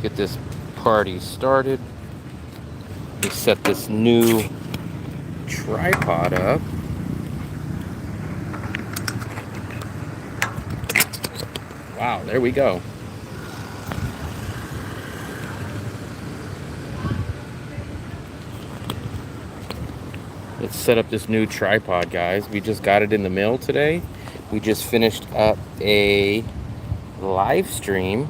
Get this party started. We set this new tripod up. Wow, there we go. Let's set up this new tripod, guys. We just got it in the mail today. We just finished up a live stream,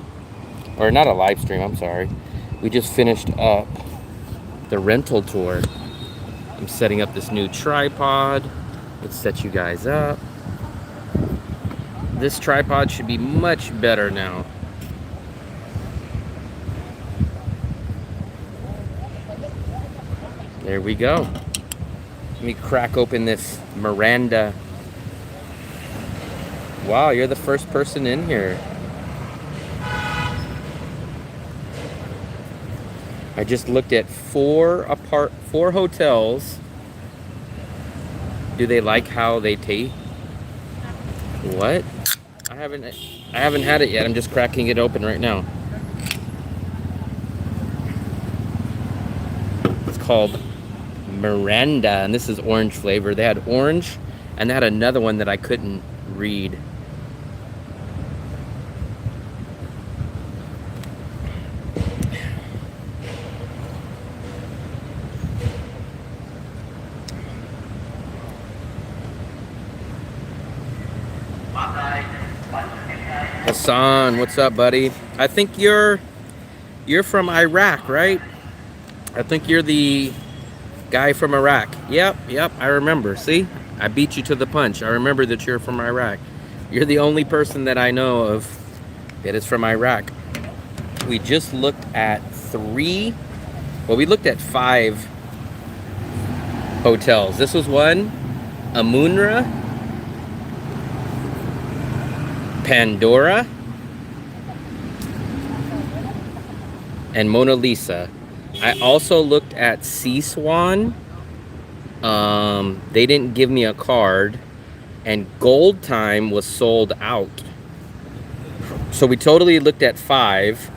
or not a live stream, I'm sorry. We just finished up the rental tour. I'm setting up this new tripod. Let's set you guys up. This tripod should be much better now. There we go. Let me crack open this Miranda. Wow, you're the first person in here. I just looked at four hotels. Do they like how they taste? What? I haven't had it yet. I'm just cracking it open right now. It's called Miranda, and this is orange flavor. They had orange, and they had another one that I couldn't read. Hassan, what's up, buddy? I think you're from Iraq, right? I think you're the guy from Iraq. Yep, I remember. See? I beat you to the punch. I remember that you're from Iraq. You're the only person that I know of that is from Iraq. We just looked at we looked at 5 hotels. This was one, Amunra, Pandora, and Mona Lisa. I also looked at Sea Swan. They didn't give me a card, and Gold Time was sold out. So we totally looked at 5.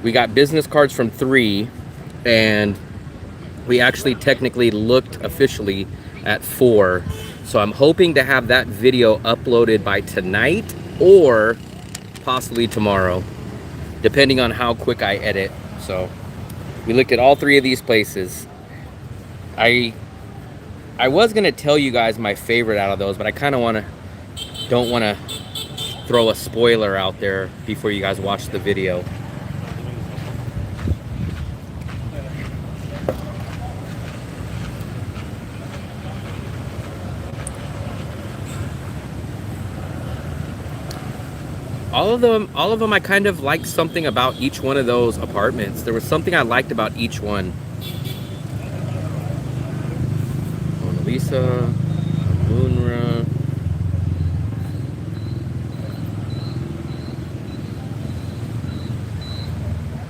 We got business cards from 3, and we actually technically looked officially at 4. So I'm hoping to have that video uploaded by tonight or possibly tomorrow, depending on how quick I edit. So we looked at all 3 of these places. I was gonna tell you guys my favorite out of those, but I kind of don't want to throw a spoiler out there before you guys watch the video. All of them I kind of liked something about each one of those apartments. There was something I liked about each one. Mona Lisa, Moonra.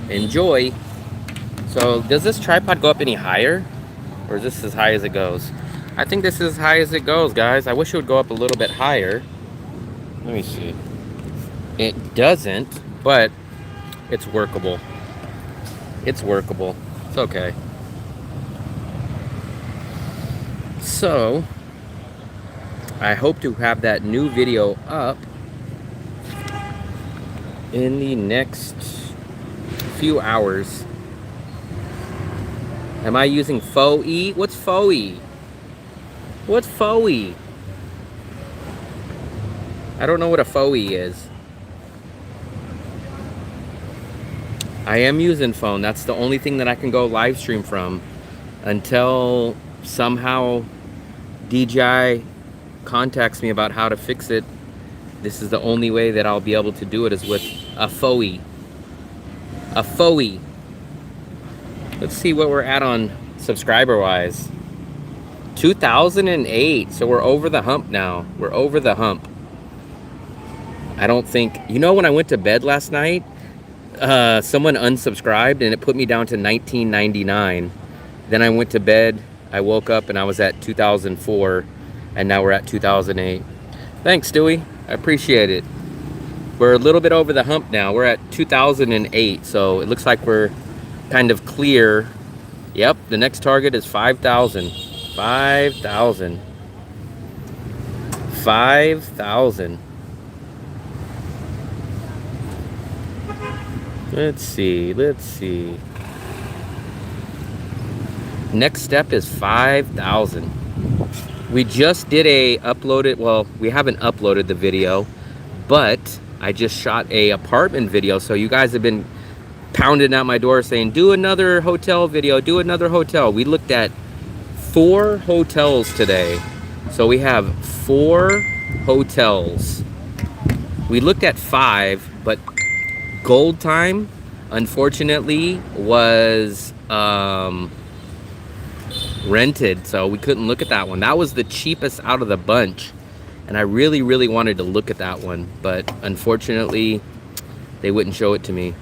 Enjoy. So does this tripod go up any higher? Or is this as high as it goes? I think this is as high as it goes, guys. I wish it would go up a little bit higher. Let me see. It doesn't, but it's workable. It's workable. It's okay. So, I hope to have that new video up in the next few hours. Am I using faux E? What's faux E? What's faux E? I don't know what a faux E is. I am using phone. That's the only thing that I can go live stream from until somehow DJI contacts me about how to fix it. This is the only way that I'll be able to do it, is with a FOE. A FOE. Let's see what we're at on subscriber wise. 2008. So we're over the hump now. We're over the hump. I don't think, you know, when I went to bed last night, someone unsubscribed and it put me down to 1999. Then I went to bed, I woke up and I was at 2004, and now we're at 2008. Thanks, Stewie. I appreciate it. We're a little bit over the hump now. We're at 2008, so it looks like we're kind of clear. Yep, the next target is 5,000. 5,000. 5,000. Let's see. Next step is 5,000. We just did a uploaded, well, we haven't uploaded the video, but I just shot a apartment video. So you guys have been pounding at my door saying, do another hotel video, do another hotel. We looked at 4 hotels today. So we have 4 hotels. We looked at 5, but Gold Time, unfortunately, was rented, so we couldn't look at that one. That was the cheapest out of the bunch, and I really wanted to look at that one, but unfortunately they wouldn't show it to me.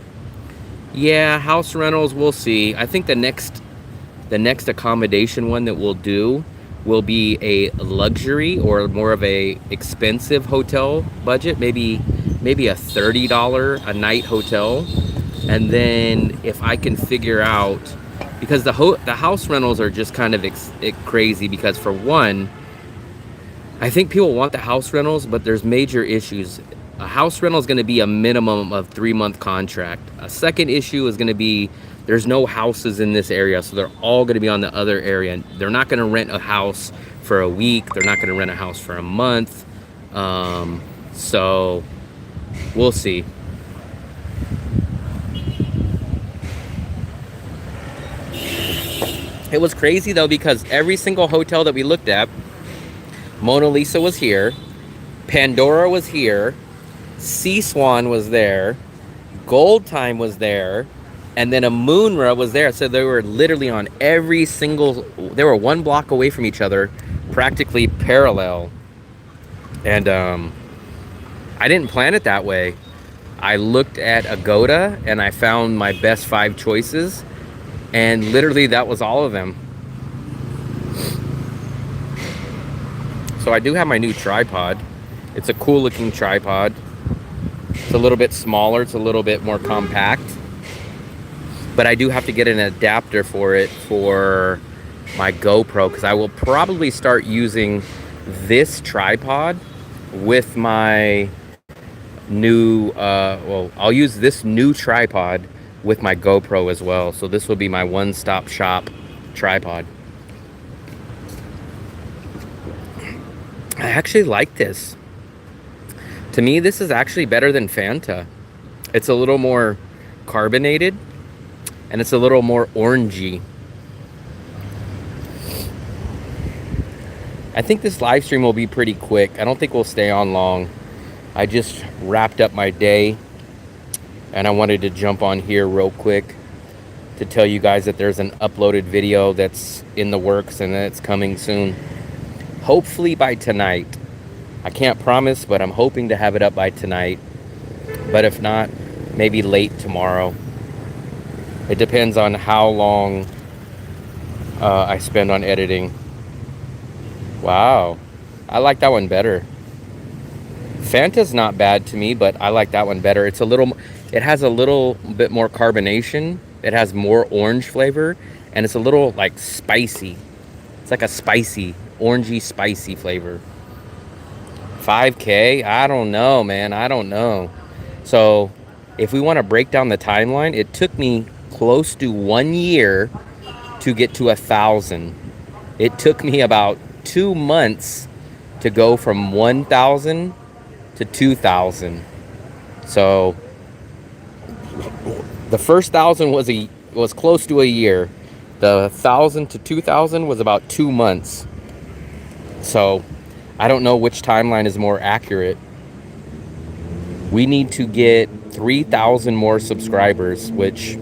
Yeah, house rentals, we'll see. I think the next accommodation one that we'll do will be a luxury or more of a expensive hotel budget, maybe a $30 a night hotel. And then if I can figure out, because the house rentals are just kind of crazy, because for one, I think people want the house rentals, but there's major issues. A house rental is going to be a minimum of 3-month contract. A second issue is going to be there's no houses in this area, so they're all going to be on the other area. They're not going to rent a house for a week. They're not going to rent a house for a month. So we'll see. It was crazy though, because every single hotel that we looked at, Mona Lisa was here, Pandora was here, Sea Swan was there, Gold Time was there, and then a Moonra was there. So they were literally on every single, they were 1 block away from each other, practically parallel. And I didn't plan it that way. I looked at Agoda and I found my best 5 choices, and literally that was all of them. So I do have my new tripod. It's a cool looking tripod. It's a little bit smaller, it's a little bit more compact, but I do have to get an adapter for it for my GoPro, because I will probably start using this tripod with my new I'll use this new tripod with my GoPro as well. So this will be my one-stop shop tripod. I actually like this. To me, this is actually better than Fanta. It's a little more carbonated and it's a little more orangey. I think this live stream will be pretty quick. I don't think we'll stay on long. I just wrapped up my day and I wanted to jump on here real quick to tell you guys that there's an uploaded video that's in the works and that it's coming soon. Hopefully by tonight. I can't promise, but I'm hoping to have it up by tonight. But if not, maybe late tomorrow. It depends on how long I spend on editing. Wow, I like that one better. Fanta's not bad to me, but I like that one better. It has a little bit more carbonation. It has more orange flavor, and it's a little like spicy. It's like a spicy, orangey, spicy flavor. 5K? I don't know, man. I don't know. So if we want to break down the timeline, it took me close to 1 year to get to 1,000. It took me about 2 months to go from 1,000 to 2,000. So the first 1,000 was close to a year. The 1,000 to 2,000 was about 2 months. So I don't know which timeline is more accurate. We need to get 3,000 more subscribers, which,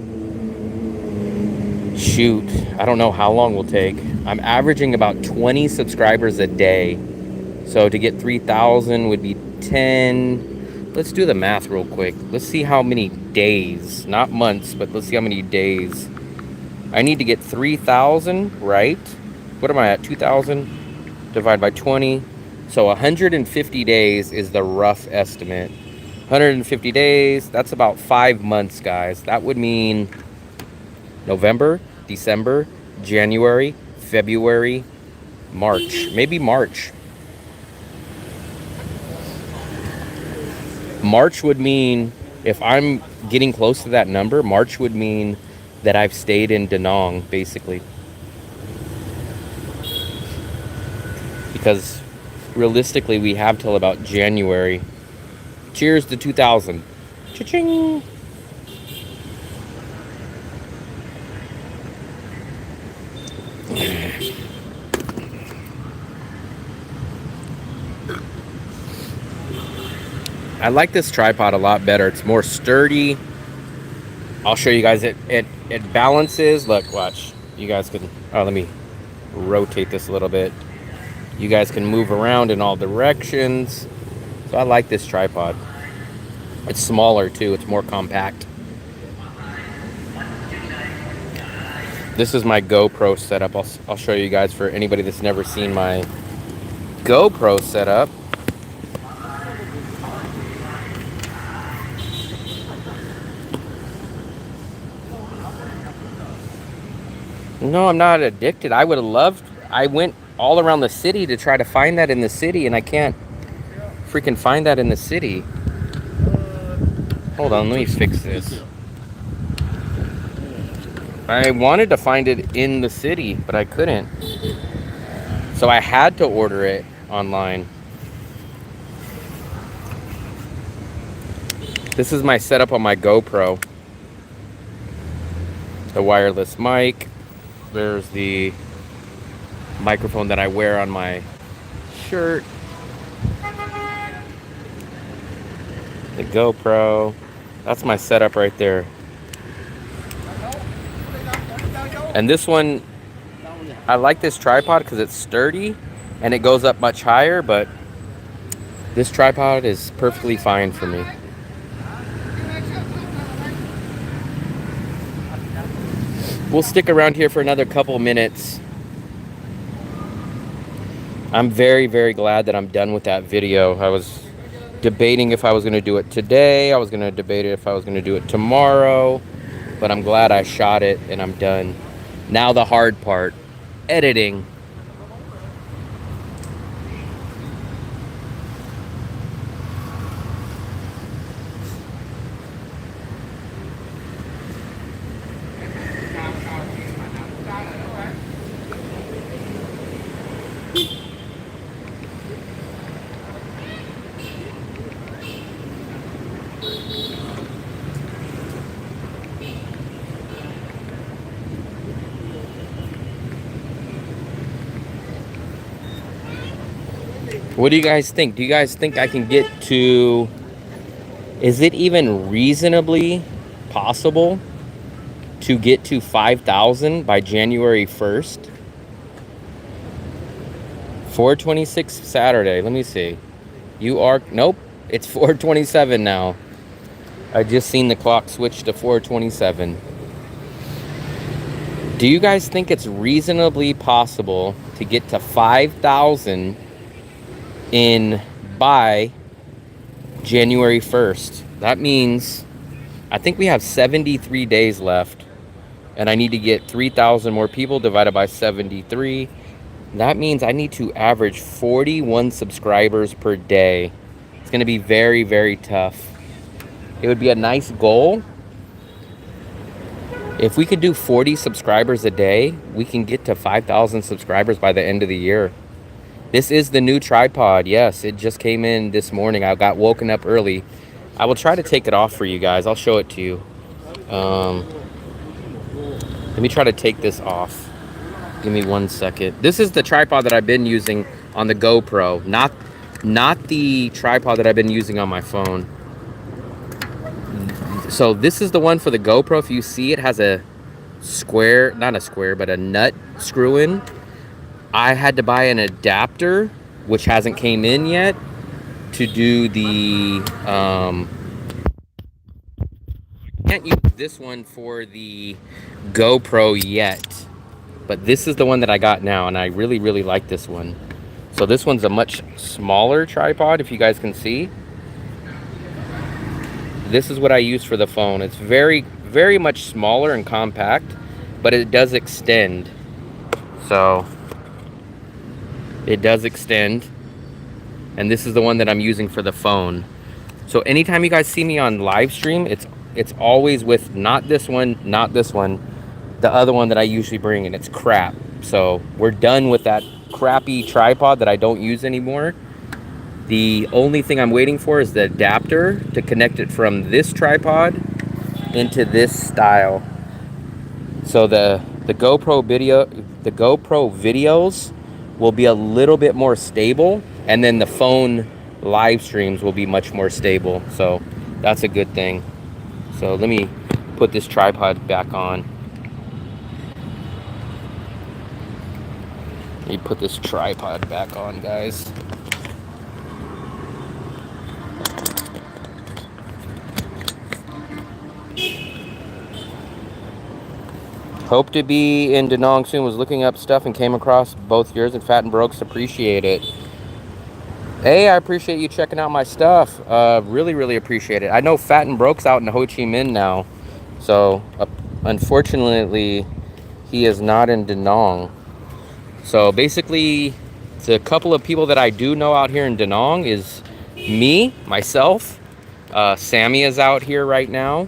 shoot, I don't know how long will take. I'm averaging about 20 subscribers a day. So to get 3,000 would be 10. Let's do the math real quick. Let's see how many days, not months, but let's see how many days. I need to get 3,000, right? What am I at? 2,000 divided by 20. So 150 days is the rough estimate. 150 days. That's about 5 months, guys. That would mean November, December, January, February, March. Maybe March. March would mean, if I'm getting close to that number, March would mean that I've stayed in Da Nang, basically. Because realistically, we have till about January. Cheers to 2000. Cha-ching! I like this tripod a lot better. It's more sturdy. I'll show you guys. It balances. Look, watch. You guys can. Oh, let me rotate this a little bit. You guys can move around in all directions. So I like this tripod. It's smaller too. It's more compact. This is my GoPro setup. I'll show you guys for anybody that's never seen my GoPro setup. No, I'm not addicted. I would have loved. I went all around the city to try to find that in the city, and I can't freaking find that in the city. Hold on, let me fix this. I wanted to find it in the city, but I couldn't. So I had to order it online. This is my setup on my GoPro. The wireless mic. There's the microphone that I wear on my shirt. The GoPro. That's my setup right there. And this one, I like this tripod because it's sturdy and it goes up much higher, but this tripod is perfectly fine for me. We'll stick around here for another couple minutes. I'm very, very glad that I'm done with that video. I was debating if I was going to do it today. I was going to debate it if I was going to do it tomorrow. But I'm glad I shot it and I'm done. Now the hard part, editing. What do you guys think? Do you guys think I can get to... Is it even reasonably possible to get to 5,000 by January 1st? 4:26 Saturday. Let me see. You are... Nope. It's 4:27 now. I just seen the clock switch to 4:27. Do you guys think it's reasonably possible to get to 5,000 by January 1st? That means I think we have 73 days left, and I need to get 3,000 more people divided by 73. That means I need to average 41 subscribers per day. It's going to be very, very tough. It would be a nice goal. If we could do 40 subscribers a day, we can get to 5,000 subscribers by the end of the year. This is the new tripod. Yes, it just came in this morning. I got woken up early. I will try to take it off for you guys. I'll show it to you. Let me try to take this off. Give me 1 second. This is the tripod that I've been using on the GoPro, not the tripod that I've been using on my phone. So this is the one for the GoPro. If you see, it has a square, not a square, but a nut screw in. I had to buy an adapter, which hasn't came in yet, to do the, can't use this one for the GoPro yet, but this is the one that I got now, and I really, really like this one. So this one's a much smaller tripod, if you guys can see. This is what I use for the phone. It's very, very much smaller and compact, but it does extend. So it does extend. And this is the one that I'm using for the phone. So anytime you guys see me on live stream, it's always with not this one, not this one, the other one that I usually bring, and it's crap. So we're done with that crappy tripod that I don't use anymore. The only thing I'm waiting for is the adapter to connect it from this tripod into this style. So the GoPro videos will be a little bit more stable, and then the phone live streams will be much more stable. So that's a good thing. So let me put this tripod back on. Let me put this tripod back on, guys. Hope to be in Da Nang soon. Was looking up stuff and came across both yours and Fat and Broke's. Appreciate it. Hey, I appreciate you checking out my stuff. Really, really appreciate it. I know Fat and Broke's out in Ho Chi Minh now. So, unfortunately, he is not in Da Nang. So, basically, the couple of people that I do know out here in Da Nang is me, myself. Sammy is out here right now.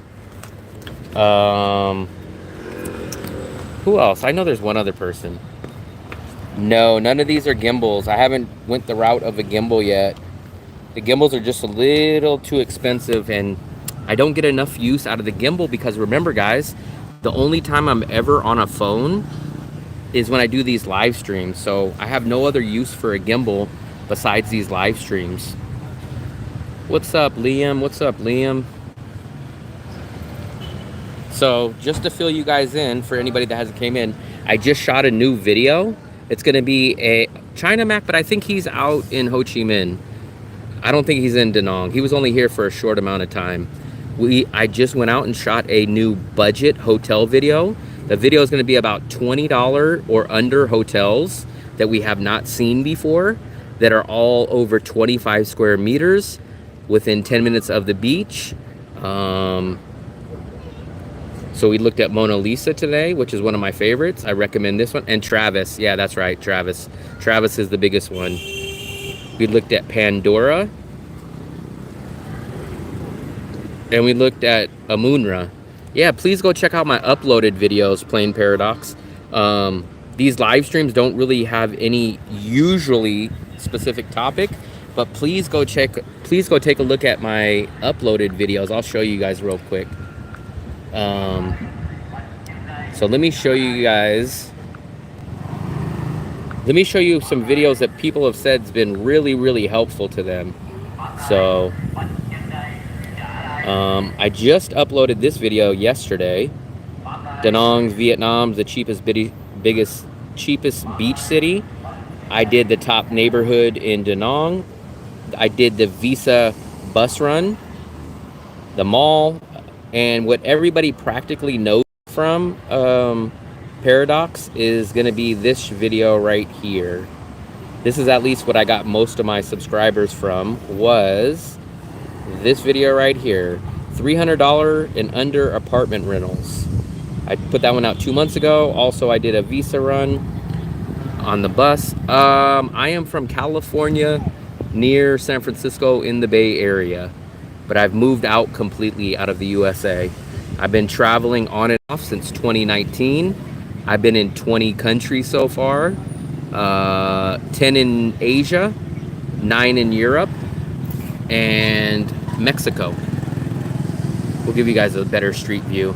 Who else? I know there's one other person. No, none of these are gimbals. I haven't went the route of a gimbal yet. The gimbals are just a little too expensive, and I don't get enough use out of the gimbal because remember, guys, the only time I'm ever on a phone is when I do these live streams. So I have no other use for a gimbal besides these live streams. What's up, Liam? What's up, Liam? So just to fill you guys in, for anybody that hasn't came in, I just shot a new video. It's going to be a China Mac, but I think he's out in Ho Chi Minh. I don't think he's in Da Nang. He was only here for a short amount of time. I just went out and shot a new budget hotel video. The video is going to be about $20 or under hotels that we have not seen before, that are all over 25 square meters within 10 minutes of the beach. So we looked at Mona Lisa today, which is one of my favorites. I recommend this one. And Travis. Yeah, that's right, Travis. Travis is the biggest one. We looked at Pandora. And we looked at Amunra. Yeah, please go check out my uploaded videos, Plain Paradox. These live streams don't really have any usually specific topic, but please go take a look at my uploaded videos. I'll show you guys real quick. So let me show you guys. Let me show you some videos that people have said has been really, really helpful to them. So I just uploaded this video yesterday. Da Nang, Vietnam, the cheapest beach city. I did the top neighborhood in Da Nang. I did the Visa bus run, the mall, and what everybody practically knows from Paradox is going to be this video right here. This is at least what I got most of my subscribers from, was this video right here. $300 and under apartment rentals. I put that one out 2 months ago. Also, I did a Visa run on the bus. I am from California, near San Francisco in the Bay Area, but I've moved out completely out of the USA. I've been traveling on and off since 2019. I've been in 20 countries so far, 10 in Asia, 9 in Europe, and Mexico. We'll give you guys a better street view.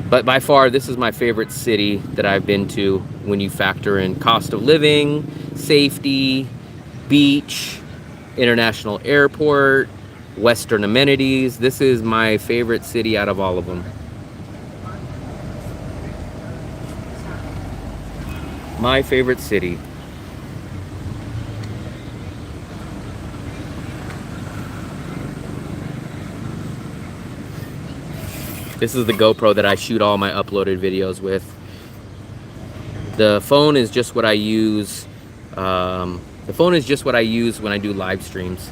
But by far, this is my favorite city that I've been to when you factor in cost of living, safety, beach, international airport, Western amenities. This is my favorite city out of all of them. My favorite city. This is the GoPro that I shoot all my uploaded videos with. The phone is just what I use. The phone is just what I use when I do live streams.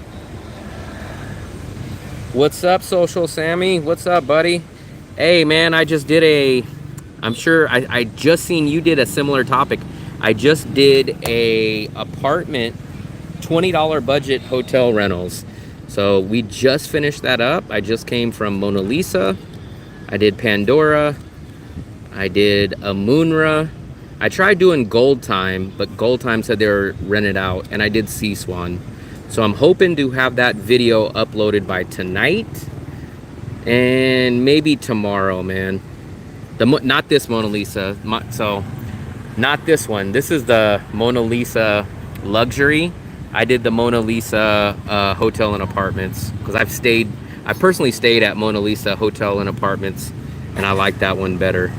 What's up, Social Sammy? What's up, buddy? Hey, man, I just did a, I'm sure I just seen you did a similar topic. I just did a apartment, $20 budget hotel rentals. So we just finished that up. I just came from Mona Lisa. I did Pandora. I did Amunra. I tried doing Gold Time, but Gold Time said they were rented out, and I did Sea Swan. So I'm hoping to have that video uploaded by tonight and maybe tomorrow, man. Not this Mona Lisa, so not this one. This is the Mona Lisa Luxury. I did the Mona Lisa Hotel and Apartments because I personally stayed at Mona Lisa Hotel and Apartments, and I like that one better.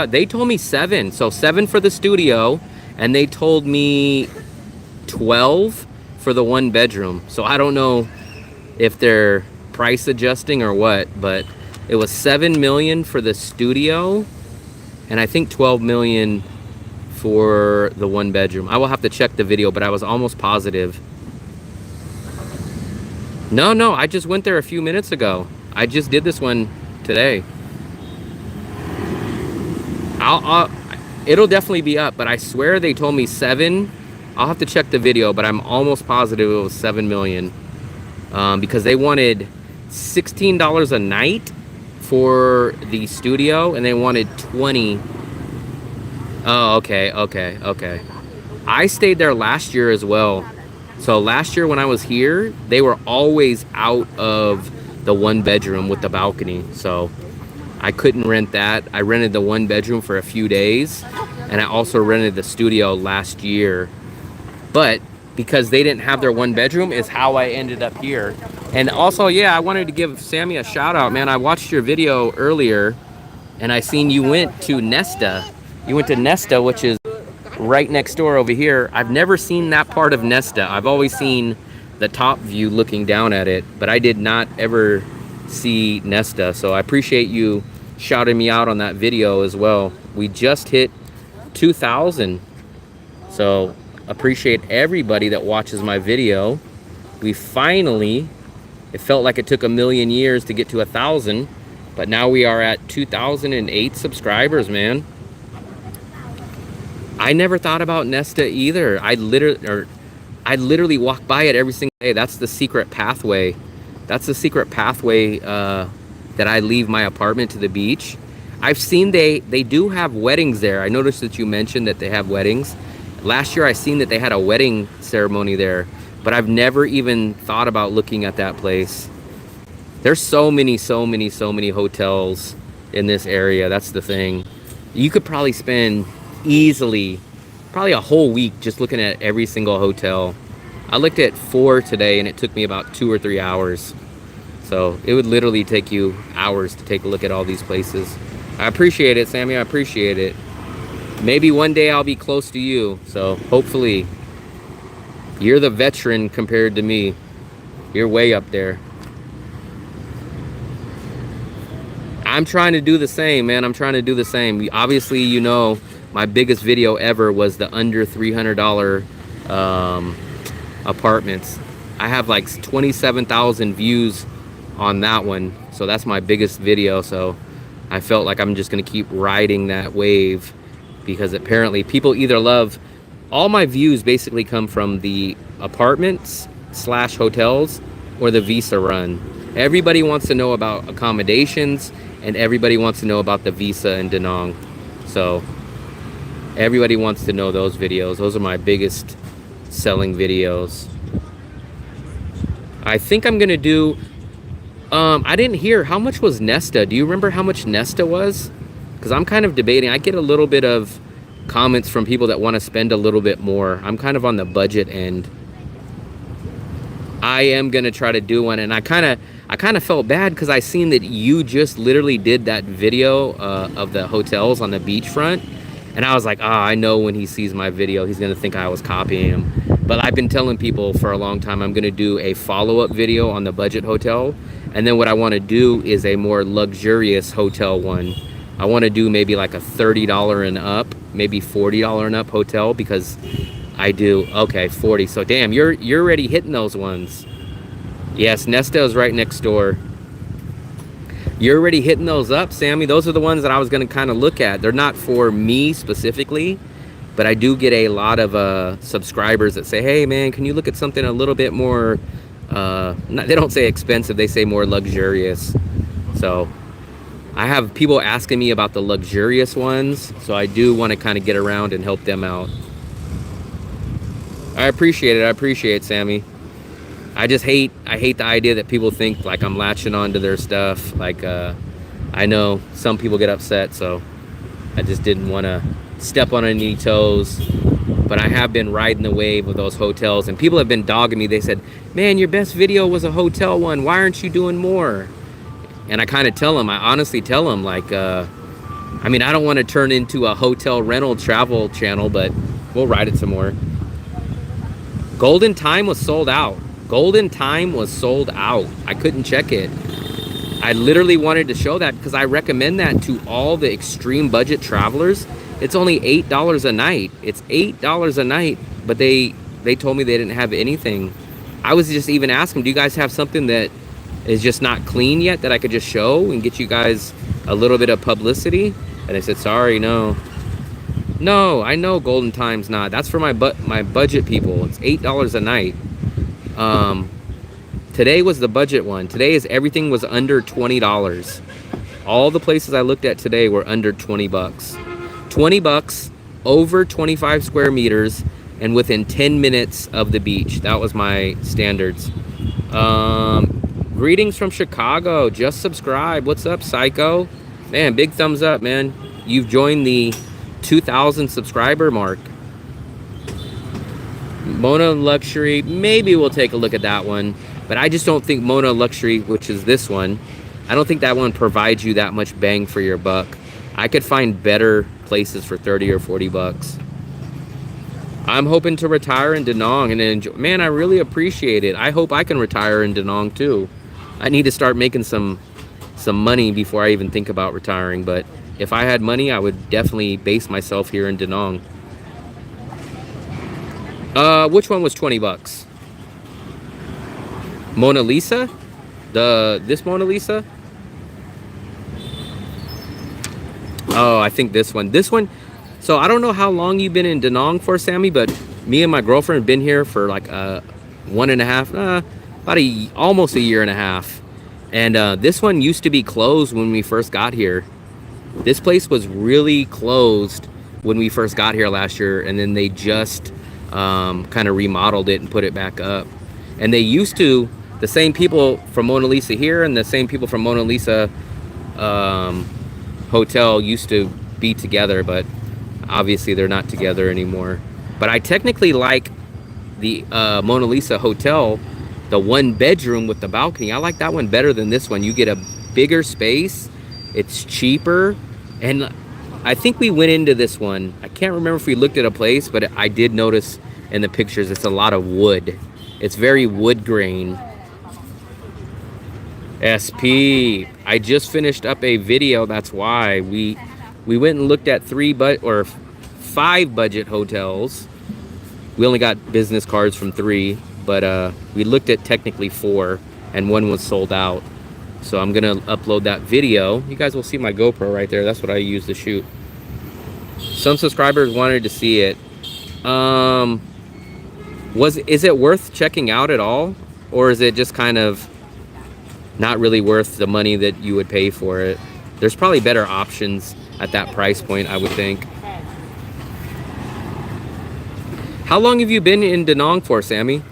They told me 7, so 7 for the studio, and they told me 12 for the 1 bedroom. So I don't know if they're price adjusting or what, but it was 7 million for the studio, and I think 12 million for the 1 bedroom. I will have to check the video, but I was almost positive. No, I just went there a few minutes ago. I just did this one today. It'll definitely be up, but I swear they told me 7. I'll have to check the video, but I'm almost positive it was 7 million because they wanted $16 a night for the studio, and they wanted 20. Oh, okay. I stayed there last year as well. So last year when I was here, they were always out of the 1 bedroom with the balcony. So I couldn't rent that. I rented the 1 bedroom for a few days, and I also rented the studio last year. But because they didn't have their 1 bedroom is how I ended up here. And also, yeah, I wanted to give Sammy a shout out, man. I watched your video earlier, and I seen you went to Nesta. You went to Nesta, which is right next door over here. I've never seen that part of Nesta. I've always seen the top view looking down at it, but I did not ever see Nesta. So I appreciate you shouting me out on that video as well. We just hit 2,000, so appreciate everybody that watches my video. We finally, it felt like it took a million years to get to 1,000, but now we are at 2,008 subscribers, man. I never thought about Nesta either. I literally walk by it every single day. That's the secret pathway. That's the secret pathway that I leave my apartment to the beach. I've seen they do have weddings there. I noticed that you mentioned that they have weddings. Last year I seen that they had a wedding ceremony there, but I've never even thought about looking at that place. There's so many hotels in this area. That's the thing. You could probably spend easily probably a whole week just looking at every single hotel. I looked at 4 today, and it took me about 2 or 3 hours. So it would literally take you hours to take a look at all these places. I appreciate it, Sammy. I appreciate it. Maybe one day I'll be close to you. So hopefully. You're the veteran compared to me. You're way up there. I'm trying to do the same, man. I'm trying to do the same. Obviously, you know, my biggest video ever was the under $300 apartments. I have like 27,000 views on that one, so that's my biggest video. So I felt like I'm just gonna keep riding that wave, because apparently people either love, all my views basically come from the apartments / hotels or the visa run. Everybody wants to know about accommodations, and everybody wants to know about the visa in Da Nang. So everybody wants to know those videos. Those are my biggest selling videos. I think I'm gonna do, I didn't hear, how much was Nesta? Do you remember how much Nesta was? Because I'm kind of debating. I get a little bit of comments from people that want to spend a little bit more. I'm kind of on the budget end. I am gonna try to do one, and I kind of felt bad because I seen that you just literally did that video of the hotels on the beachfront, and I was like, I know when he sees my video, he's gonna think I was copying him. But I've been telling people for a long time I'm gonna do a follow-up video on the budget hotel, and then what I want to do is a more luxurious hotel one. I want to do maybe like a $30 and up, maybe $40 and up hotel, because I do. Okay, 40. So damn, you're already hitting those ones. Yes, Nesta is right next door. You're already hitting those up, Sammy. Those are the ones that I was going to kind of look at. They're not for me specifically, but I do get a lot of subscribers that say, hey man, can you look at something a little bit more, they don't say expensive, they say more luxurious. So I have people asking me about the luxurious ones, so I do want to kind of get around and help them out. I appreciate it, Sammy. I hate the idea that people think like I'm latching on to their stuff. Like, I know some people get upset, so I just didn't want to step on any toes. But I have been riding the wave of those hotels, and people have been dogging me. They said, man, your best video was a hotel one. Why aren't you doing more? And I kind of tell them, I honestly tell them, like, I mean, I don't want to turn into a hotel rental travel channel, but we'll ride it some more. Golden Time was sold out. Golden Time was sold out. I couldn't check it. I literally wanted to show that because I recommend that to all the extreme budget travelers. It's only $8 a night. It's $8 a night, but they told me they didn't have anything. I was just even asking, do you guys have something that is just not clean yet that I could just show and get you guys a little bit of publicity? And they said, sorry, no. No, I know Golden Time's not. That's for my budget people. It's $8 a night. Today was the budget one. Today is everything was under $20. All the places I looked at today were under 20 bucks. 20 bucks, over 25 square meters, and within 10 minutes of the beach. That was my standards. Greetings from Chicago. Just subscribe. What's up, Psycho? Man, big thumbs up, man. You've joined the 2,000 subscriber mark. Mona Luxury, maybe we'll take a look at that one, but I just don't think Mona Luxury, which is this one, I don't think that one provides you that much bang for your buck. I could find better places for 30 or 40 bucks. I'm hoping to retire in Da Nang and enjoy. Man, I really appreciate it. I hope I can retire in Da Nang too. I need to start making some money before I even think about retiring, but if I had money, I would definitely base myself here in Da Nang. Which one was 20 bucks? Mona Lisa? This Mona Lisa? Oh, I think this one. This one, so I don't know how long you've been in Da Nang for, Sammy, but me and my girlfriend have been here for like 1.5, almost a year and a half. And this one used to be closed when we first got here. This place was really closed when we first got here last year, and then they just kind of remodeled it and put it back up. And they used to, the same people from Mona Lisa here and the same people from Mona Lisa hotel used to be together, but obviously they're not together anymore. But I technically like the Mona Lisa hotel, the 1 bedroom with the balcony. I like that one better than this one. You get a bigger space, it's cheaper, and I think we went into this one. I can't remember if we looked at a place, but I did notice in the pictures it's a lot of wood. It's very wood grain. SP, I just finished up a video. That's why we went and looked at 5 budget hotels. We only got business cards from 3, but we looked at technically 4, and 1 was sold out. So I'm gonna upload that video. You guys will see my GoPro right there. That's what I use to shoot. Some subscribers wanted to see it. Is it worth checking out at all? Or is it just kind of not really worth the money that you would pay for it? There's probably better options at that price point, I would think. How long have you been in Da Nang for, Sammy?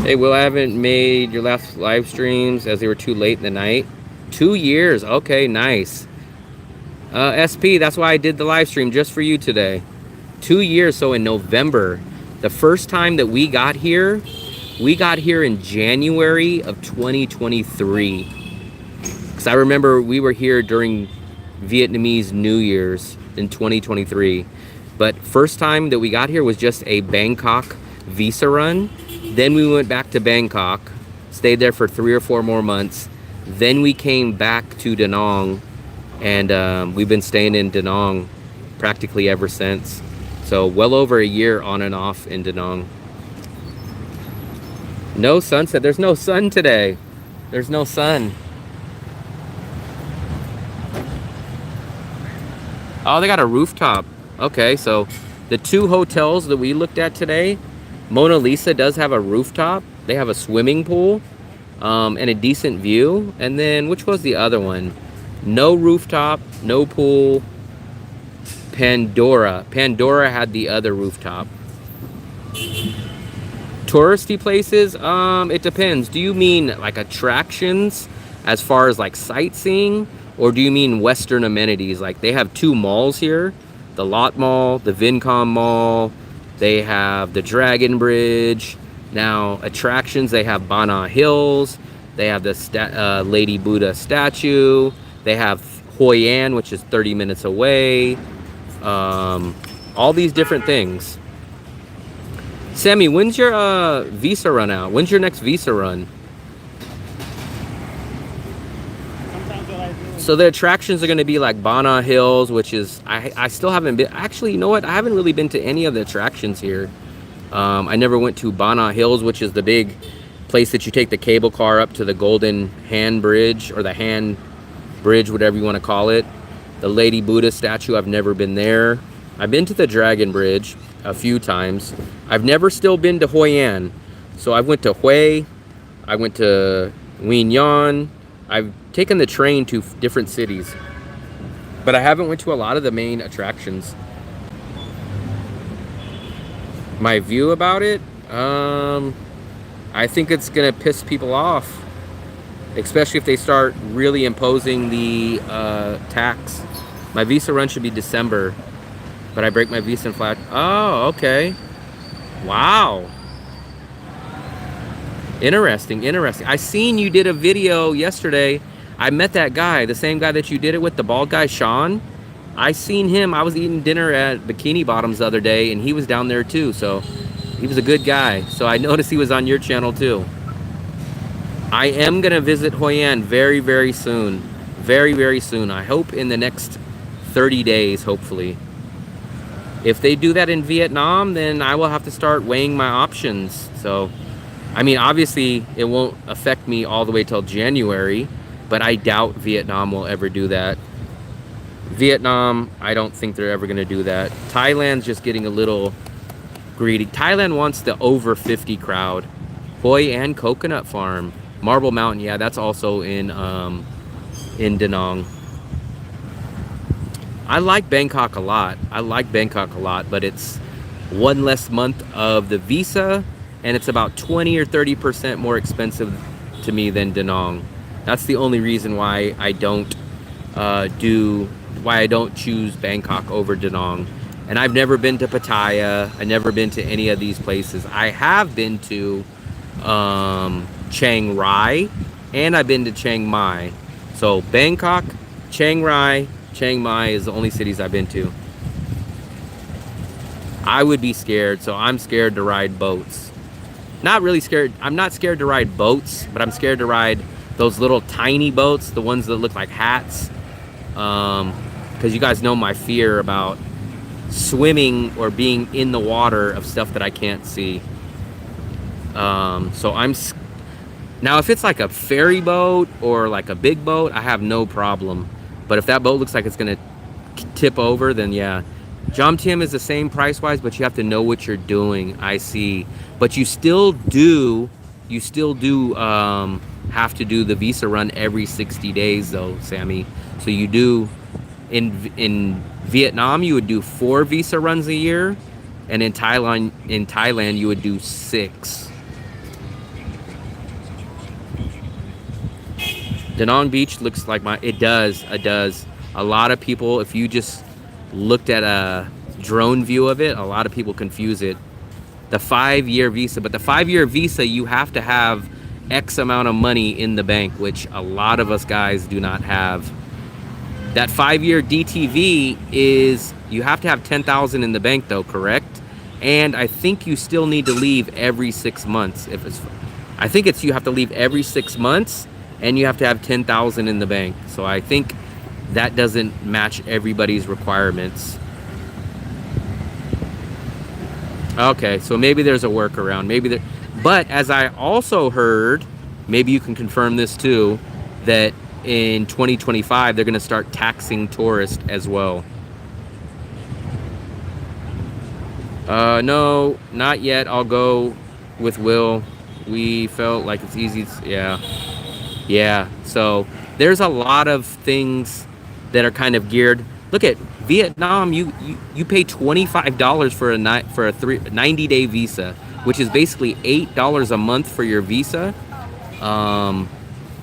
Hey, Will, I haven't made your last live streams as they were too late in the night. 2 years. Okay, nice. SP, that's why I did the live stream just for you today. 2 years, so in November. The first time that we got here in January of 2023. Because I remember we were here during Vietnamese New Year's in 2023. But first time that we got here was just a Bangkok visa run. Then we went back to Bangkok, stayed there for 3 or 4 more months. Then we came back to Da Nang, and we've been staying in Da Nang practically ever since. So well over a year on and off in Da Nang. No sunset. There's no sun today. There's no sun. Oh, they got a rooftop. Okay, so the two hotels that we looked at today, Mona Lisa does have a rooftop. They have a swimming pool and a decent view. And then, which was the other one? No rooftop, no pool. Pandora. Pandora had the other rooftop. Touristy places, it depends. Do you mean like attractions as far as like sightseeing, or do you mean Western amenities? Like they have two malls here, the Lot Mall, the Vincom Mall. They have the Dragon Bridge. Now attractions, they have Bana Hills. They have the Lady Buddha statue. They have Hoi An, which is 30 minutes away. All these different things. Sammy, when's your visa run out? When's your next visa run? So the attractions are going to be like Bana Hills, which is, I still haven't been. Actually, you know what? I haven't really been to any of the attractions here. I never went to Bana Hills, which is the big place that you take the cable car up to the Golden Hand Bridge, or the Hand Bridge, whatever you want to call it. The Lady Buddha statue, I've never been there. I've been to the Dragon Bridge a few times. I've never still been to Hoi An. So I went to Hue, I went to Nguyen Yan. I've taken the train to different cities, but I haven't went to a lot of the main attractions. My view about it, I think it's gonna piss people off, especially if they start really imposing the tax. My visa run should be December, but I break my visa in flat. Oh, okay. Wow. Interesting, interesting. I seen you did a video yesterday. I met that guy, the same guy that you did it with, the bald guy, Sean. I seen him. I was eating dinner at Bikini Bottoms the other day, and he was down there too. So he was a good guy. So I noticed he was on your channel too. I am gonna visit Hoi An very, very soon. Very, very soon. I hope in the next 30 days, hopefully. If they do that in Vietnam, then I will have to start weighing my options. So, I mean, obviously it won't affect me all the way till January, but I doubt Vietnam will ever do that. Vietnam, I don't think they're ever gonna do that. Thailand's just getting a little greedy. Thailand wants the over 50 crowd. Hoi An Coconut Farm. Marble Mountain, yeah, that's also in Da Nang. I like Bangkok a lot. I like Bangkok a lot, but it's one less month of the visa, and it's about 20 or 30% more expensive to me than Da Nang. That's the only reason why I don't choose Bangkok over Da Nang. And I've never been to Pattaya. I've never been to any of these places. I have been to Chiang Rai, and I've been to Chiang Mai. So Bangkok, Chiang Rai, Chiang Mai is the only cities I've been to. I would be scared, so I'm scared to ride boats. Not really scared. I'm not scared to ride boats, but I'm scared to ride those little tiny boats, the ones that look like hats. Because you guys know my fear about swimming or being in the water of stuff that I can't see. So now if it's like a ferry boat or like a big boat, I have no problem. But if that boat looks like it's gonna tip over, then yeah. Jom Tiem is the same price-wise, but you have to know what you're doing. I see. But you still do have to do the visa run every 60 days though, Sammy. So you do, in Vietnam, you would do 4 visa runs a year, and in Thailand you would do 6. Da Nang Beach looks like it does. A lot of people, if you just looked at a drone view of it, a lot of people confuse it. The 5-year visa, but the 5-year visa, you have to have X amount of money in the bank, which a lot of us guys do not have. That 5-year DTV is, you have to have 10,000 in the bank though, correct? And I think you still need to leave every 6 months. I think it's you have to leave every 6 months, and you have to have 10,000 in the bank. So I think that doesn't match everybody's requirements. Okay, so maybe there's a workaround. Maybe there, but as I also heard, maybe you can confirm this too, that in 2025 they're going to start taxing tourists as well. No, not yet. I'll go with Will. We felt like it's easy. Yeah. Yeah. So there's a lot of things that are kind of geared. Look at Vietnam. You pay $25 for a 90-day visa, which is basically $8 a month for your visa.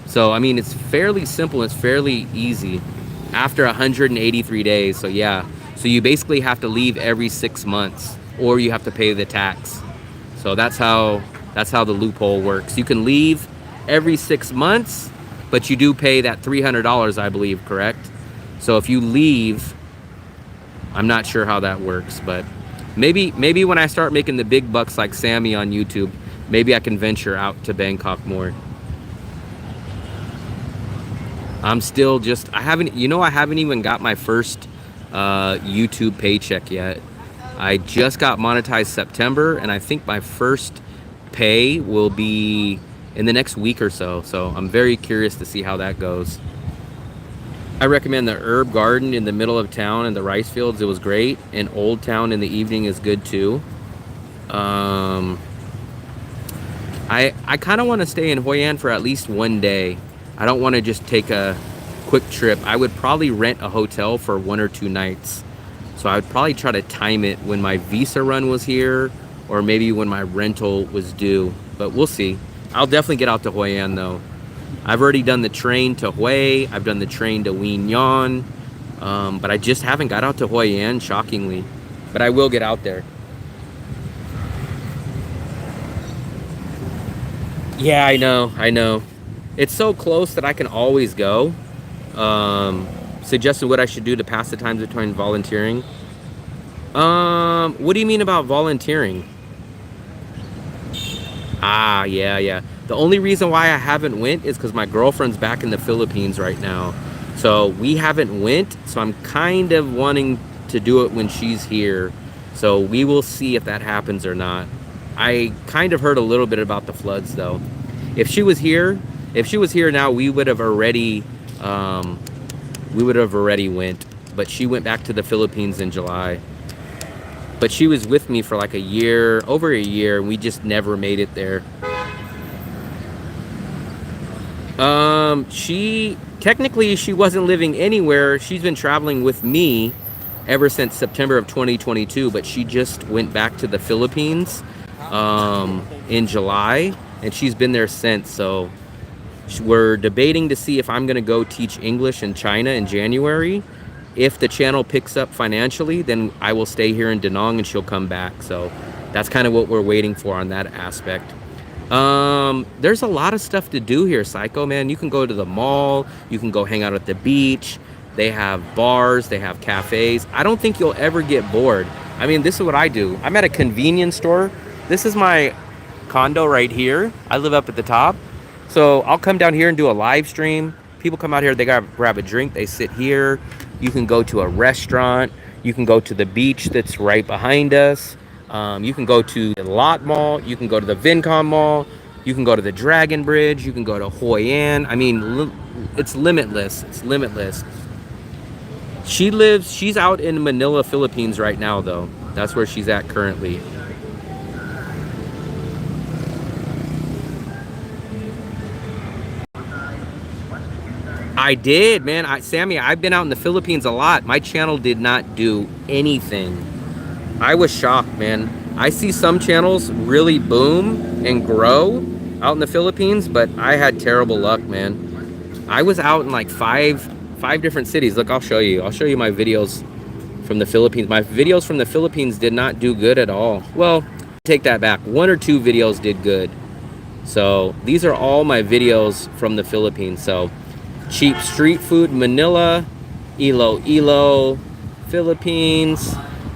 So I mean, it's fairly simple. It's fairly easy after 183 days. So yeah. So you basically have to leave every 6 months, or you have to pay the tax. So that's how the loophole works. You can leave every 6 months, but you do pay that $300, I believe, correct? So if you leave, I'm not sure how that works, but maybe when I start making the big bucks like Sammy on YouTube, maybe I can venture out to Bangkok more. I'm still just, I haven't even got my first YouTube paycheck yet. I just got monetized September, and I think my first pay will be in the next week or so. So I'm very curious to see how that goes. I recommend the Herb Garden in the middle of town and the rice fields. It was great. And Old Town in the evening is good too. I kind of want to stay in Hoi An for at least one day. I don't want to just take a quick trip. I would probably rent a hotel for 1 or 2 nights. So I would probably try to time it when my visa run was here, or maybe when my rental was due. But we'll see. I'll definitely get out to Hoi An though. I've already done the train to Hue. I've done the train to Wien Yon. But I just haven't got out to Hoi An, shockingly. But I will get out there. Yeah, I know. It's so close that I can always go. Suggested what I should do to pass the time between volunteering. What do you mean about volunteering? Ah, yeah. The only reason why I haven't went is because my girlfriend's back in the Philippines right now. So we haven't went, so I'm kind of wanting to do it when she's here. So we will see if that happens or not. I kind of heard a little bit about the floods though. If she was here now, we would have already went. But she went back to the Philippines in July. But she was with me for like over a year, and we just never made it there. Technically she wasn't living anywhere. She's been traveling with me ever since September of 2022, but she just went back to the Philippines in July, and she's been there since. So we're debating to see if I'm gonna go teach English in China in January. If the channel picks up financially, then I will stay here in Da Nang and she'll come back. So that's kind of what we're waiting for on that aspect. There's a lot of stuff to do here, Psycho, man. You can go to the mall, you can go hang out at the beach. They have bars, they have cafes. I don't think you'll ever get bored. I mean, this is what I do. I'm at a convenience store. This is my condo right here. I live up at the top. So I'll come down here and do a live stream. People come out here, they gotta grab a drink, they sit here. You can go to a restaurant. You can go to the beach that's right behind us. You can go to the Lot Mall. You can go to the Vincom Mall. You can go to the Dragon Bridge. You can go to Hoi An. I mean, it's limitless. It's limitless. She's out in Manila, Philippines right now, though. That's where she's at currently. I did, man. Sammy, I've been out in the Philippines a lot. My channel did not do anything. I was shocked, man. I see some channels really boom and grow out in the Philippines, but I had terrible luck, man. I was out in like five different cities. Look, I'll show you. I'll show you my videos from the Philippines. My videos from the Philippines did not do good at all. Well, take that back. 1 or 2 videos did good. So these are all my videos from the Philippines. So cheap street food, Manila, Iloilo, Philippines,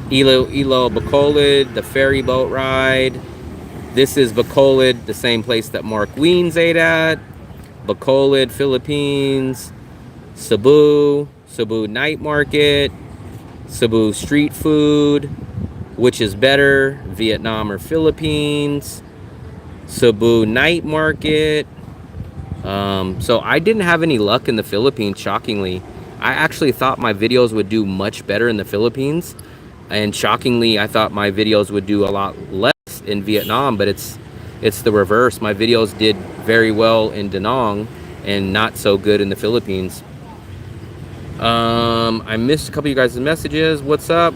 Iloilo, Bacolod, the ferry boat ride. This is Bacolod, the same place that Mark Wiens ate at. Bacolod, Philippines, Cebu night market, Cebu street food, which is better, Vietnam or Philippines, Cebu night market. So I didn't have any luck in the Philippines, shockingly. I actually thought my videos would do much better in the Philippines, and shockingly I thought my videos would do a lot less in Vietnam, but it's the reverse. My videos did very well in Da Nang and not so good in the Philippines. I missed a couple of you guys' messages. What's up?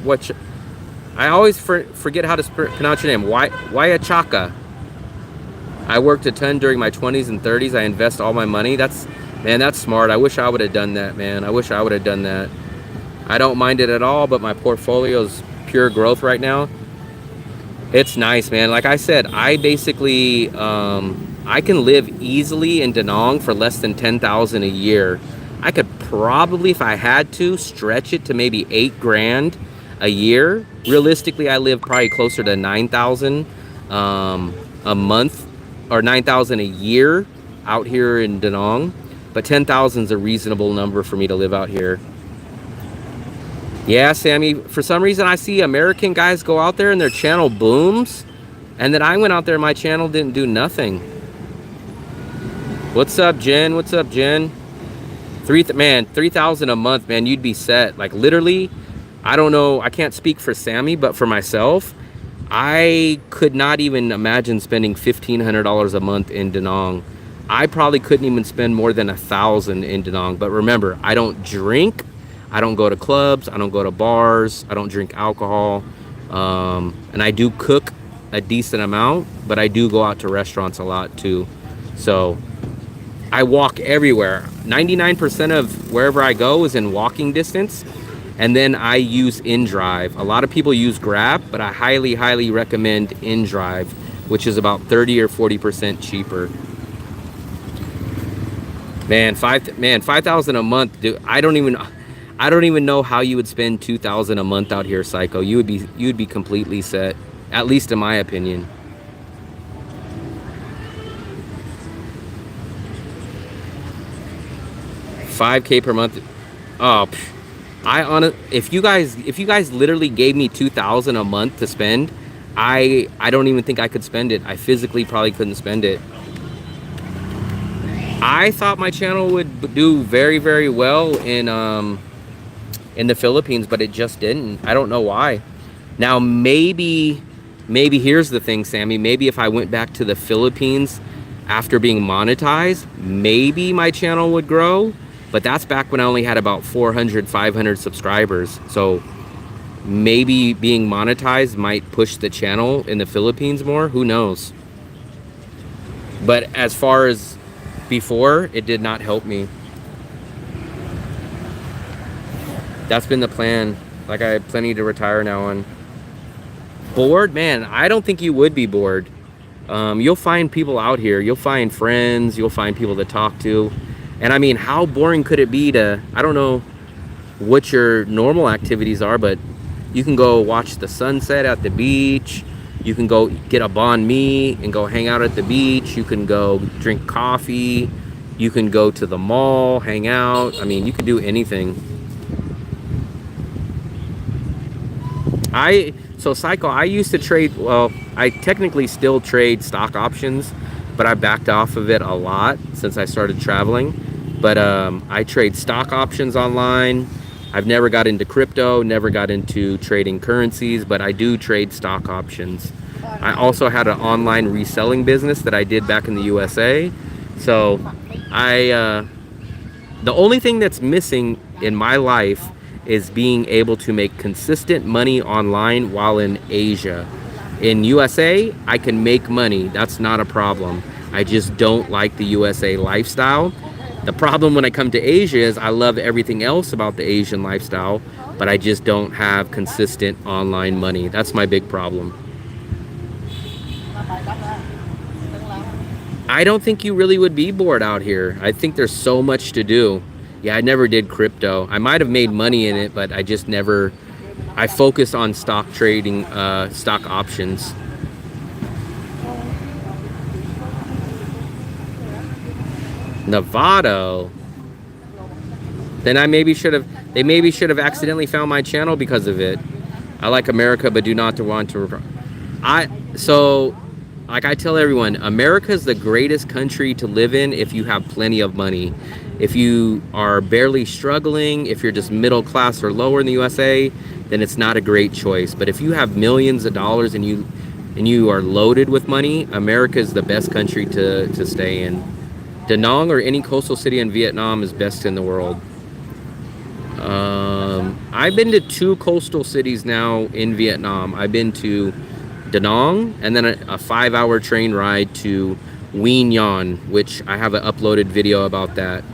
I always forget how to pronounce your name. Wayachaka. I worked a ton during my 20s and 30s. I invest all my money. That's smart. I wish I would have done that, man. I wish I would have done that. I don't mind it at all, but my portfolio is pure growth right now. It's nice, man. Like I said, I basically, I can live easily in Da Nang for less than 10,000 a year. I could probably, if I had to, stretch it to maybe 8 grand a year. Realistically, I live probably closer to 9,000 a month, or 9,000 a year out here in Da Nang. But 10,000 is a reasonable number for me to live out here. Yeah, Sammy, for some reason I see American guys go out there and their channel booms, and then I went out there and my channel didn't do nothing. What's up, Jen? What's up, Jen? 3,000 a month, man, you'd be set. Like literally, I don't know, I can't speak for Sammy, but for myself, I could not even imagine spending $1,500 a month in Da Nang. I probably couldn't even spend more than 1,000 in Da Nang. But remember, I don't drink, I don't go to clubs, I don't go to bars, I don't drink alcohol, and I do cook a decent amount, but I do go out to restaurants a lot too. So I walk everywhere. 99% of wherever I go is in walking distance. And then I use InDrive. A lot of people use Grab, but I highly, highly recommend InDrive, which is about 30 or 40% cheaper. Man, 5,000 a month, dude. I don't even know how you would spend 2,000 a month out here, Psycho. You'd be completely set, at least in my opinion. $5K per month. Oh, if you guys literally gave me 2,000 a month to spend, I don't even think I could spend it. I physically probably couldn't spend it. I thought my channel would do very, very well in the Philippines, but it just didn't. I don't know why. Now maybe here's the thing, Sammy. Maybe if I went back to the Philippines after being monetized, maybe my channel would grow. But that's back when I only had about 400, 500 subscribers. So maybe being monetized might push the channel in the Philippines more. Who knows? But as far as before, it did not help me. That's been the plan. Like, I have plenty to retire now on. Bored? Man, I don't think you would be bored. You'll find people out here. You'll find friends. You'll find people to talk to. And I mean, how boring could it be to, I don't know what your normal activities are, but you can go watch the sunset at the beach. You can go get a banh mi and go hang out at the beach. You can go drink coffee. You can go to the mall, hang out. I mean, you can do anything. So Psycho, I used to trade, well, I technically still trade stock options, but I backed off of it a lot since I started traveling. But I trade stock options online. I've never got into crypto, never got into trading currencies, but I do trade stock options. I also had an online reselling business that I did back in the USA. So the only thing that's missing in my life is being able to make consistent money online while in Asia. In USA, I can make money. That's not a problem. I just don't like the USA lifestyle. The problem when I come to Asia is I love everything else about the Asian lifestyle, but I just don't have consistent online money. That's my big problem. I don't think you really would be bored out here. I think there's so much to do. Yeah, I never did crypto. I might have made money in it, but I just never, I focused on stock trading, stock options. Nevada. Then I maybe should have. They maybe should have accidentally found my channel because of it. I like America, but do not want to. So, like I tell everyone, America is the greatest country to live in if you have plenty of money. If you are barely struggling, if you're just middle class or lower in the USA, then it's not a great choice. But if you have millions of dollars and you are loaded with money, America is the best country to stay in. Da Nang or any coastal city in Vietnam is best in the world. I've been to 2 coastal cities now in Vietnam. I've been to Da Nang and then a 5-hour train ride to Quy Nhon, which I have an uploaded video about that.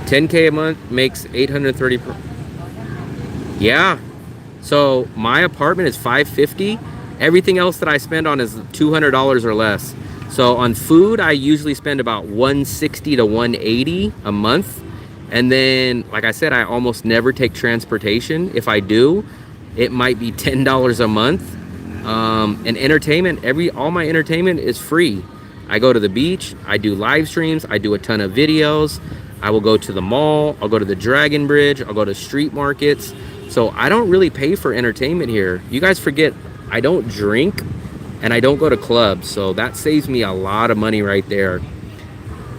10K a month makes 830 per. Yeah. So my apartment is $550. Everything else that I spend on is $200 or less. So on food, I usually spend about $160 to $180 a month. And then, like I said, I almost never take transportation. If I do, it might be $10 a month. And entertainment, all my entertainment is free. I go to the beach, I do live streams, I do a ton of videos. I will go to the mall, I'll go to the Dragon Bridge, I'll go to street markets. So I don't really pay for entertainment here. You guys forget, I don't drink and I don't go to clubs. So that saves me a lot of money right there.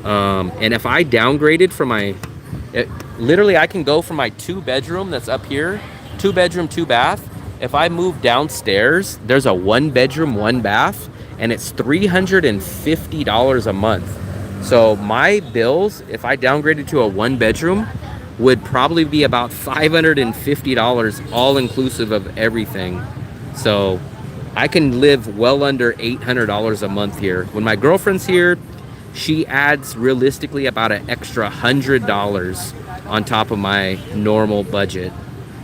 And if I downgraded from literally I can go from my 2-bedroom that's up here, 2-bedroom, 2-bath. If I move downstairs, there's a 1-bedroom, 1-bath, and it's $350 a month. So my bills, if I downgraded to a 1-bedroom, would probably be about $550 all inclusive of everything. So I can live well under $800 a month here. When my girlfriend's here, she adds realistically about an extra $100 on top of my normal budget.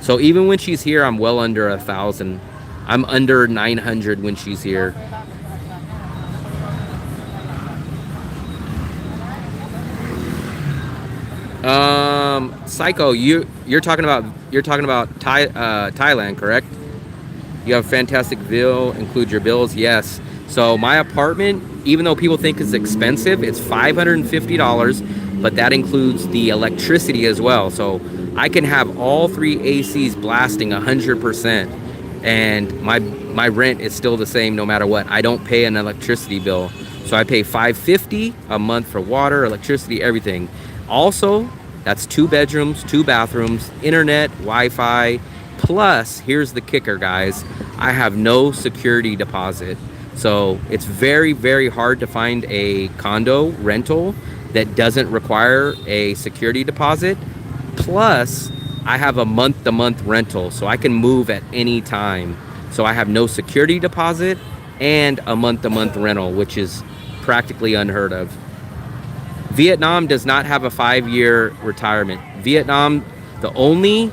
So even when she's here, I'm well under 1,000. I'm under 900 when she's here. Psycho, you're talking about Thailand, correct? You have a fantastic bill, include your bills. Yes. So my apartment, even though people think it's expensive, it's $550, but that includes the electricity as well. So I can have all 3 ACs blasting 100%, and my rent is still the same no matter what. I don't pay an electricity bill. So I pay $550 a month for water, electricity, everything. Also, that's 2 bedrooms, 2 bathrooms, internet, Wi-Fi, plus, here's the kicker, guys, I have no security deposit. So it's very, very hard to find a condo rental that doesn't require a security deposit. Plus, I have a month-to-month rental, so I can move at any time. So I have no security deposit and a month-to-month rental, which is practically unheard of. Vietnam does not have a 5-year retirement. Vietnam, the only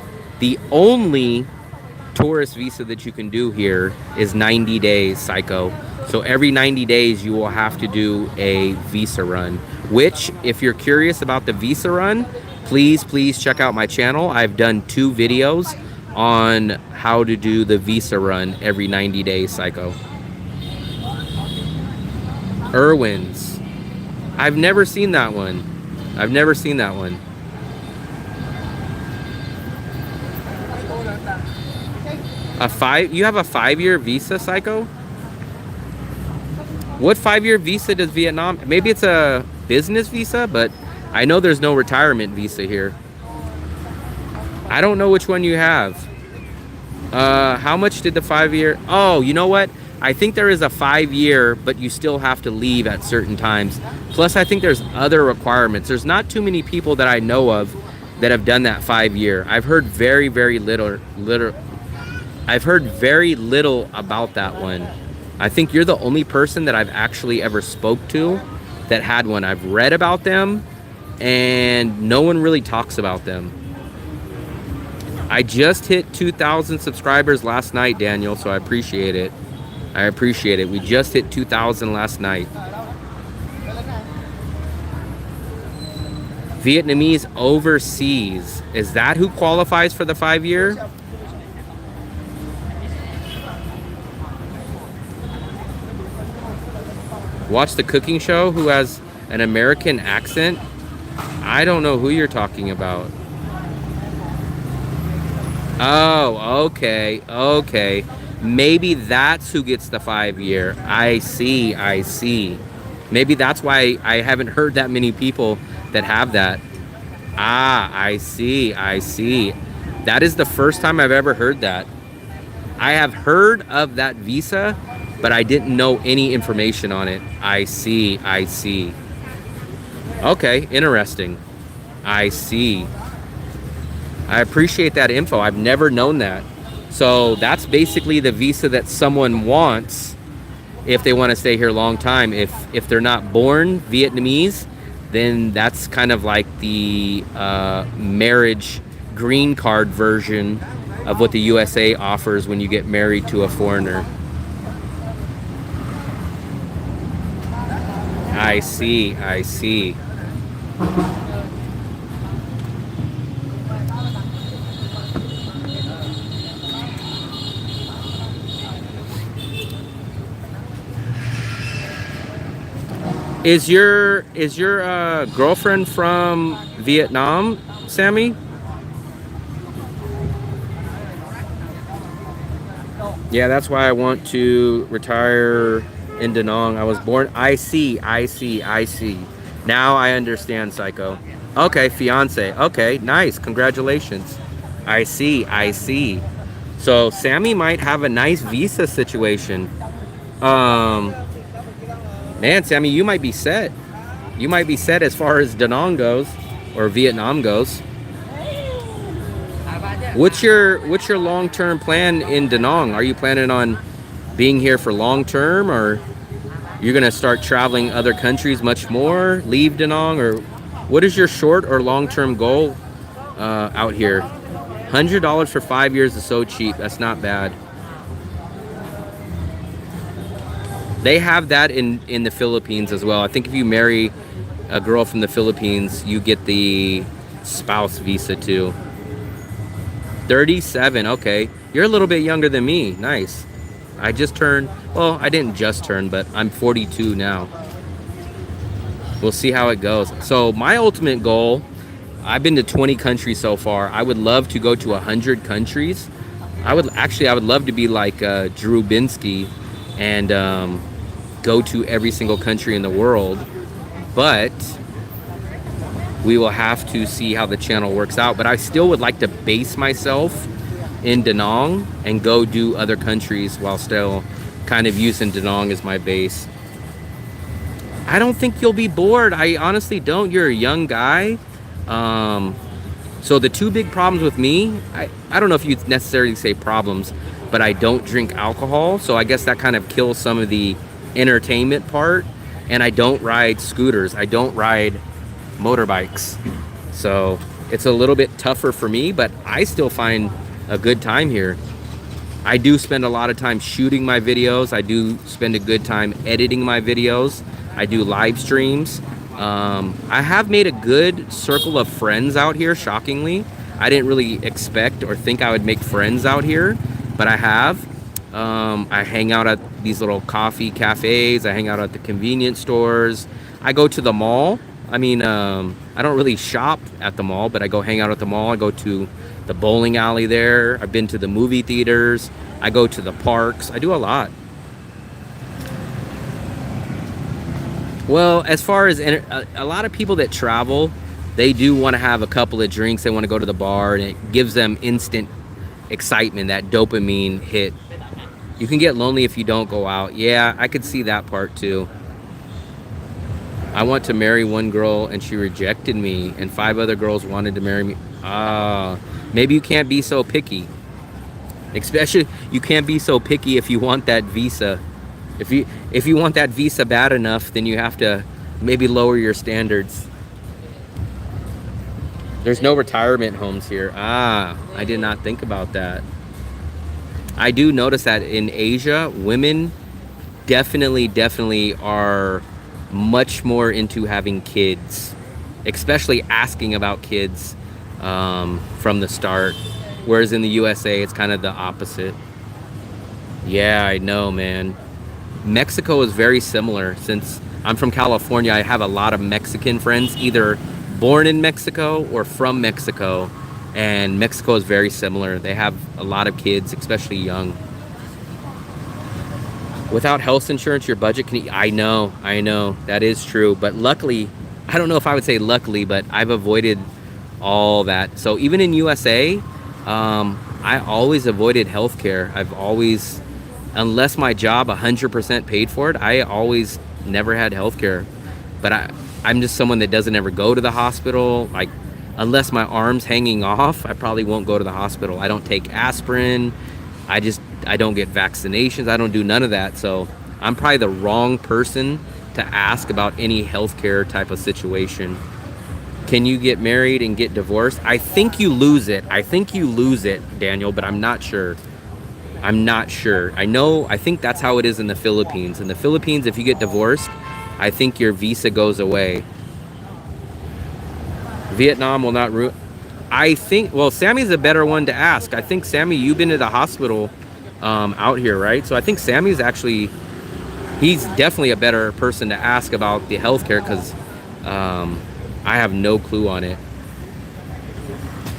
tourist visa that you can do here is 90 days, Psycho. So every 90 days you will have to do a visa run, which if you're curious about the visa run, please check out my channel. I've done 2 videos on how to do the visa run every 90 days, Psycho. Irwin's. I've never seen that one. I've never seen that one. You have a 5-year visa, Psycho? What 5-year visa does Vietnam? Maybe it's a business visa, but I know there's no retirement visa here. I don't know which one you have. How much did the 5-year? Oh, you know what? I think there is a 5-year, but you still have to leave at certain times. Plus, I think there's other requirements. There's not too many people that I know of that have done that 5-year. I've heard very, very little. I've heard very little about that one. I think you're the only person that I've actually ever spoke to that had one. I've read about them, and no one really talks about them. I just hit 2,000 subscribers last night, Daniel, so I appreciate it. I appreciate it. We just hit 2,000 last night. Vietnamese overseas. Is that who qualifies for the 5-year? Watch the cooking show. Who has An American accent? I don't know who you're talking about. Oh, okay, okay. Maybe that's who gets the 5 year. I see, I see. Maybe that's why I haven't heard that many people that have that. Ah, I see, I see. That is the first time I've ever heard that. I have heard of that visa, but I didn't know any information on it. I see, I see. Okay, interesting. I see. I appreciate that info. I've never known that. So that's basically the visa that someone wants if they want to stay here a long time. If they're not born Vietnamese, then that's kind of like the marriage green card version of what the USA offers when you get married to a foreigner. I see, I see. Is your girlfriend from Vietnam, Sammy? Yeah, that's why I want to retire in Da Nang. I was born. I see, I see, I see. Now I understand, Psycho. Okay, fiance. Okay, nice. Congratulations. I see, I see. So Sammy might have a nice visa situation. Um, Man, Sammy, you might be set. You might be set as far as Da Nang goes, or Vietnam goes. What's your long-term plan in Da Nang? Are you planning on being here for long term, or you're gonna start traveling other countries much more, leave Da Nang, or what is your short or long-term goal out here? $100 for 5 years is so cheap. That's not bad. They have that in the Philippines as well. I think if you marry a girl from the Philippines, you get the spouse visa too. 37, okay. You're a little bit younger than me. Nice. I just turned, well, I didn't just turn, but I'm 42 now. We'll see how it goes. So my ultimate goal, I've been to 20 countries so far. I would love to go to 100 countries. I would love to be like Drew Binsky and go to every single country in the world, but we will have to see how the channel works out. But I still would like to base myself in Da Nang and go do other countries while still kind of using Da Nang as my base. I don't think you'll be bored. I honestly don't. You're a young guy. So the two big problems with me, I don't know if you'd necessarily say problems, but I don't drink alcohol. So I guess that kind of kills some of the entertainment part. And I don't ride scooters. I don't ride motorbikes. So it's a little bit tougher for me, but I still find a good time here. I do spend a lot of time shooting my videos. I do spend a good time editing my videos. I do live streams. I have made a good circle of friends out here, shockingly. I didn't really expect or think I would make friends out here, but I have. I hang out at these little coffee cafes. I hang out at the convenience stores. I go to the mall. I mean, I don't really shop at the mall, but I go hang out at the mall. I go to the bowling alley there. I've been to the movie theaters. I go to the parks. I do a lot. Well, as far as a lot of people that travel, they do want to have a couple of drinks. They want to go to the bar, and it gives them instant excitement, that dopamine hit. You can get lonely if you don't go out. Yeah, I could see that part too. I want to marry one girl and she rejected me, and 5 other girls wanted to marry me. Maybe you can't be so picky. Especially, you can't be so picky if you want that visa. If you want that visa bad enough, then you have to maybe lower your standards. There's no retirement homes here. I did not think about that. I do notice that in Asia, women definitely are much more into having kids, especially asking about kids from the start. Whereas in the USA, it's kind of the opposite. Yeah, I know, man. Mexico is very similar, since I'm from California. I have a lot of Mexican friends, either born in Mexico or from Mexico. And Mexico is very similar. They have a lot of kids, especially young. Without health insurance, your budget can... I know, that is true. But luckily, I don't know if I would say luckily, but I've avoided all that. So even in USA, I always avoided healthcare. I've always, unless my job 100% paid for it, I always never had healthcare. But I'm just someone that doesn't ever go to the hospital. Like, unless my arm's hanging off, I probably won't go to the hospital. I don't take aspirin. I don't get vaccinations. I don't do none of that. So I'm probably the wrong person to ask about any healthcare type of situation. Can you get married and get divorced? I think you lose it. I think you lose it, Daniel, but I'm not sure. I'm not sure. I think that's how it is in the Philippines. In the Philippines, if you get divorced, I think your visa goes away. Vietnam will not ruin... I think, well, Sammy's a better one to ask. I think, Sammy, you've been to the hospital out here, right? So I think Sammy's actually, he's definitely a better person to ask about the healthcare, because I have no clue on it.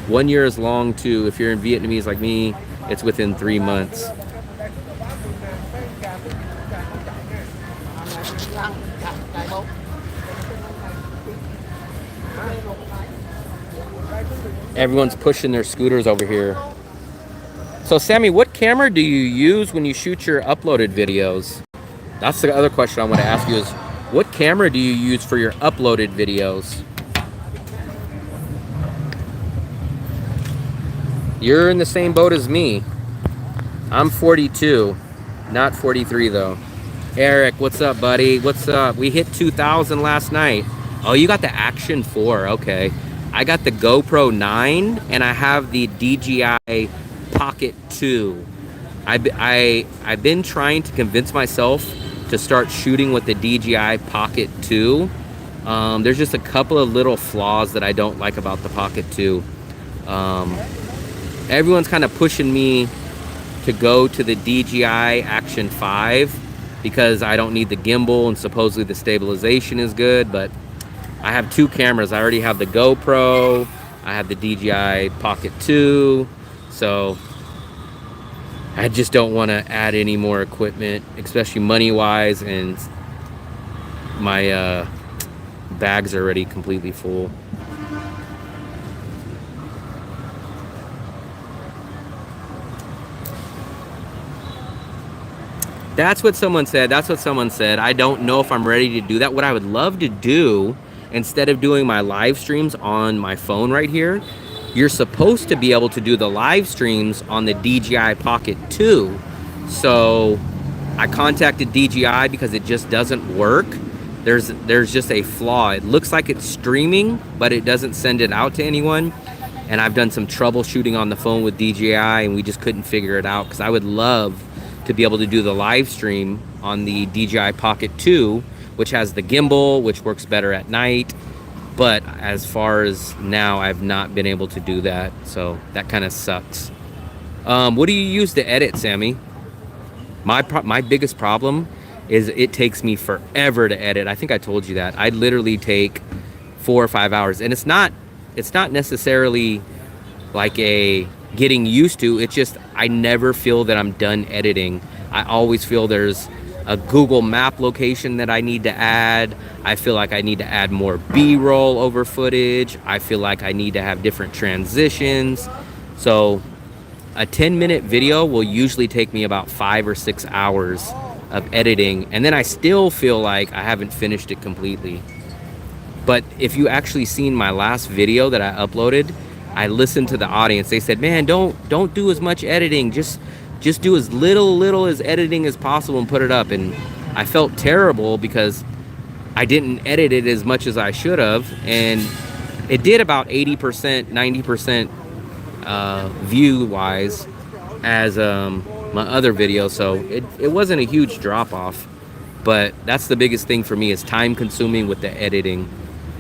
1 year is long too. If you're in Vietnamese like me, it's within 3 months. Everyone's pushing their scooters over here. So Sammy, what camera do you use when you shoot your uploaded videos? That's the other question I want to ask you is, what camera do you use for your uploaded videos? You're in the same boat as me. I'm 42, not 43 though. Eric, what's up, buddy? What's up? We hit 2,000 last night. Oh, you got the Action 4, okay. I got the GoPro 9 and I have the DJI Pocket 2. I've been trying to convince myself to start shooting with the DJI Pocket 2. There's just a couple of little flaws that I don't like about the Pocket 2. Everyone's kind of pushing me to go to the DJI Action 5 because I don't need the gimbal and supposedly the stabilization is good, but I have two cameras. I already have the GoPro, I have the DJI Pocket 2, so I just don't want to add any more equipment, especially money-wise, and my bag's are already completely full. That's what someone said. That's what someone said. I don't know if I'm ready to do that. What I would love to do, instead of doing my live streams on my phone right here, you're supposed to be able to do the live streams on the DJI Pocket 2. So I contacted DJI because it just doesn't work. There's just a flaw. It looks like it's streaming, but it doesn't send it out to anyone. And I've done some troubleshooting on the phone with DJI, and we just couldn't figure it out, because I would love to be able to do the live stream on the DJI Pocket 2, which has the gimbal, which works better at night. But as far as now, I've not been able to do that, so that kind of sucks. What do you use to edit, Sammy? My biggest problem is it takes me forever to edit. I think I told you that. I literally take 4 or 5 hours, and it's not necessarily like a getting used to. It's just I never feel that I'm done editing. I always feel there's a Google Map location that I need to add. I feel like I need to add more B-roll over footage. I feel like I need to have different transitions. So a 10-minute video will usually take me about 5 or 6 hours of editing, and then I still feel like I haven't finished it completely. But if you actually seen my last video that I uploaded, I listened to the audience. They said, man, don't do as much editing. Just do as little as editing as possible and put it up. And I felt terrible because I didn't edit it as much as I should have. And it did about 80%, 90% view-wise as my other video. So it wasn't a huge drop-off. But that's the biggest thing for me, is time-consuming with the editing.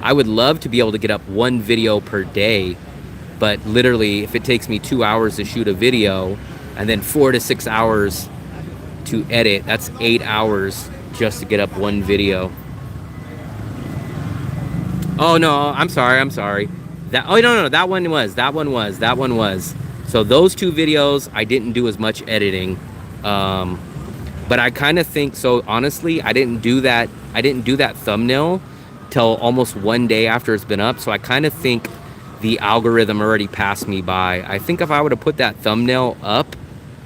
I would love to be able to get up one video per day. But literally, if it takes me 2 hours to shoot a video and then 4 to 6 hours to edit, that's 8 hours just to get up one video. Oh no, I'm sorry. That oh no, that one was. So those two videos I didn't do as much editing. Um, but I kind of think so honestly, I didn't do that thumbnail till almost one day after it's been up. So I kind of think the algorithm already passed me by. I think if I would have put that thumbnail up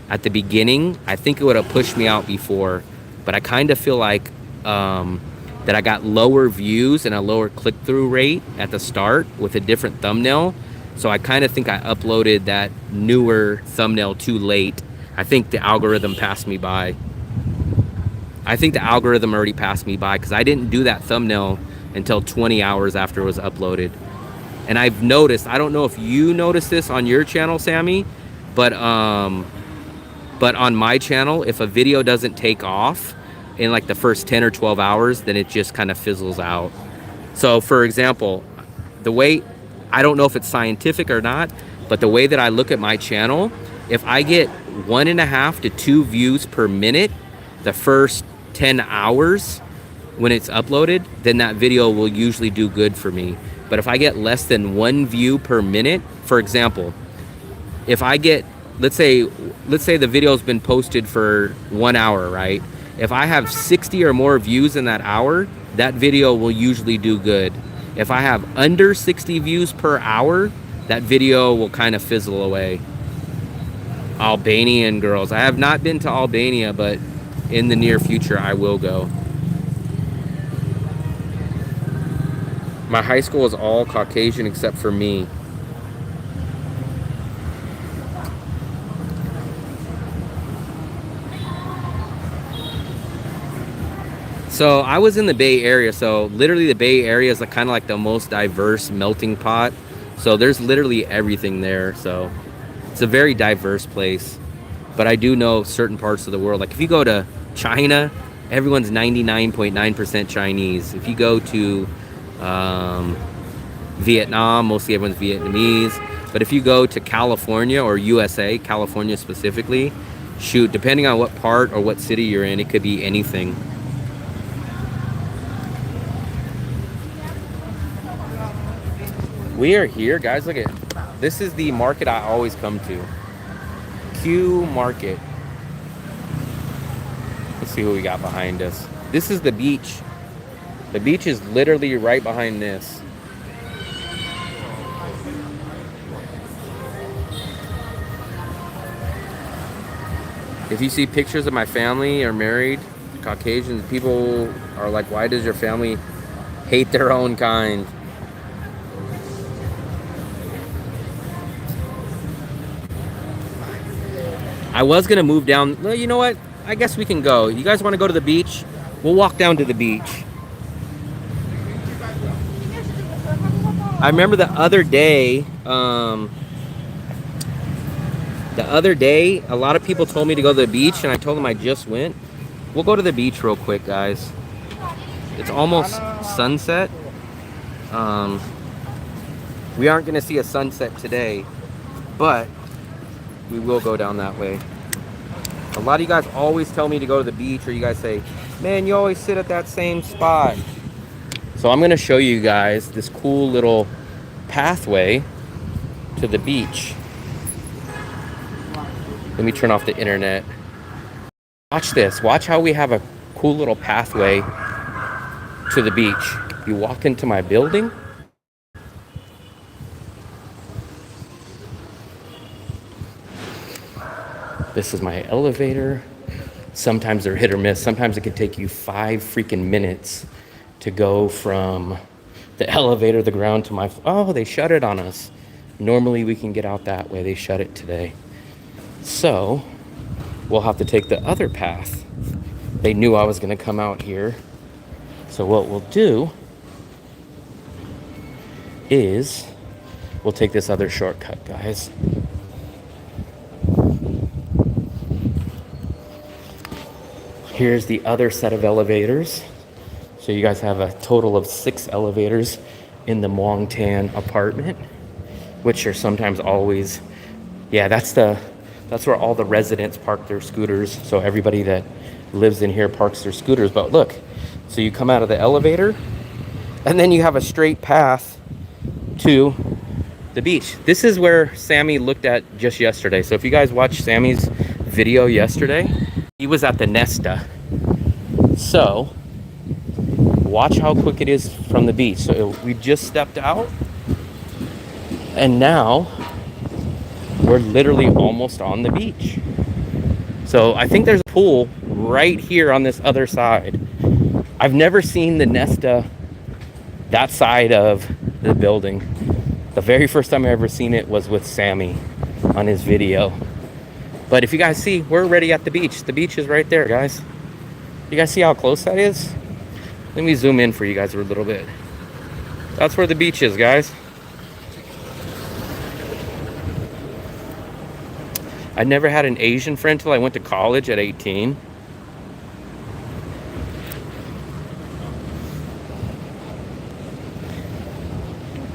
at the beginning, I think it would have pushed me out before. But I kind of feel like that I got lower views and a lower click-through rate at the start with a different thumbnail. So I kind of think I uploaded that newer thumbnail too late. I think the algorithm passed me by. I think the algorithm already passed me by because I didn't do that thumbnail until 20 hours after it was uploaded. And I've noticed, I don't know if you noticed this on your channel, Sammy, but on my channel, if a video doesn't take off in like the first 10 or 12 hours, then it just kind of fizzles out. So for example, the way, I don't know if it's scientific or not, but the way that I look at my channel, if I get 1.5 to 2 views per minute, the first 10 hours when it's uploaded, then that video will usually do good for me. But if I get less than 1 view per minute, for example, if I get, let's say the video's been posted for 1 hour, right? If I have 60 or more views in that hour, that video will usually do good. If I have under 60 views per hour, that video will kind of fizzle away. Albanian girls. I have not been to Albania, but in the near future, I will go. My high school is all Caucasian except for me. So I was in the Bay Area. So literally the Bay Area is kind of like the most diverse melting pot. So there's literally everything there. So it's a very diverse place. But I do know certain parts of the world. Like if you go to China, everyone's 99.9% Chinese. If you go to Vietnam, mostly everyone's Vietnamese. But if you go to California or USA, California specifically, shoot, depending on what part or what city you're in, it could be anything. We are here, guys. Look at this. Is the market I always come to. Q Market. Let's see what we got behind us. This is the beach. The beach is literally right behind this. If you see pictures of my family or married Caucasians, people are like, why does your family hate their own kind? I was gonna move down. Well, you know what? I guess we can go. You guys want to go to the beach? We'll walk down to the beach. I remember the other day, a lot of people told me to go to the beach, and I told them I just went. We'll go to the beach real quick, guys. It's almost sunset. We aren't gonna see a sunset today, but we will go down that way. A lot of you guys always tell me to go to the beach, or you guys say, man, you always sit at that same spot. So I'm gonna show you guys this cool little pathway to the beach. Let me turn off the internet. Watch this. Watch how we have a cool little pathway to the beach. You walk into my building. This is my elevator. Sometimes they're hit or miss. Sometimes it could take you 5 freaking minutes to go from the elevator to the ground to my... Oh, they shut it on us. Normally we can get out that way. They shut it today. So we'll have to take the other path. They knew I was going to come out here. So what we'll do is we'll take this other shortcut, guys. Here's the other set of elevators. So you guys have a total of 6 elevators in the Muang Tan apartment, which are sometimes always, yeah, that's where all the residents park their scooters. So everybody that lives in here parks their scooters. But look, so you come out of the elevator And then you have a straight path to the beach. This is where Sammy looked at just yesterday. So if you guys watched Sammy's video yesterday, he was at the Nesta. So watch how quick it is from the beach. So we just stepped out and now we're literally almost on the beach. So I think there's a pool right here on this other side. I've never seen the Nesta that side of the building. The very first time I ever seen it was with Sammy on his video. But if you guys see, we're already at the beach. The beach is right there, guys. You guys see how close that is? Let me zoom in for you guys a little bit. That's where the beach is, guys. I never had an Asian friend till I went to college at 18.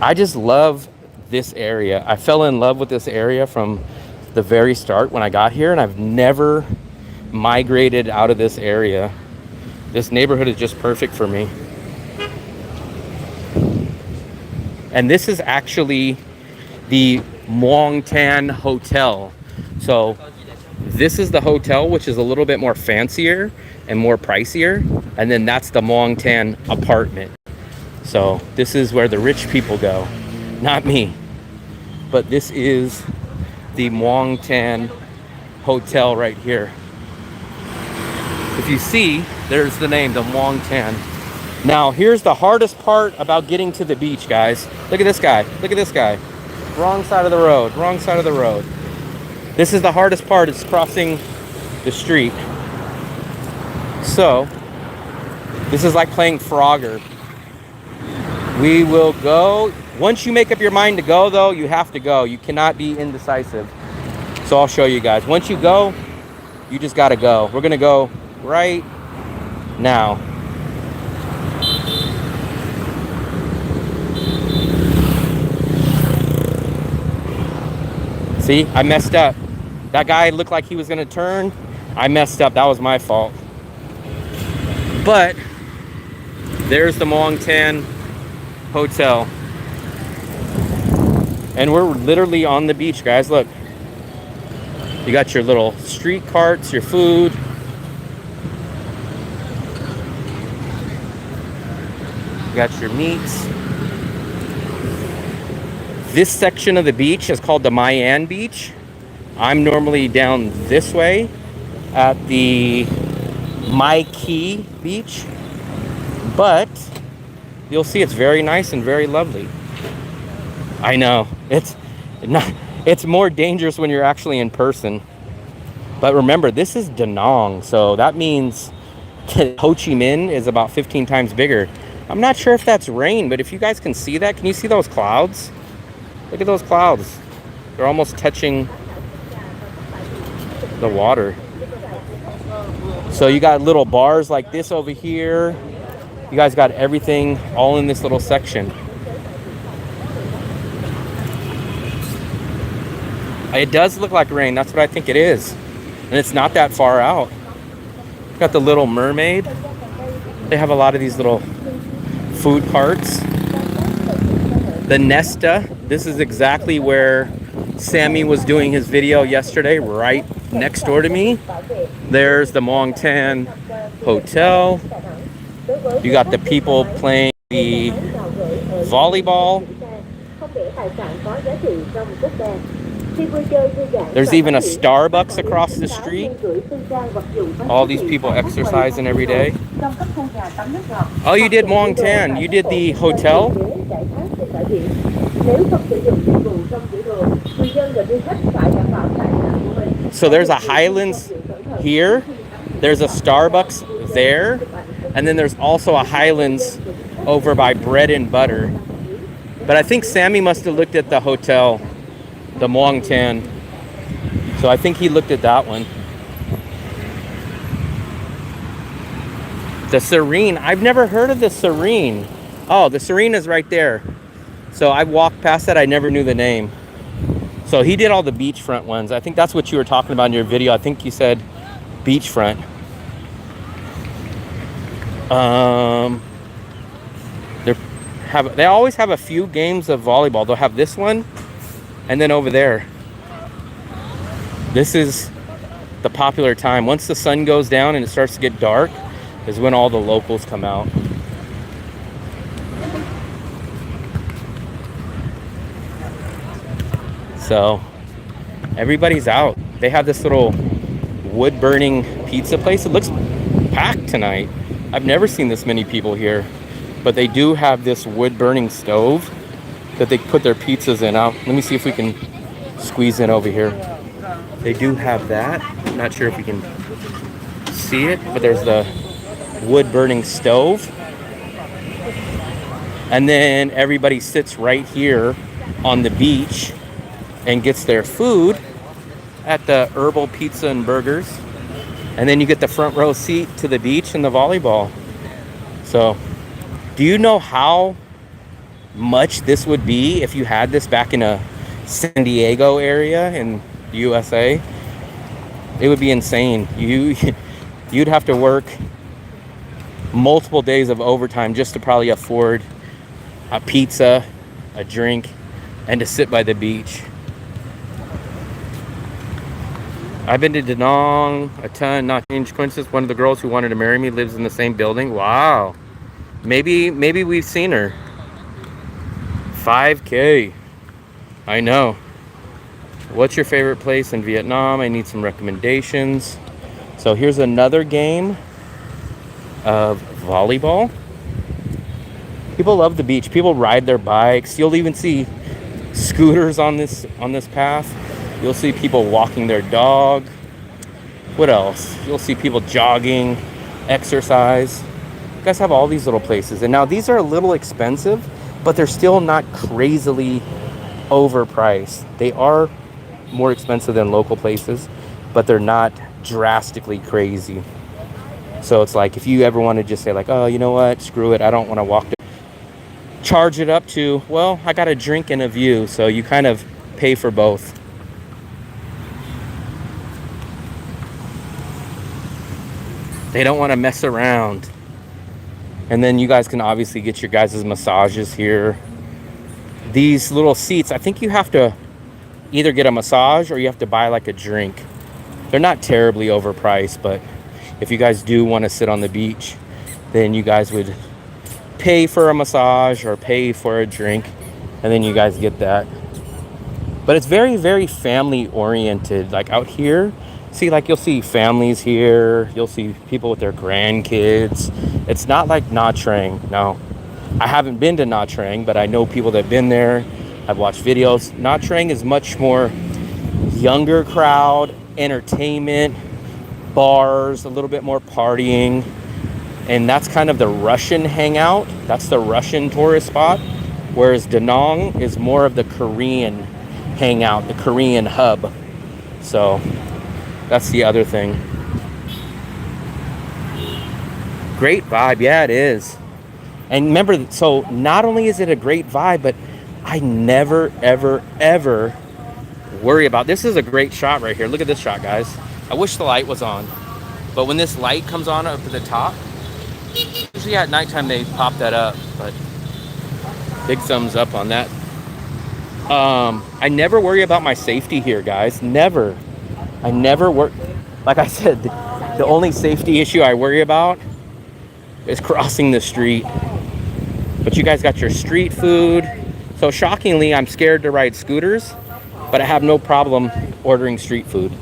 I just love this area. I fell in love with this area from the very start when I got here, and I've never migrated out of this area. This neighborhood is just perfect for me. And this is actually the Muang Tan Hotel. So this is the hotel, which is a little bit more fancier and more pricier. And then that's the Muang Tan apartment. So this is where the rich people go, not me. But this is the Muang Tan Hotel right here. If you see, there's the name, the Muang Tan. Now, here's the hardest part about getting to the beach, guys. Look at this guy. Look at this guy. Wrong side of the road. Wrong side of the road. This is the hardest part, is crossing the street. So, this is like playing Frogger. We will go. Once you make up your mind to go, though, you have to go. You cannot be indecisive. So I'll show you guys. Once you go, you just got to go. We're going to go right now. See, I messed up. That guy looked like he was going to turn. I messed up. That was my fault. But there's the Muang Tan Hotel. And we're literally on the beach, guys. Look. You got your little street carts, your food. You got your meats. This section of the beach is called the Mayan Beach. I'm normally down this way at the Mai Key Beach. But you'll see it's very nice and very lovely. I know. It's more dangerous when you're actually in person. But remember, this is Da Nang, so that means Ho Chi Minh is about 15 times bigger. I'm not sure if that's rain, but if you guys can see that, can you see those clouds? Look at those clouds. They're almost touching the water. So you got little bars like this over here. You guys got everything all in this little section. It does look like rain. That's what I think it is. And it's not that far out. Got the Little Mermaid. They have a lot of these little food carts. The Nesta. This is exactly where Sammy was doing his video yesterday, right next door to me. There's the Muang Tan Hotel. You got the people playing the volleyball. There's even a Starbucks across the street. All these people exercising every day. Oh, you did Muang Tan. You did the hotel? So there's a Highlands here. There's a Starbucks there. And then there's also a Highlands over by Bread and Butter. But I think Sammy must have looked at the hotel, the Muang Tan. So I think he looked at that one. The Serene. I've never heard of the Serene. Oh, the Serene is right there. So I walked past that. I never knew the name. So he did all the beachfront ones. I think that's what you were talking about in your video. I think you said beachfront. they always have a few games of volleyball. They'll have this one, and then over there. This is the popular time. Once the sun goes down and it starts to get dark, is when all the locals come out. So everybody's out. They have this little wood burning pizza place. It looks packed tonight. I've never seen this many people here, but they do have this wood burning stove that they put their pizzas in. Let me see if we can squeeze in over here. They do have that. I'm not sure if you can see it, but there's the wood burning stove. And then everybody sits right here on the beach and gets their food at the Herbal Pizza and Burgers. And then you get the front row seat to the beach and the volleyball. So, do you know how much this would be if you had this back in a San Diego area in USA? It would be insane. You'd have to work multiple days of overtime just to probably afford a pizza, a drink, and to sit by the beach. I've been to Da Nang a ton, not strange coincidence. One of the girls who wanted to marry me lives in the same building. Wow. Maybe we've seen her. 5K. I know. What's your favorite place in Vietnam? I need some recommendations. So here's another game of volleyball. People love the beach. People ride their bikes. You'll even see scooters on this path. You'll see people walking their dog. What else? You'll see people jogging, exercise. You guys have all these little places. And now these are a little expensive, but they're still not crazily overpriced. They are more expensive than local places, but they're not drastically crazy. So it's like if you ever want to just say like, oh, you know what? Screw it. I don't want to walk. Charge it up to, well, I got a drink and a view. So you kind of pay for both. They don't want to mess around. And then you guys can obviously get your guys' massages here. These little seats, I think you have to either get a massage or you have to buy like a drink. They're not terribly overpriced, but if you guys do want to sit on the beach, then you guys would pay for a massage or pay for a drink, and then you guys get that. But it's very, very family oriented. Like out here, see, like you'll see families here. You'll see people with their grandkids. It's not like Nha Trang. No, I haven't been to Nha Trang, but I know people that have been there. I've watched videos. Nha Trang is much more younger crowd, entertainment, bars, a little bit more partying. And that's kind of the Russian hangout. That's the Russian tourist spot. Whereas Da Nang is more of the Korean hangout, the Korean hub. So that's the other thing. Great vibe. Yeah, it is. And remember, so not only is it a great vibe, but I never, ever, ever worry about. This is a great shot right here. Look at this shot, guys. I wish the light was on. But when this light comes on up at the top, usually at nighttime they pop that up. But big thumbs up on that. I never worry about my safety here, guys. Never. I never work. Like I said, the only safety issue I worry about is crossing the street. But you guys got your street food. So shockingly, I'm scared to ride scooters, but I have no problem ordering street food.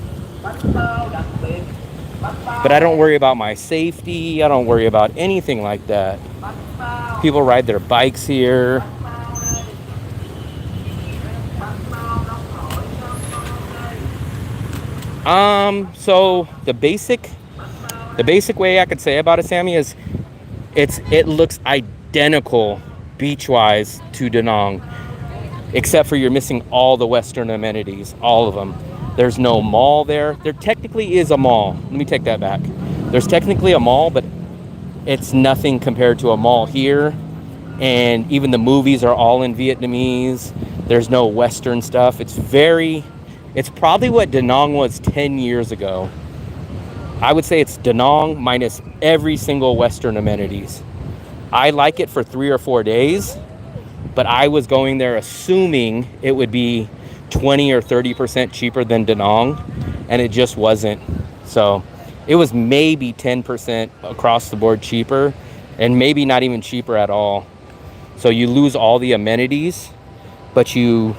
But I don't worry about my safety. I don't worry about anything like that. People ride their bikes here. So the basic way I could say about it, Sammy, is it looks identical beach-wise to Da Nang, except for you're missing all the Western amenities, all of them. There's no mall there. There technically is a mall. Let me take that back. There's technically a mall, but it's nothing compared to a mall here. And even the movies are all in Vietnamese. There's no Western stuff. It's probably what Da Nang was 10 years ago. I would say it's Da Nang minus every single Western amenities. I like it for 3 or 4 days, but I was going there assuming it would be 20 or 30% cheaper than Da Nang, and it just wasn't. So it was maybe 10% across the board cheaper, and maybe not even cheaper at all. So you lose all the amenities, but you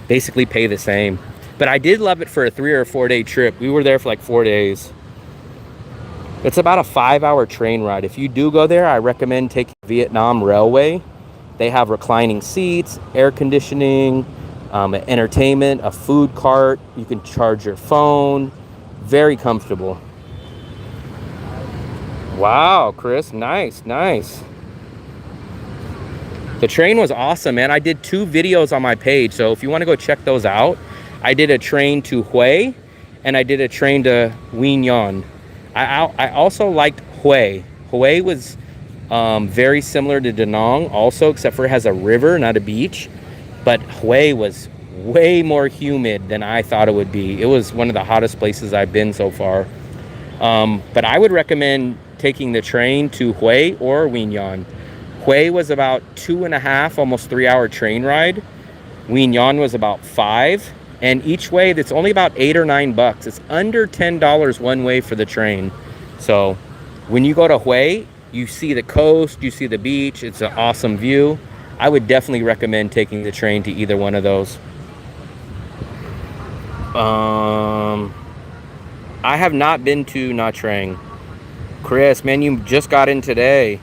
basically pay the same. But I did love it for a 3 or 4 day trip. We were there for like 4 days. It's about a 5-hour train ride. If you do go there, I recommend taking Vietnam Railway. They have reclining seats, air conditioning, entertainment, a food cart. You can charge your phone. Very comfortable. Wow, Chris, nice, nice. The train was awesome, man. I did 2 videos on my page, so if you want to go check those out, I did a train to Hue, and I did a train to Quy Nhon. I also liked Hue. Hue was very similar to Da Nang also, except for it has a river, not a beach. But Hue was way more humid than I thought it would be. It was one of the hottest places I've been so far. But I would recommend taking the train to Hue or Quy Nhon. Hue was about 2.5, almost 3-hour train ride. Quy Nhon was about 5. And each way, that's only about $8 or $9. It's under $10 one way for the train. So when you go to Hue, you see the coast, you see the beach. It's an awesome view. I would definitely recommend taking the train to either one of those. I have not been to Nha Trang. Chris, man, you just got in today.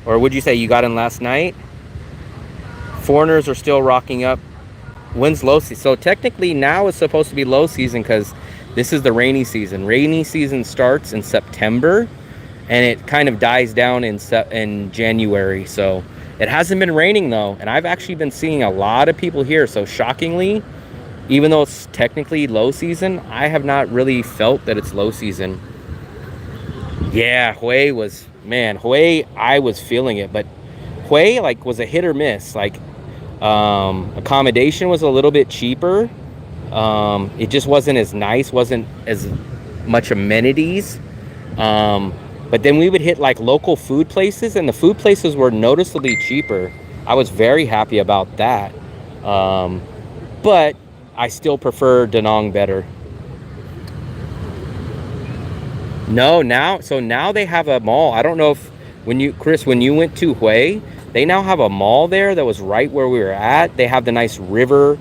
Or would you say you got in last night? Foreigners are still rocking up. When's low season? So technically now is supposed to be low season because this is the rainy season. Rainy season starts in September and it kind of dies down in January. So it hasn't been raining though. And I've actually been seeing a lot of people here. So shockingly, even though it's technically low season, I have not really felt that it's low season. Yeah, Hue was, man, Hue, I was feeling it. But Hue like was a hit or miss. Like, accommodation was a little bit cheaper. It just wasn't as nice, wasn't as much amenities. But then we would hit like local food places, and the food places were noticeably cheaper. I was very happy about that. But I still prefer Da Nang better. No, now they have a mall. I don't know if Chris, when you went to Hue, they now have a mall there that was right where we were at. They have the nice river,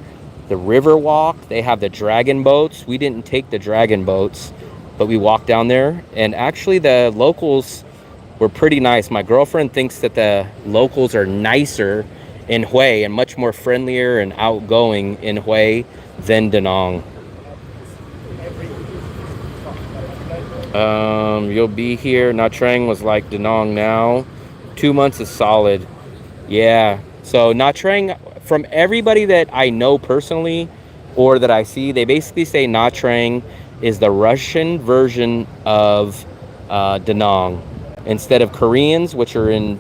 the river walk. They have the dragon boats. We didn't take the dragon boats, but we walked down there. And actually the locals were pretty nice. My girlfriend thinks that the locals are nicer in Hue and much more friendlier and outgoing in Hue than Da Nang. You'll be here. Nha Trang was like Da Nang now. 2 months is solid. Yeah, so Nha Trang, from everybody that I know personally or that I see, they basically say Nha Trang is the Russian version of Da Nang. Instead of Koreans, which are in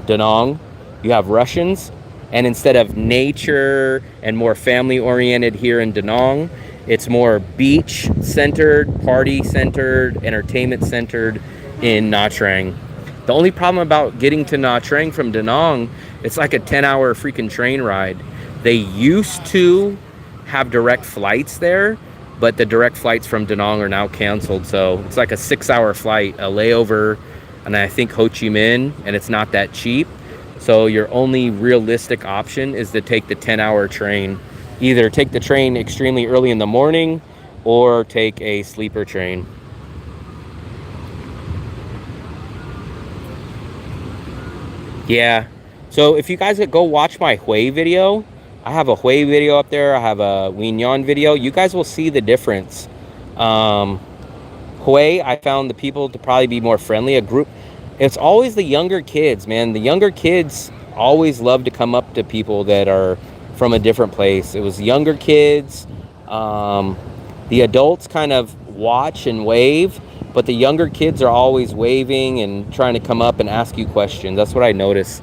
Da Nang, you have Russians. And instead of nature and more family-oriented here in Da Nang, it's more beach-centered, party-centered, entertainment-centered in Nha Trang. The only problem about getting to Nha Trang from Da Nang, it's like a 10-hour freaking train ride. They used to have direct flights there, but the direct flights from Da Nang are now canceled. So it's like a 6-hour flight, a layover, and I think Ho Chi Minh, and it's not that cheap. So your only realistic option is to take the 10-hour train. Either take the train extremely early in the morning or take a sleeper train. Yeah, so if you guys go watch my Hue video, I have a Hue video up there, I have a Quy Nhon video, you guys will see the difference. Hue, I found the people to probably be more friendly. It's always the younger kids, man. The younger kids always love to come up to people that are from a different place. It was younger kids. The adults kind of watch and wave, but the younger kids are always waving and trying to come up and ask you questions. That's what I noticed.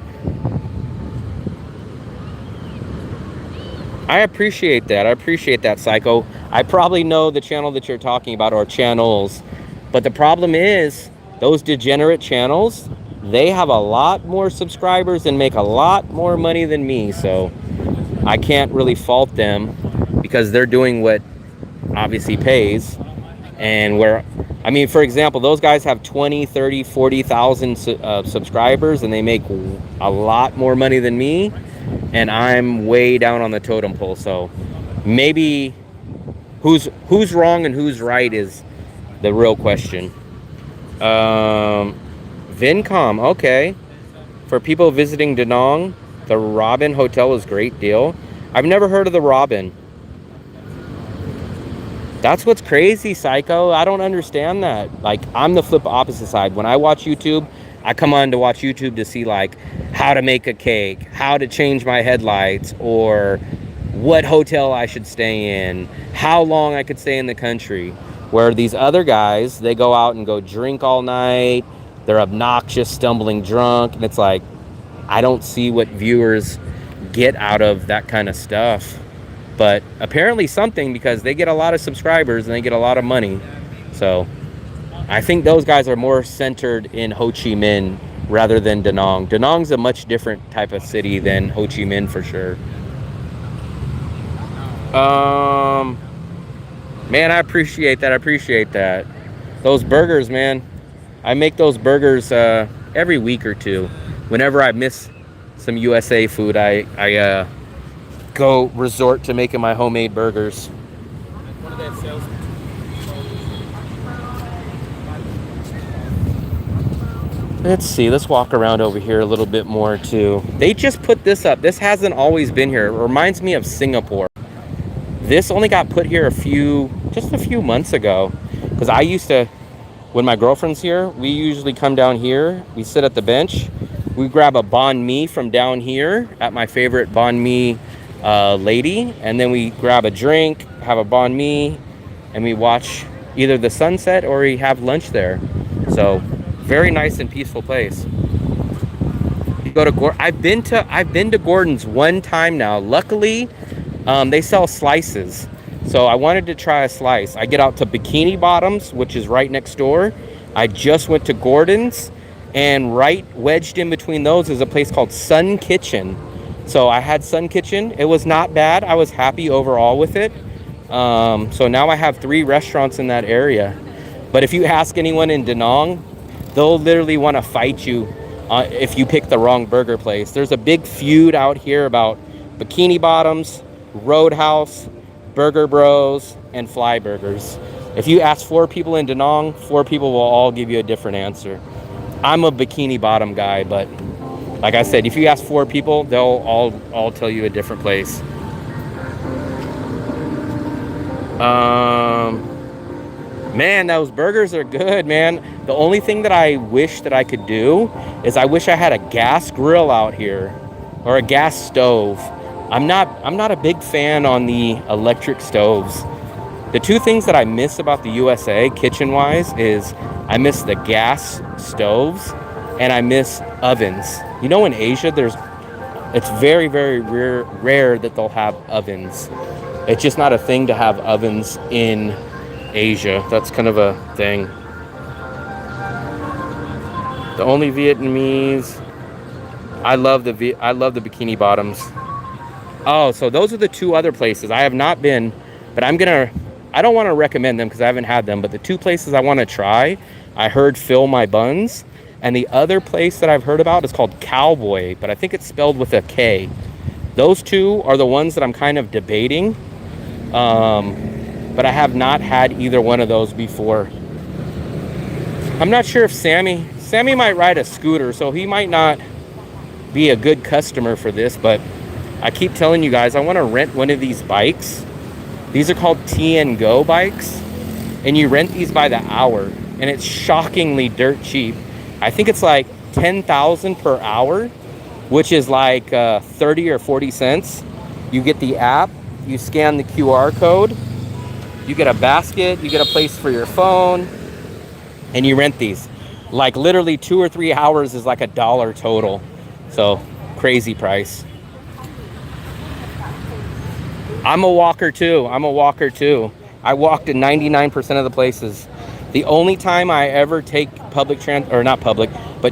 I appreciate that. I appreciate that, Psycho. I probably know the channel that you're talking about, or channels, but the problem is those degenerate channels they have a lot more subscribers and make a lot more money than me. So I can't really fault them because they're doing what obviously pays. And where, I mean, for example, those guys have 20, 30, 40,000 subscribers and they make a lot more money than me. And I'm way down on the totem pole. So maybe who's wrong and who's right is the real question. Vincom, okay. For people visiting Da Nang, the Robin Hotel is a great deal. I've never heard of the Robin. That's what's crazy, Psycho. I don't understand that. Like, I'm the flip opposite side. When I watch YouTube, I come on to watch YouTube to see, like, how to make a cake, how to change my headlights, or what hotel I should stay in, how long I could stay in the country. Where these other guys, they go out and go drink all night. They're obnoxious, stumbling drunk. And it's like, I don't see what viewers get out of that kind of stuff. But apparently something, because they get a lot of subscribers and they get a lot of money. So I think those guys are more centered in Ho Chi Minh rather than Da Nang. Da Nang's a much different type of city than Ho Chi Minh for sure. Man, I appreciate that. I appreciate that. Those burgers, man. I make those burgers every week or two. Whenever I miss some USA food, I go resort to making my homemade burgers. Let's see, let's walk around over here a little bit more too. They just put this up. This hasn't always been here. It reminds me of Singapore. This only got put here just a few months ago. Because I used to, when my girlfriend's here, we usually come down here. We sit at the bench. We grab a banh mi from down here at my favorite banh mi lady. And then we grab a drink, have a banh mi, and we watch either the sunset or we have lunch there. So very nice and peaceful place. You go to I've been to Gordon's one time now. Luckily, they sell slices. So I wanted to try a slice. I get out to Bikini Bottoms, which is right next door. I just went to Gordon's, and right wedged in between those is a place called Sun Kitchen. So I had Sun Kitchen. It was not bad. I was happy overall with it. So now I have 3 restaurants in that area. But if you ask anyone in Da Nang, they'll literally want to fight you if you pick the wrong burger place. There's a big feud out here about Bikini Bottoms, Roadhouse, Burger Bros, and Fly Burgers. If you ask 4 people in Da Nang, 4 people will all give you a different answer. I'm a Bikini Bottom guy, but like I said, if you ask 4 people, they'll all tell you a different place. Man, those burgers are good, man. The only thing that I wish that I could do is I wish I had a gas grill out here or a gas stove. I'm not a big fan on the electric stoves. The 2 things that I miss about the USA kitchen-wise is I miss the gas stoves and I miss ovens. You know, in Asia, it's very, very rare that they'll have ovens. It's just not a thing to have ovens in Asia. That's kind of a thing. The only Vietnamese. I love the Bikini Bottoms. Oh, so those are the 2 other places. I have not been, but I don't want to recommend them because I haven't had them, but the 2 places I want to try, I heard Fill My Buns, and the other place that I've heard about is called Cowboy, but I think it's spelled with a K. Those 2 are the ones that I'm kind of debating, but I have not had either one of those before. I'm not sure if Sammy might ride a scooter, so he might not be a good customer for this, but I keep telling you guys, I want to rent one of these bikes. These are called T&Go bikes, and you rent these by the hour, and it's shockingly dirt cheap. I think it's like $10,000 per hour, which is like 30 or 40 cents. You get the app, you scan the QR code, you get a basket, you get a place for your phone, and you rent these. Like literally 2 or 3 hours is like $1 total. So crazy price. I'm a walker too. I walked in 99% of the places. The only time I ever take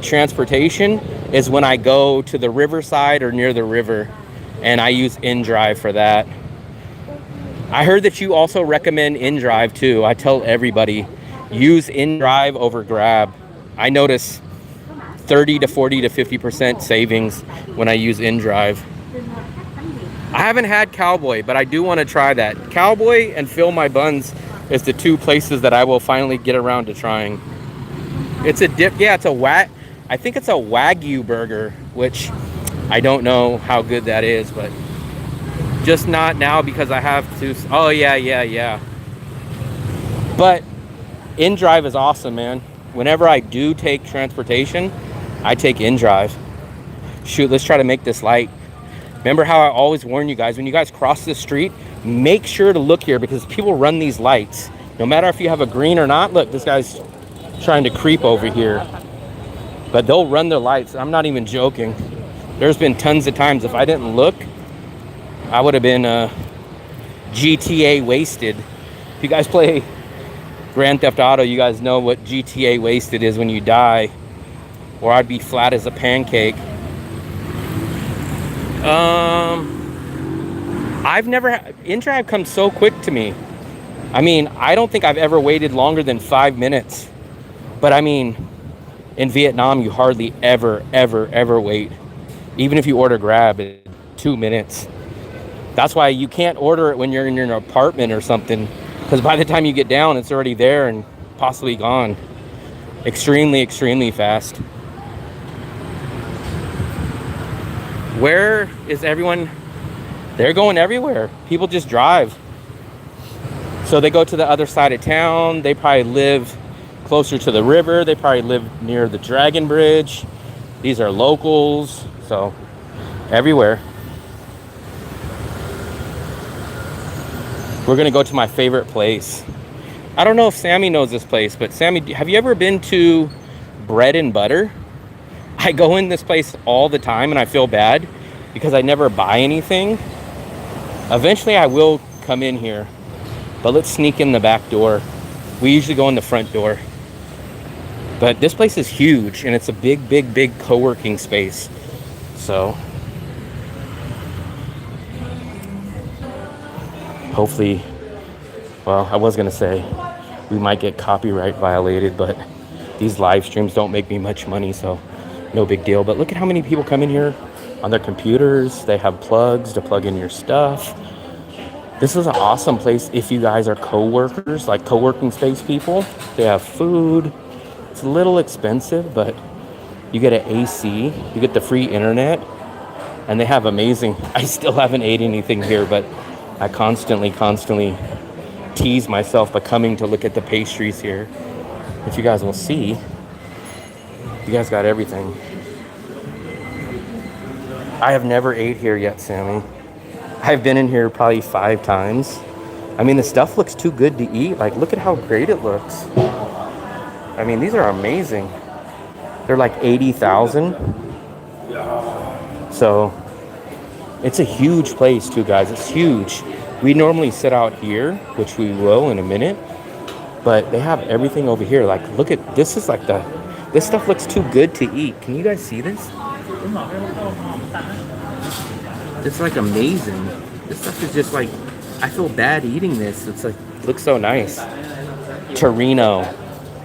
transportation is when I go to the riverside or near the river, and I use InDrive for that. I heard that you also recommend InDrive too. I tell everybody, use InDrive over Grab. I notice 30 to 40 to 50% savings when I use InDrive. I haven't had Cowboy, but I do want to try that. Cowboy and Fill My Buns is the two places that I will finally get around to trying. It's a dip, yeah, I think it's a Wagyu burger, which I don't know how good that is, but just not now because I have to. Oh yeah. But InDrive is awesome, man. Whenever I do take transportation, I take InDrive. Shoot, let's try to make this light. Remember how I always warn you guys, when you guys cross the street, make sure to look here because people run these lights. No matter if you have a green or not, look, this guy's trying to creep over here. But they'll run their lights. I'm not even joking. There's been tons of times if I didn't look, I would have been GTA wasted. If you guys play Grand Theft Auto, you guys know what GTA wasted is when you die. Or I'd be flat as a pancake. InDrive comes so quick to me. I mean, I don't think I've ever waited longer than 5 minutes. But I mean, in Vietnam, you hardly ever wait. Even if you order Grab, it's 2 minutes. That's why you can't order it when you're in your apartment or something. Because by the time you get down, it's already there and possibly gone. Extremely fast. Where is everyone? They're going everywhere. People just drive. So they go to the other side of town. They probably live closer to the river. They probably live near the Dragon Bridge. These are locals. So everywhere. We're gonna go to my favorite place. I don't know if Sammy knows this place, but Sammy, have you ever been to Bread and Butter? I go in this place all the time and I feel bad because I never buy anything. Eventually I will come in here, but let's sneak in the back door. We usually go in the front door. But this place is huge and it's a big co-working space. So hopefully, well, I was gonna say we might get copyright violated, but these live streams don't make me much money, so no big deal. But look at how many people come in here on their computers. They have plugs to plug in your stuff. This is an awesome place if you guys are co-workers, like co-working space people. They have food. It's a little expensive, but you get an AC, you get the free internet, and they have amazing, I still haven't ate anything here, but I constantly tease myself by coming to look at the pastries here. If you guys will see, you guys got everything. I have never ate here yet, Sammy. I've been in here probably 5 times. I mean, the stuff looks too good to eat. Like, look at how great it looks. I mean, these are amazing. They're like 80,000. So, it's a huge place too, guys. It's huge. We normally sit out here, which we will in a minute. But they have everything over here. Like, look at, this is like this stuff looks too good to eat. Can you guys see this? It's like amazing. This stuff is just like, I feel bad eating this. It's like, looks so nice. Torino.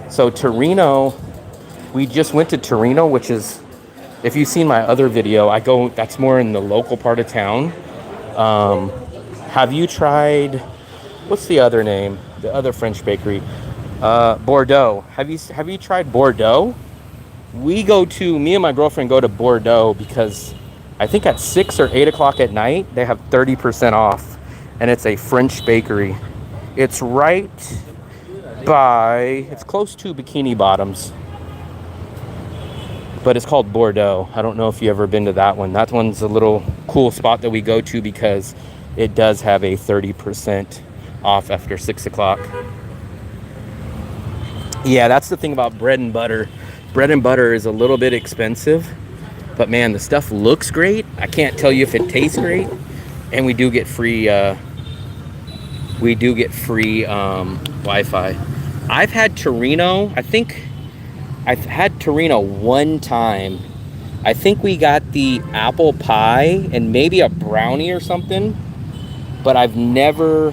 So Torino, we just went to Torino, which is, if you've seen my other video, that's more in the local part of town. Have you tried, what's the other name? The other French bakery? Bordeaux. Have you tried Bordeaux? Me and my girlfriend go to Bordeaux because I think at 6 or 8 o'clock at night, they have 30% off. And it's a French bakery. It's it's close to Bikini Bottoms. But it's called Bordeaux. I don't know if you've ever been to that one. That one's a little cool spot that we go to because it does have a 30% off after 6 o'clock. Yeah, that's the thing about Bread and Butter. Bread and Butter is a little bit expensive, but man, the stuff looks great. I can't tell you if it tastes great. And we do get free Wi-Fi. I've had Torino. I think I've had Torino one time. I think we got the apple pie and maybe a brownie or something, but I've never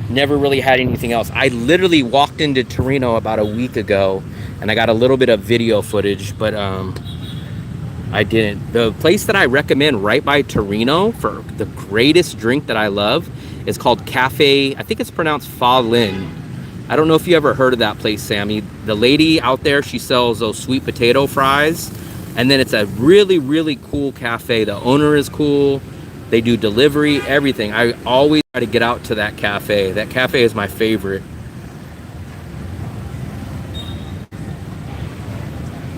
really had anything else. I literally walked into Torino about a week ago and I got a little bit of video footage, but I didn't. The place that I recommend right by Torino for the greatest drink that I love is called Cafe, I think it's pronounced Fa Lin. I don't know if you ever heard of that place, Sammy. The lady out there, she sells those sweet potato fries, and then it's a really, really cool cafe. The owner is cool. They do delivery, everything. I always try to get out to that cafe. That cafe is my favorite.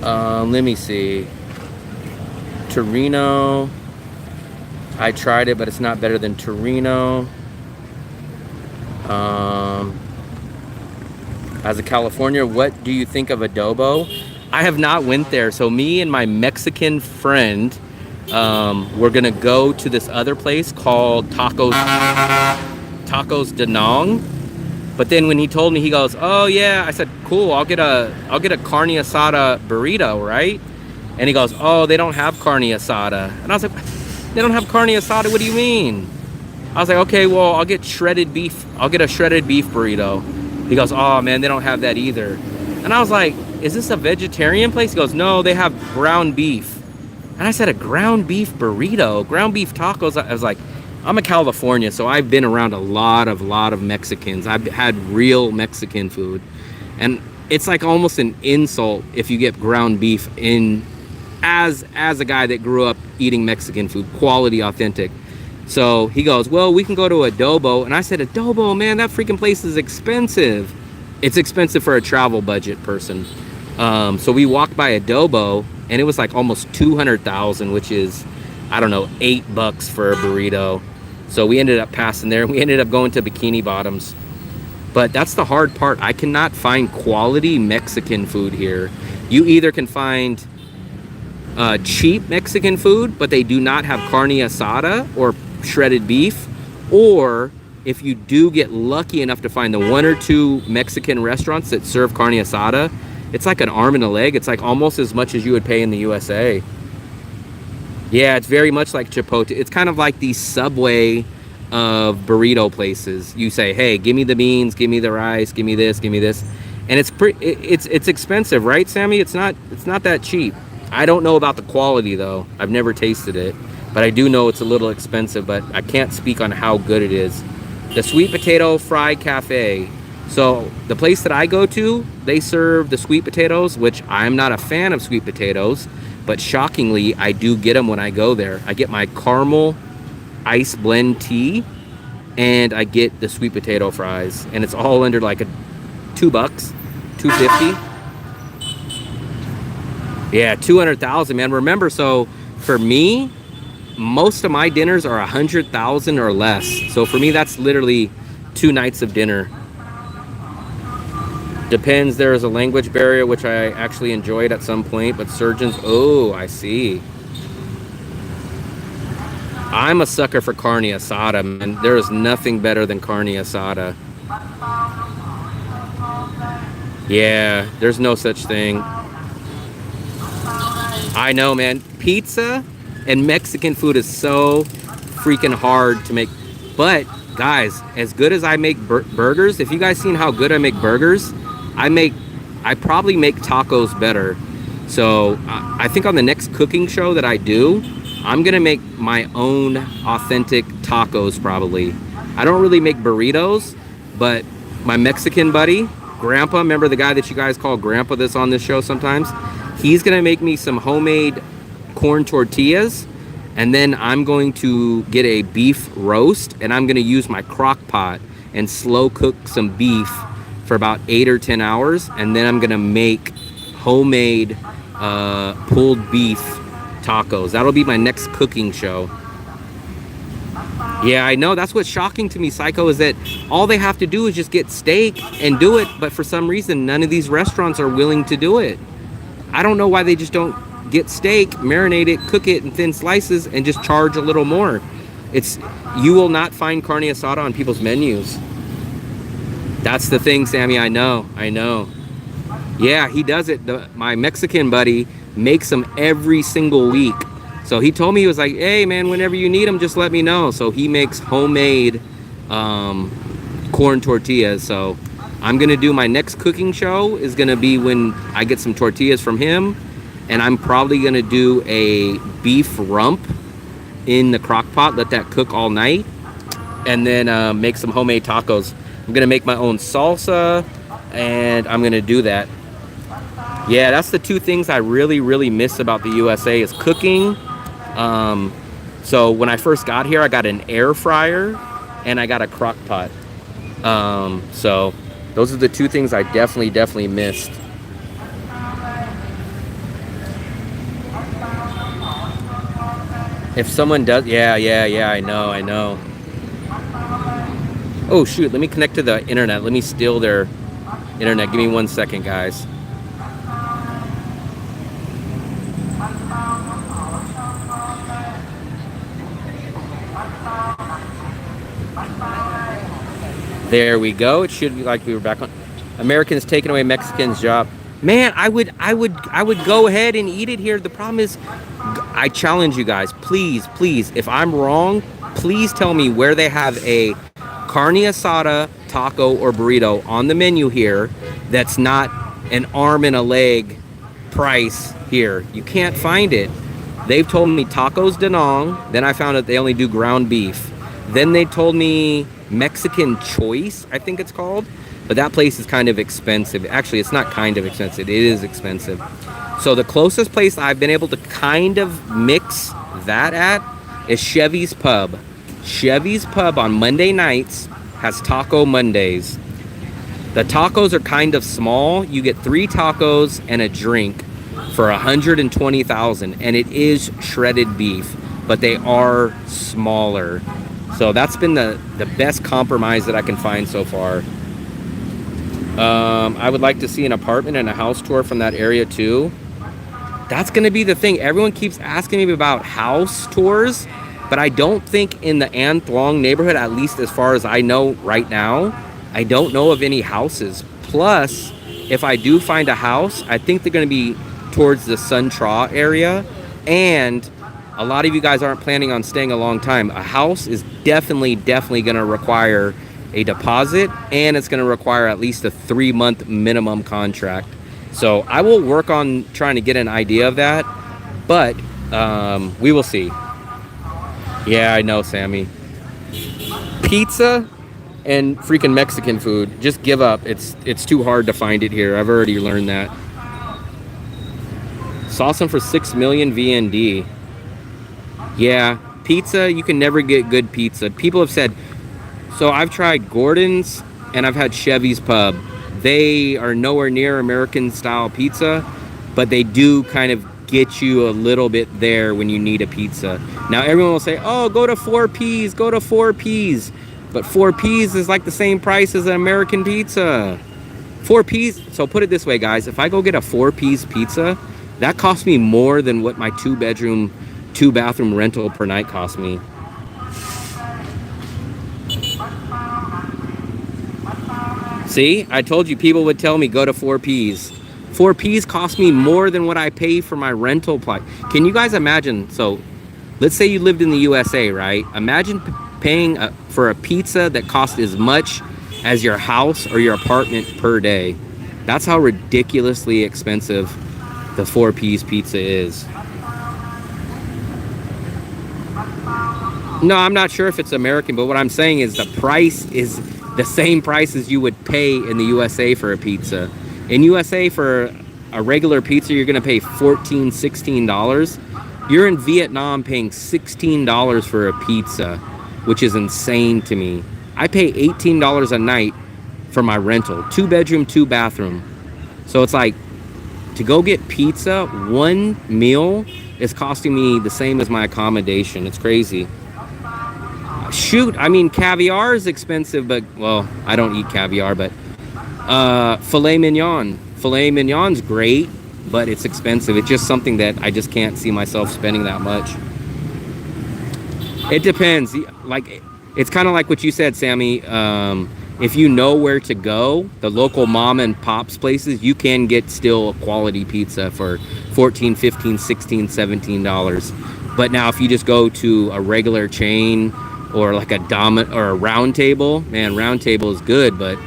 Let me see. Torino. I tried it, but it's not better than Torino. As a California, what do you think of adobo? I have not went there. So me and my Mexican friend, we're gonna go to this other place called Tacos Da Nong. But then when he told me, he goes, "Oh yeah," I said, "Cool, I'll get a carne asada burrito, right?" And he goes, "Oh, they don't have carne asada." And I was like, "They don't have carne asada? What do you mean?" I was like, "Okay, well, I'll get shredded beef. I'll get a shredded beef burrito." He goes, "Oh man, they don't have that either." And I was like, "Is this a vegetarian place?" He goes, "No, they have ground beef." And I said, "A ground beef burrito, ground beef tacos?" I was like, I'm a California, so I've been around a lot of Mexicans. I've had real Mexican food, and it's like almost an insult if you get ground beef in as a guy that grew up eating Mexican food, quality, authentic. So he goes, "Well, we can go to Adobo." And I said, "Adobo, man, that freaking place is expensive." It's expensive for a travel budget person. So we walked by Adobo, and it was like almost 200,000, which is, I don't know, $8 for a burrito. So we ended up passing there. We ended up going to Bikini Bottoms. But that's the hard part. I cannot find quality Mexican food here. You either can find cheap Mexican food, but they do not have carne asada or shredded beef, or if you do get lucky enough to find the one or two Mexican restaurants that serve carne asada, it's like an arm and a leg. It's like almost as much as you would pay in the USA. Yeah, it's very much like Chipotle. It's kind of like the Subway of burrito places. You say, "Hey, give me the beans, give me the rice, give me this, and it's expensive, right, Sammy? It's not that cheap. I don't know about the quality though. I've never tasted it, but I do know it's a little expensive. But I can't speak on how good it is. The Sweet Potato Fry Cafe. So the place that I go to, they serve the sweet potatoes, which I'm not a fan of sweet potatoes. But shockingly, I do get them when I go there. I get my caramel ice blend tea, and I get the sweet potato fries, and it's all under like $2, $2.50. Yeah, 200,000, man. Remember, so for me, most of my dinners are 100,000 or less. So for me, that's literally 2 nights of dinner. Depends, there is a language barrier, which I actually enjoyed at some point, but surgeons, oh, I see. I'm a sucker for carne asada, man. There is nothing better than carne asada. Yeah, there's no such thing. I know, man. Pizza and Mexican food is so freaking hard to make. But, guys, as good as I make burgers, if you guys seen how good I make burgers, I probably make tacos better. So I think on the next cooking show that I do, I'm gonna make my own authentic tacos probably. I don't really make burritos, but my Mexican buddy, Grandpa, remember the guy that you guys call Grandpa that's on this show sometimes? He's gonna make me some homemade corn tortillas, and then I'm going to get a beef roast, and I'm gonna use my crock pot and slow cook some beef for about 8 or 10 hours, and then I'm gonna make homemade pulled beef tacos. That'll be my next cooking show. Yeah, I know, that's what's shocking to me, Psycho, is that all they have to do is just get steak and do it, but for some reason none of these restaurants are willing to do it. I don't know why they just don't get steak, marinate it, cook it in thin slices, and just charge a little more. You will not find carne asada on people's menus. That's the thing, Sammy. I know. Yeah, he does it. My Mexican buddy makes them every single week. So he told me, he was like, hey man, whenever you need them, just let me know. So he makes homemade corn tortillas. So I'm gonna do my next cooking show is gonna be when I get some tortillas from him, and I'm probably gonna do a beef rump in the crock pot, let that cook all night, and then make some homemade tacos. I'm gonna make my own salsa, and I'm gonna do that. Yeah, that's the two things I really miss about the USA is cooking. So when I first got here, I got an air fryer and I got a crock pot. So those are the two things I definitely missed. If someone does, yeah, I know. Oh shoot, let me connect to the internet. Let me steal their internet. Give me 1 second, guys. There we go. It should be like we were back on. Americans taking away Mexicans' job. Man, I would go ahead and eat it here. The problem is, I challenge you guys, please, if I'm wrong, please tell me where they have a carne asada, taco, or burrito on the menu here that's not an arm and a leg price here. You can't find it. They've told me tacos de nong, then I found out they only do ground beef. Then they told me Mexican Choice, I think it's called, but that place is kind of expensive. Actually, it's not kind of expensive, it is expensive. So the closest place I've been able to kind of mix that at is Chevy's Pub. Chevy's Pub on Monday nights has Taco Mondays. The tacos are kind of small. You get 3 tacos and a drink for $120,000, and it is shredded beef, but they are smaller. So that's been the best compromise that I can find so far. I would like to see an apartment and a house tour from that area too. That's going to be the thing. Everyone keeps asking me about house tours, but I don't think in the An Thuong neighborhood, at least as far as I know right now, I don't know of any houses. Plus, if I do find a house, I think they're going to be towards the Sun Tra area, and a lot of you guys aren't planning on staying a long time. A house is definitely going to require a deposit, and it's going to require at least a 3-month minimum contract. So I will work on trying to get an idea of that, but we will see. Yeah, I know, Sammy. Pizza and freaking Mexican food, just give up. It's too hard to find it here. I've already learned that. Saw some for 6 million VND. Yeah, pizza, you can never get good pizza. People have said, so I've tried Gordon's and I've had Chevy's Pub. They are nowhere near American style pizza, but they do kind of get you a little bit there when you need a pizza. Now everyone will say, oh, go to 4Ps, go to 4Ps. But 4Ps is like the same price as an American pizza. 4Ps, so put it this way, guys. If I go get a 4Ps pizza, that costs me more than what my 2-bedroom, 2-bathroom rental per night cost me. See, I told you people would tell me go to 4Ps. 4Ps cost me more than what I pay for my rental plot. Can you guys imagine? So let's say you lived in the USA, right? Imagine paying for a pizza that costs as much as your house or your apartment per day. That's how ridiculously expensive the 4Ps pizza is. No, I'm not sure if it's American, but what I'm saying is the price is the same price as you would pay in the USA for a pizza. In USA, for a regular pizza, you're gonna pay $14, $16. You're in Vietnam paying $16 for a pizza, which is insane to me. I pay $18 a night for my rental, 2-bedroom, 2-bathroom. So it's like, to go get pizza, one meal is costing me the same as my accommodation. It's crazy. Shoot, I mean, caviar is expensive, but, well, I don't eat caviar, but filet mignon. Filet mignon's great, but it's expensive. It's just something that I just can't see myself spending that much. It depends. Like, it's kind of like what you said, Sammy. if you know where to go, the local mom and pops places, you can get still a quality pizza for $14, $15, $16, $17. But now if you just go to a regular chain or like a Round Table, man, Round Table is good, but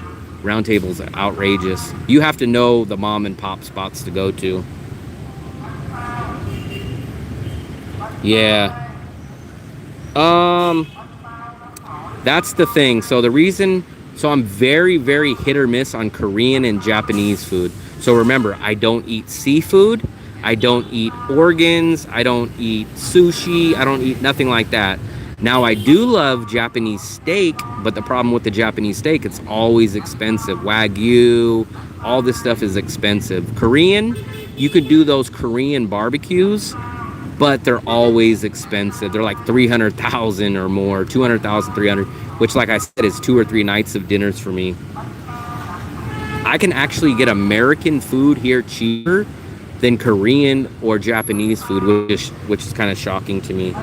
Round Table's outrageous. You have to know the mom and pop spots to go to. Yeah. That's the thing. So I'm very, very hit or miss on Korean and Japanese food. So remember, I don't eat seafood. I don't eat organs. I don't eat sushi. I don't eat nothing like that. Now, I do love Japanese steak, but the problem with the Japanese steak, it's always expensive. Wagyu, all this stuff is expensive. Korean, you could do those Korean barbecues, but they're always expensive. They're like 300,000 or more, 200,000, 300, which, like I said, is 2 or 3 nights of dinners for me. I can actually get American food here cheaper than Korean or Japanese food, which is kind of shocking to me.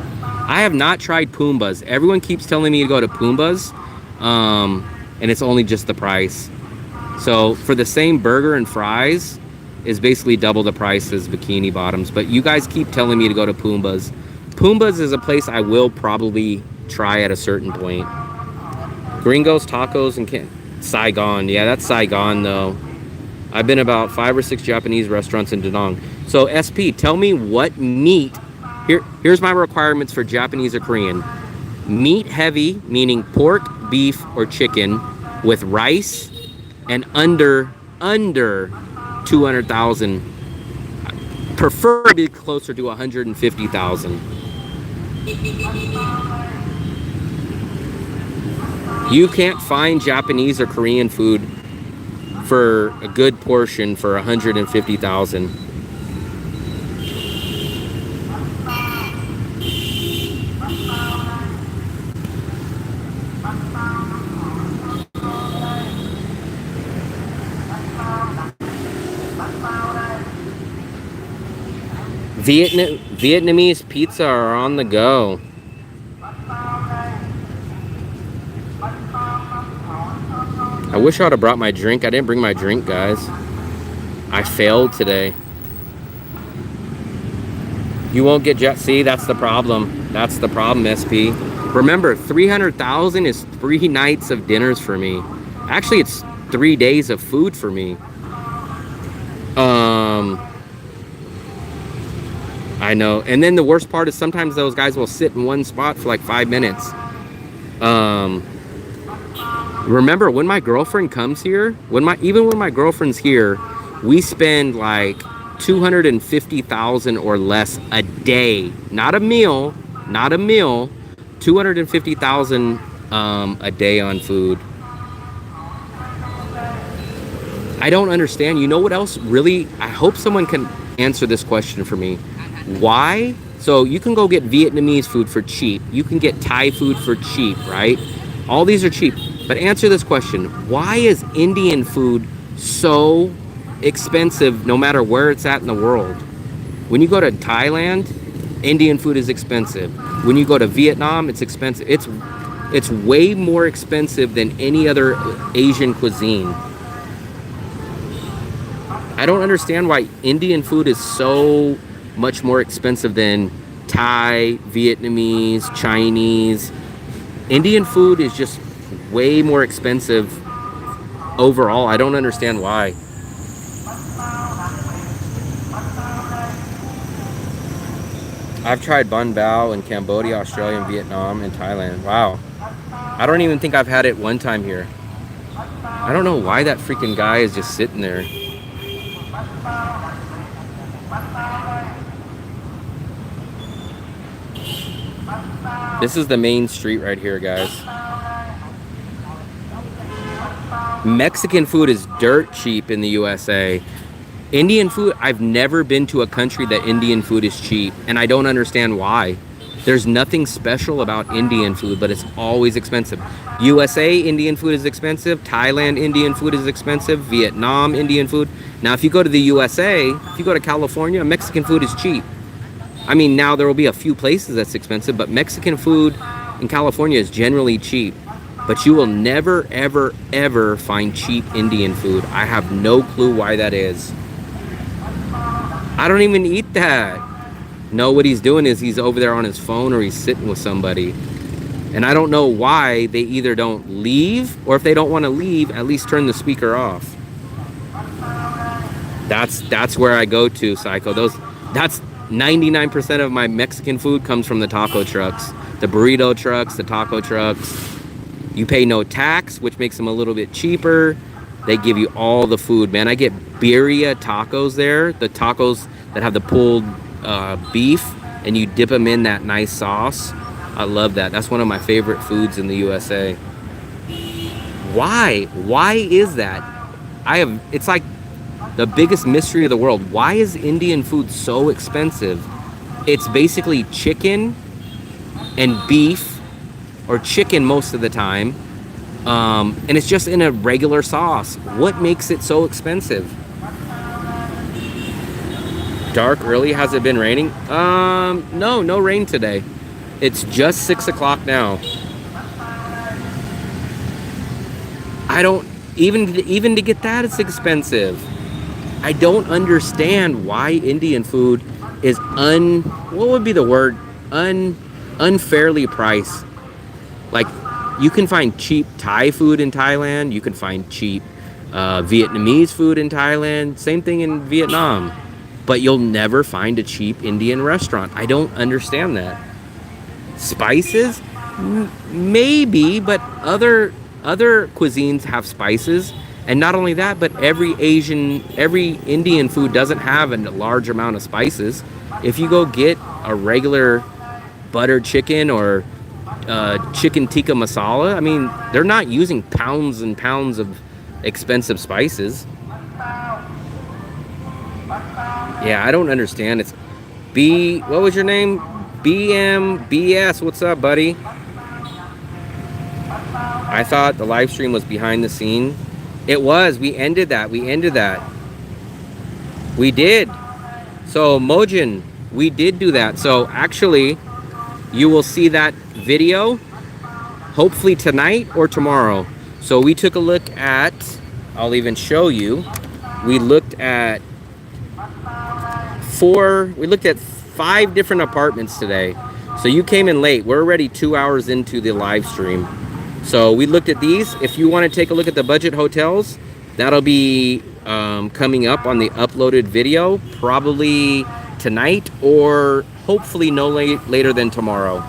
I have not tried Pumbaa's. Everyone keeps telling me to go to Pumbaa's, and it's only just the price. So for the same burger and fries, is basically double the price as Bikini Bottoms. But you guys keep telling me to go to Pumbaa's. Pumbaa's is a place I will probably try at a certain point. Gringos, Tacos, and Saigon. Yeah, that's Saigon though. I've been about 5 or 6 Japanese restaurants in Da Nang. So SP, tell me what meat. Here's my requirements for Japanese or Korean. Meat heavy, meaning pork, beef, or chicken, with rice, and under 200,000. Preferably closer to 150,000. You can't find Japanese or Korean food for a good portion for 150,000. Vietnamese pizza are on the go. I wish I would have brought my drink. I didn't bring my drink, guys. I failed today. You won't get see, that's the problem. That's the problem, SP. Remember, 300,000 is 3 nights of dinners for me. Actually, it's 3 days of food for me. I know. And then the worst part is sometimes those guys will sit in one spot for like 5 minutes. Remember, when my girlfriend comes here, even when my girlfriend's here, we spend like 250,000 or less a day. Not a meal. 250,000 a day on food. I don't understand. You know what else really? I hope someone can answer this question for me. Why? So you can go get Vietnamese food for cheap. You can get Thai food for cheap, right? All these are cheap. But answer this question. Why is Indian food so expensive no matter where it's at in the world? When you go to Thailand, Indian food is expensive. When you go to Vietnam, it's expensive. It's way more expensive than any other Asian cuisine. I don't understand why Indian food is so much more expensive than Thai, Vietnamese, Chinese. Indian food is just way more expensive overall. I don't understand why. I've tried bun bao in Cambodia, Australia, and Vietnam, and Thailand. Wow. I don't even think I've had it one time here. I don't know why that freaking guy is just sitting there. This is the main street right here, guys. Mexican food is dirt cheap in the USA. Indian food, I've never been to a country that Indian food is cheap, and I don't understand why. There's nothing special about Indian food, but it's always expensive. USA, Indian food is expensive. Thailand, Indian food is expensive. Vietnam, Indian food. Now, if you go to the USA, if you go to California, Mexican food is cheap. I mean, now there will be a few places that's expensive, but Mexican food in California is generally cheap. But you will never, ever, ever find cheap Indian food. I have no clue why that is. I don't even eat that. No, what he's doing is he's over there on his phone or he's sitting with somebody. And I don't know why they either don't leave, or if they don't want to leave, at least turn the speaker off. That's where I go to, Psycho. That's 99% of my Mexican food comes from the taco trucks. The burrito trucks, the taco trucks. You pay no tax, which makes them a little bit cheaper. They give you all the food, man. I get birria tacos there, the tacos that have the pulled beef, and you dip them in that nice sauce. I love that. That's one of my favorite foods in the USA. Why? Why is that? It's like the biggest mystery of the world. Why is Indian food so expensive? It's basically chicken and beef, or chicken most of the time. And it's just in a regular sauce. What makes it so expensive? Dark early, has it been raining? No rain today. It's just 6 o'clock now. I don't, even to get that, it's expensive. I don't understand why Indian food is what would be the word? Unfairly priced. Like, you can find cheap Thai food in Thailand. You can find cheap Vietnamese food in Thailand. Same thing in Vietnam. But you'll never find a cheap Indian restaurant. I don't understand that. Spices? Maybe, but other cuisines have spices. And not only that, but every Indian food doesn't have a large amount of spices. If you go get a regular buttered chicken or chicken tikka masala, I mean, they're not using pounds and pounds of expensive spices. Yeah, I don't understand. It's what was your name? BMBS. What's up, buddy? I thought the live stream was behind the scene. It was. We ended that. We did. So, Mojin, we did do that. So, actually, you will see that video hopefully tonight or tomorrow. So, we took a look at, I'll even show you. We looked at 5 different apartments today. So, you came in late. We're already 2 hours into the live stream. So we looked at these. If you want to take a look at the budget hotels, that'll be coming up on the uploaded video probably tonight, or hopefully no later than tomorrow.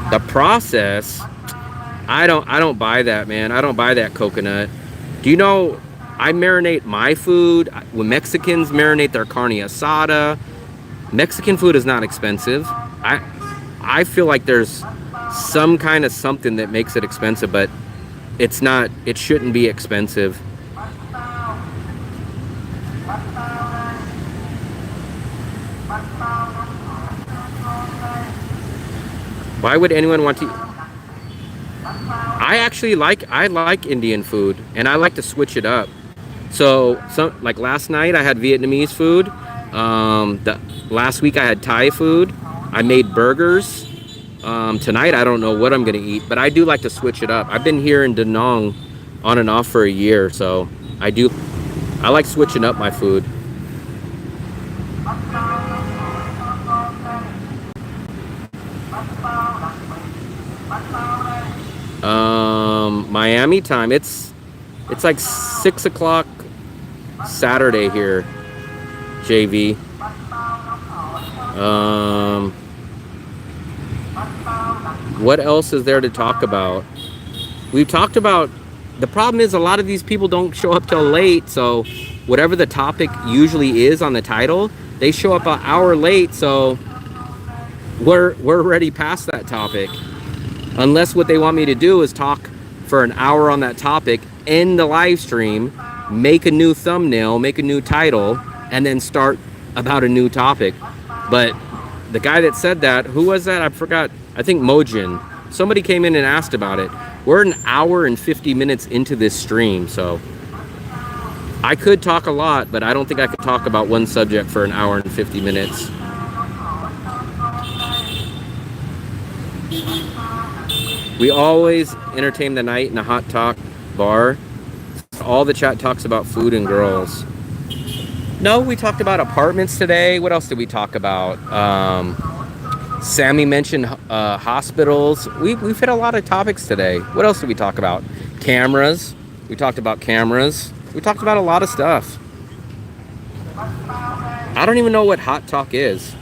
The process, I don't buy that, man. I don't buy that coconut. Do you know, I marinate my food. When Mexicans marinate their carne asada, Mexican food is not expensive. I feel like there's some kind of something that makes it expensive, but it's not. It shouldn't be expensive. Why would anyone want to? I like Indian food, and I like to switch it up. So like last night I had Vietnamese food. Last week I had Thai food. I made burgers. Tonight I don't know what I'm gonna eat, but I do like to switch it up. I've been here in Da Nang on and off for a year, so I like switching up my food. Miami time, it's like 6 o'clock Saturday here, JV. What else is there to talk about? We've talked about, the problem is a lot of these people don't show up till late, so whatever the topic usually is on the title, they show up an hour late, so we're already past that topic. Unless what they want me to do is talk for an hour on that topic, end the live stream, make a new thumbnail, make a new title, and then start about a new topic. But the guy that said that, who was that? I forgot. I think Mojin. Somebody came in and asked about it. We're an hour and 50 minutes into this stream, so I could talk a lot, but I don't think I could talk about one subject for an hour and 50 minutes. We always entertain the night in a hot talk bar. All the chat talks about food and girls. No, we talked about apartments today. What else did we talk about? Sammy mentioned hospitals. We've hit a lot of topics today. What else did we talk about? Cameras. We talked about cameras. We talked about a lot of stuff. I don't even know what hot talk is.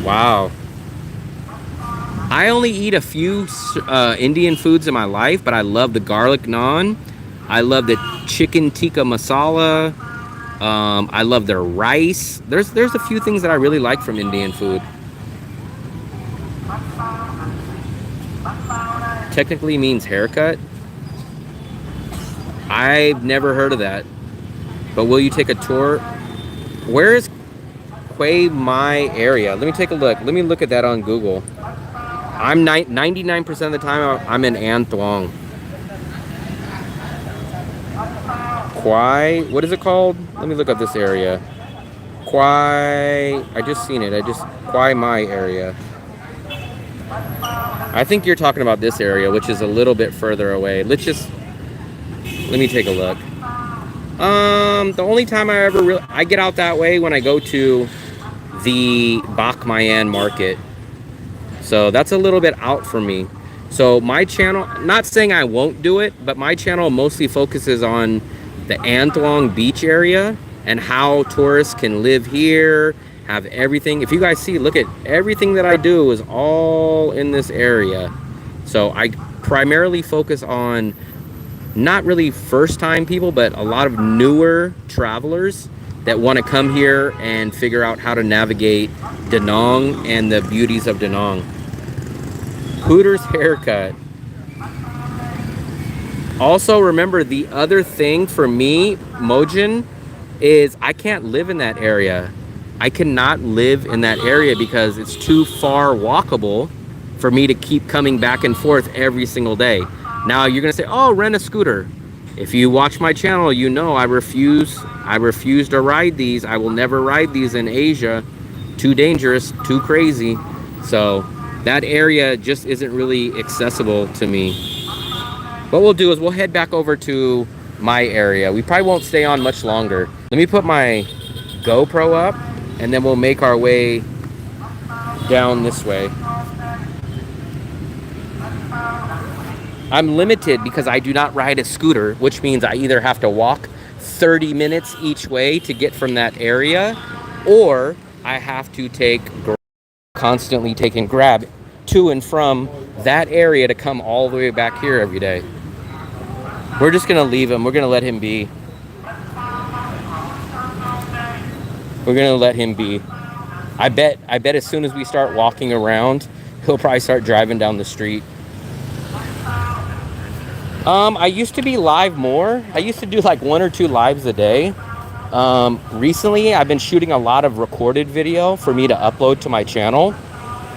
Wow. I only eat a few Indian foods in my life, but I love the garlic naan. I love the chicken tikka masala. I love their rice. There's a few things that I really like from Indian food. Technically means haircut. I've never heard of that. But will you take a tour? Where is Quay My area? Let me take a look. Let me look at that on Google. I'm 99% of the time I'm in An Thuong. Quay, what is it called? Let me look up this area. Quay, I just seen it. Quay My area. I think you're talking about this area, which is a little bit further away. Let me take a look. The only time I get out that way when I go to the Bak Mayan market. So that's a little bit out for me. So my channel, not saying I won't do it, but my channel mostly focuses on the An Thuong beach area and how tourists can live here, have everything. If you guys see, look at everything that I do is all in this area. So I primarily focus on not really first time people, but a lot of newer travelers that want to come here and figure out how to navigate Da Nang and the beauties of Da Nang. Hooters haircut. Also, remember the other thing for me, Mojin, is I can't live in that area. I cannot live in that area because it's too far walkable for me to keep coming back and forth every single day. Now you're gonna say, oh, rent a scooter. If you watch my channel, you know I refuse to ride these. I will never ride these in Asia. Too dangerous, too crazy. So that area just isn't really accessible to me. What we'll do is we'll head back over to my area. We probably won't stay on much longer. Let me put my GoPro up and then we'll make our way down this way. I'm limited because I do not ride a scooter, which means I either have to walk 30 minutes each way to get from that area, or I have to constantly take and grab to and from that area to come all the way back here every day. We're just gonna leave him. We're gonna let him be. We're gonna let him be. I bet as soon as we start walking around, he'll probably start driving down the street. I used to be live more. I used to do like 1 or 2 lives a day. Recently, I've been shooting a lot of recorded video for me to upload to my channel.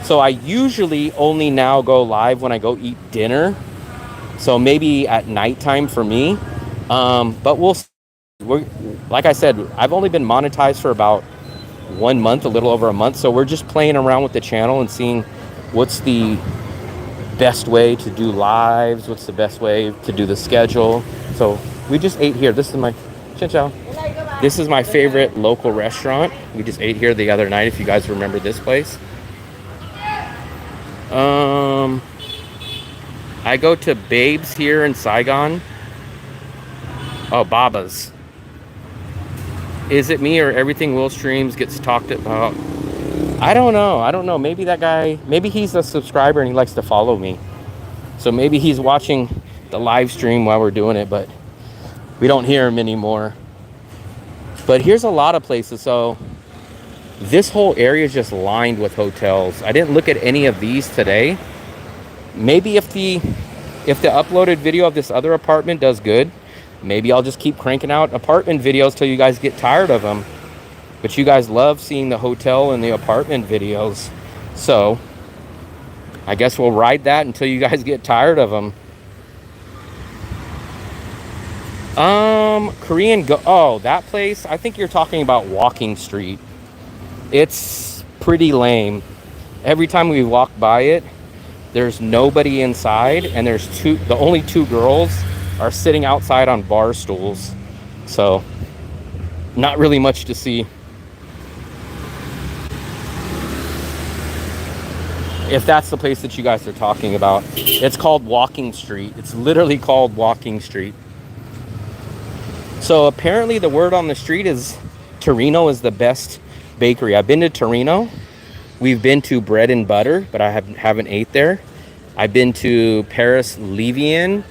So I usually only now go live when I go eat dinner. So maybe at nighttime for me. But like I said, I've only been monetized for about 1 month, a little over a month. So we're just playing around with the channel and seeing what's the best way to do lives, what's the best way to do the schedule. So we just ate here. This is my This is my favorite local restaurant. We just ate here the other night, if you guys remember this place. I go to Babes here in Saigon. Oh, Baba's. Is it me or everything Will streams gets talked about? I don't know. Maybe that guy, maybe he's a subscriber and he likes to follow me. So maybe he's watching the live stream while we're doing it, but we don't hear him anymore. But here's a lot of places. So this whole area is just lined with hotels. I didn't look at any of these today. Maybe if the uploaded video of this other apartment does good, maybe I'll just keep cranking out apartment videos till you guys get tired of them. But you guys love seeing the hotel and the apartment videos. So I guess we'll ride that until you guys get tired of them. Oh, that place, I think you're talking about Walking Street. It's pretty lame. Every time we walk by it, There's nobody inside, and the only two girls are sitting outside on bar stools. So not really much to see. If that's the place that you guys are talking about. It's called Walking Street. It's literally called Walking Street. So apparently the word on the street is Torino is the best bakery. I've been to Torino. We've been to Bread and Butter, but I haven't ate there. I've been to Paris Levain,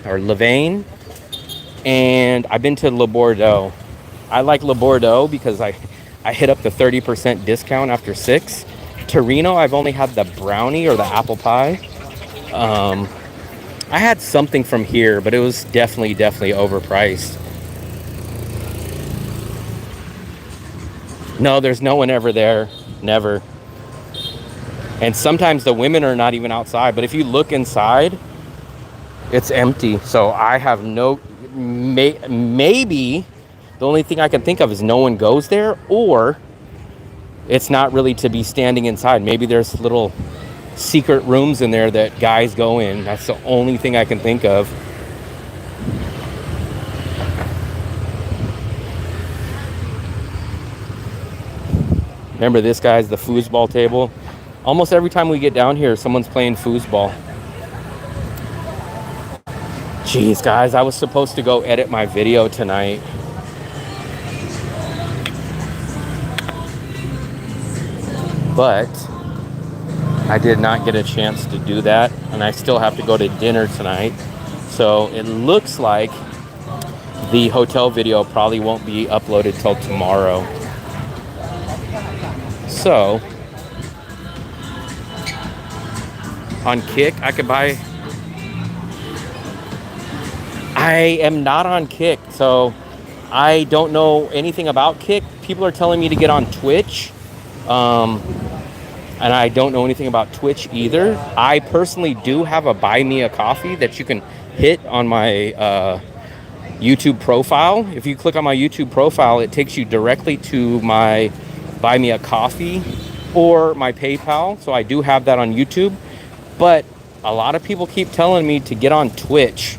and I've been to Le Bordeaux. I like Le Bordeaux because I hit up the 30% discount after 6. Torino, I've only had the brownie or the apple pie. I had something from here, but it was definitely overpriced. No, there's no one ever there. Never. And sometimes the women are not even outside. But if you look inside, it's empty. So I have maybe the only thing I can think of is no one goes there, or it's not really to be standing inside. Maybe there's little secret rooms in there that guys go in. That's the only thing I can think of. Remember, this guy's the foosball table. Almost every time we get down here, someone's playing foosball. Jeez, guys, I was supposed to go edit my video tonight. But I did not get a chance to do that, and I still have to go to dinner tonight. So it looks like the hotel video probably won't be uploaded till tomorrow. So on Kick, I could buy. I am not on Kick, so I don't know anything about Kick. People are telling me to get on Twitch. And I don't know anything about Twitch either. I personally do have a Buy Me a Coffee that you can hit on my YouTube profile. If you click on my YouTube profile, it takes you directly to my Buy Me a Coffee or my PayPal. So I do have that on YouTube. But a lot of people keep telling me to get on Twitch.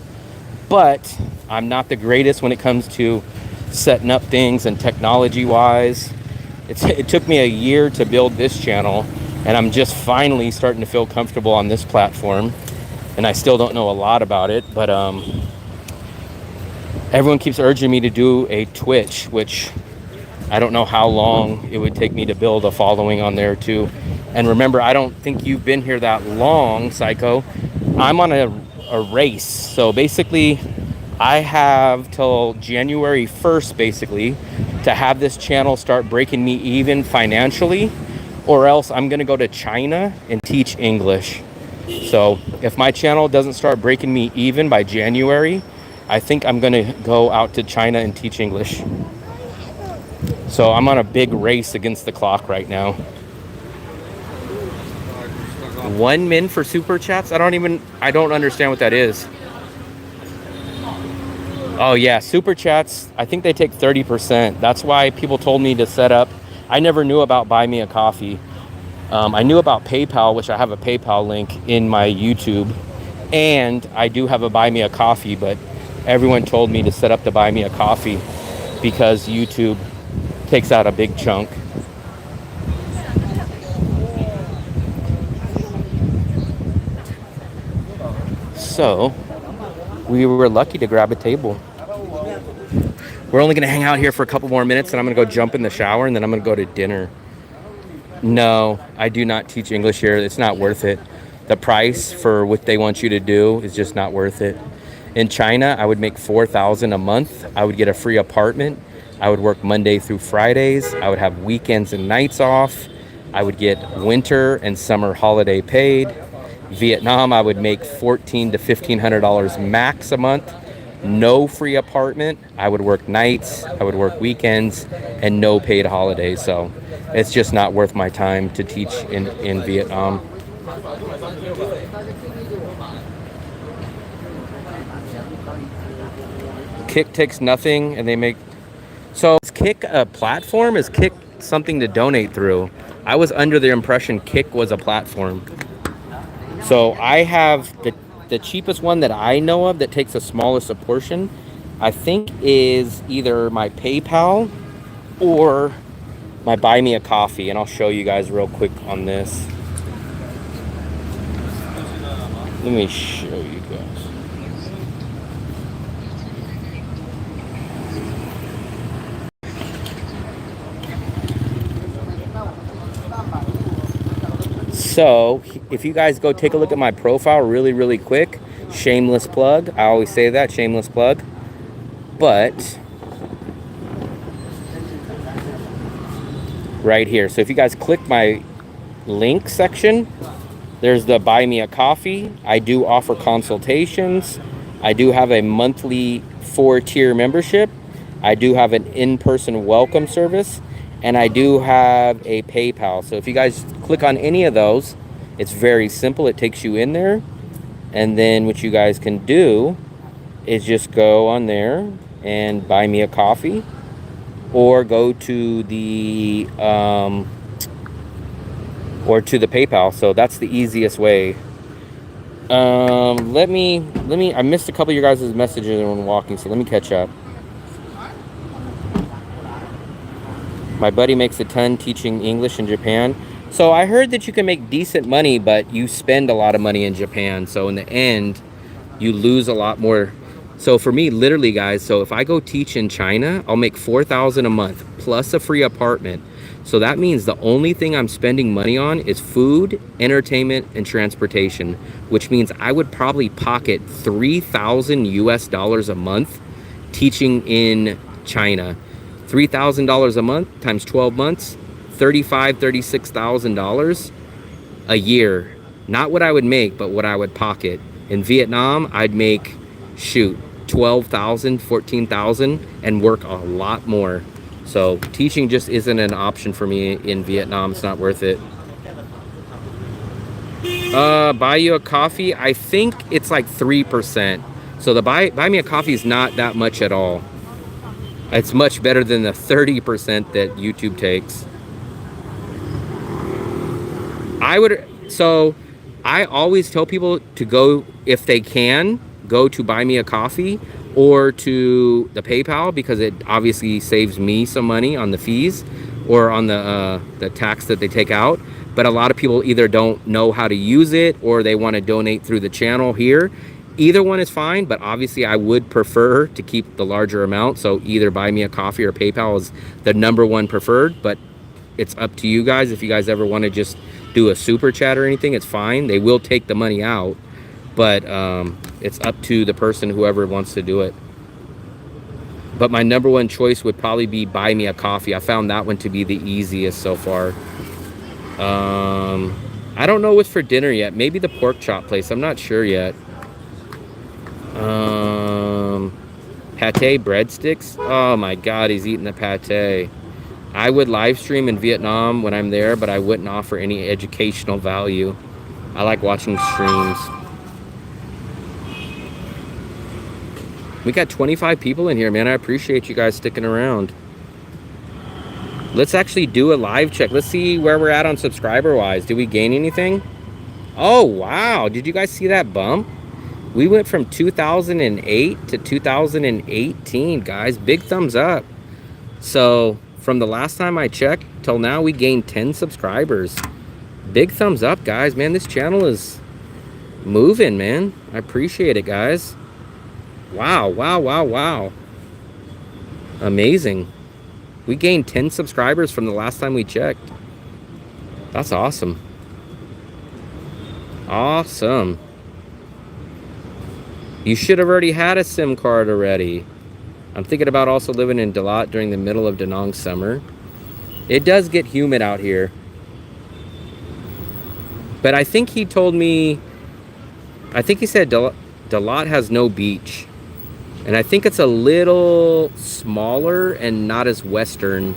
But I'm not the greatest when it comes to setting up things and technology-wise. It took me a year to build this channel, and I'm just finally starting to feel comfortable on this platform. And I still don't know a lot about it, but everyone keeps urging me to do a Twitch, which I don't know how long it would take me to build a following on there too. And remember, I don't think you've been here that long, Psycho. I'm on a race. So basically, I have till January 1st, basically, to have this channel start breaking me even financially, or else I'm going to go to China and teach English. So if my channel doesn't start breaking me even by January, I think I'm going to go out to China and teach English. So I'm on a big race against the clock right now. 1 min for super chats? I don't understand what that is. Oh yeah, super chats, I think they take 30%. That's why people told me to set up. I never knew about Buy Me a Coffee. I knew about PayPal, which I have a PayPal link in my YouTube. And I do have a Buy Me a Coffee, but everyone told me to set up the Buy Me a Coffee because YouTube takes out a big chunk. So we were lucky to grab a table. We're only going to hang out here for a couple more minutes, and I'm going to go jump in the shower, and then I'm going to go to dinner. No, I do not teach English here. It's not worth it. The price for what they want you to do is just not worth it. In China, I would make $4,000 a month. I would get a free apartment. I would work Monday through Fridays. I would have weekends and nights off. I would get winter and summer holiday paid. Vietnam, I would make $1,400 to $1,500 max a month. No free apartment. I would work nights. I would work weekends and no paid holidays. So it's just not worth my time to teach in Vietnam. Kick takes nothing, and they make. So is Kick a platform? Is Kick something to donate through? I was under the impression Kick was a platform. So I have the cheapest one that I know of that takes the smallest a portion, I think is either my PayPal or my Buy Me a Coffee, and I'll show you guys real quick on this. Let me show you guys. So if you guys go take a look at my profile really quick, shameless plug. I always say that, shameless plug. But right here. So if you guys click my link section, there's the Buy Me a Coffee. I do offer consultations. I do have a monthly 4-tier membership. I do have an in-person welcome service. And I do have a PayPal. So if you guys click on any of those, it's very simple. It takes you in there. And then what you guys can do is just go on there and buy me a coffee. Or go to the PayPal. So that's the easiest way. Let me I missed a couple of your guys' messages when walking, so let me catch up. My buddy makes a ton teaching English in Japan. So I heard that you can make decent money, but you spend a lot of money in Japan. So in the end, you lose a lot more. So for me, literally, guys, so if I go teach in China, I'll make $4,000 a month plus a free apartment. So that means the only thing I'm spending money on is food, entertainment, and transportation, which means I would probably pocket $3,000 a month teaching in China. $3,000 a month times 12 months, $36,000 a year. Not what I would make, but what I would pocket. In Vietnam, I'd make, shoot, 12,000, 14,000 and work a lot more. So teaching just isn't an option for me in Vietnam. It's not worth it. Buy you a coffee, I think it's like 3%. So the buy me a coffee is not that much at all. It's much better than the 30% that YouTube takes. So I always tell people to go, if they can, go to Buy Me a Coffee or to the PayPal, because it obviously saves me some money on the fees or on the tax that they take out. But a lot of people either don't know how to use it or they want to donate through the channel here. Either one is fine, but obviously I would prefer to keep the larger amount. So either Buy Me a Coffee or PayPal is the #1 preferred, but it's up to you guys. If you guys ever want to just do a super chat or anything, it's fine. They will take the money out, but it's up to the person, whoever wants to do it. But my #1 choice would probably be Buy Me a Coffee. I found that one to be the easiest so far. I don't know what's for dinner yet. Maybe the pork chop place. I'm not sure yet. Pate breadsticks. Oh my God, he's eating the pate. I would live stream in Vietnam when I'm there, but I wouldn't offer any educational value. I like watching streams. We got 25 people in here, man. I appreciate you guys sticking around. Let's actually do a live check. Let's see where we're at on subscriber wise. Did we gain anything? Oh, wow. Did you guys see that bump? We went from 2008 to 2018, guys. Big thumbs up. So from the last time I checked till now, we gained 10 subscribers. Big thumbs up, guys. Man, this channel is moving, man. I appreciate it, guys. Wow, wow, wow, wow. Amazing. We gained 10 subscribers from the last time we checked. That's awesome. Awesome. You should have already had a SIM card already. I'm thinking about also living in Dalat during the middle of Da Nang summer. It does get humid out here. But I think he told me, I think he said Dalat has no beach. And I think it's a little smaller and not as Western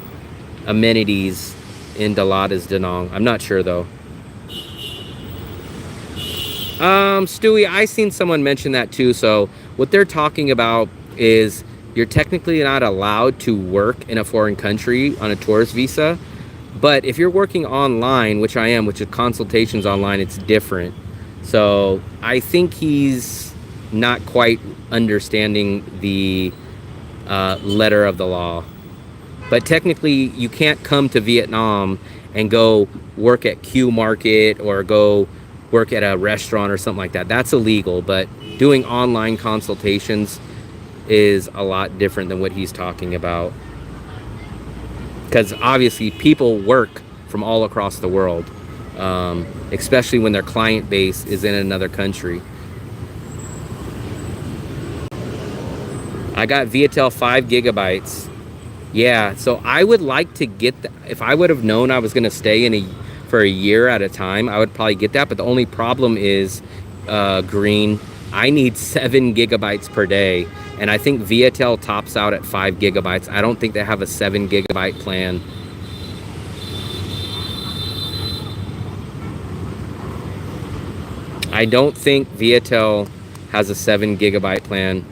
amenities in Dalat as Da Nang. I'm not sure though. Stewie, I seen someone mention that too. So what they're talking about is you're technically not allowed to work in a foreign country on a tourist visa. But if you're working online, which I am, which is consultations online, it's different. So I think he's not quite understanding the letter of the law. But technically, you can't come to Vietnam and go work at Q Market or go work at a restaurant or something like that. That's illegal. But doing online consultations is a lot different than what he's talking about. Because obviously, people work from all across the world, especially when their client base is in another country. I got Viettel 5 gigabytes. Yeah, so I would like to get if I would have known I was going to stay for a year at a time, I would probably get that. But the only problem is, Green, I need 7 gigabytes per day. And I think Viettel tops out at 5 gigabytes. I don't think they have a 7 gigabyte plan. I don't think Viettel has a 7 gigabyte plan.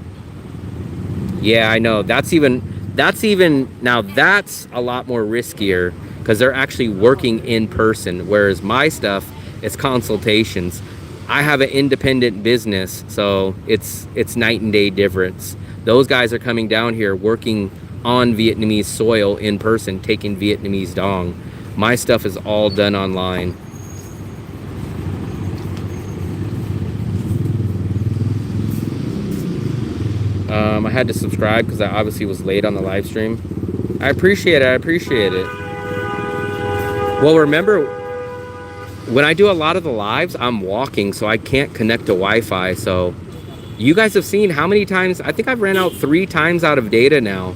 Yeah, I know. That's now that's a lot more riskier because they're actually working in person, whereas my stuff is consultations. I have an independent business, so it's night and day difference. Those guys are coming down here working on Vietnamese soil in person, taking Vietnamese dong. My stuff is all done online. I had to subscribe because I obviously was late on the live stream. I appreciate it. I appreciate it. Well, remember, when I do a lot of the lives, I'm walking, so I can't connect to Wi-Fi. So you guys have seen how many times, I think I've ran out 3 times out of data now.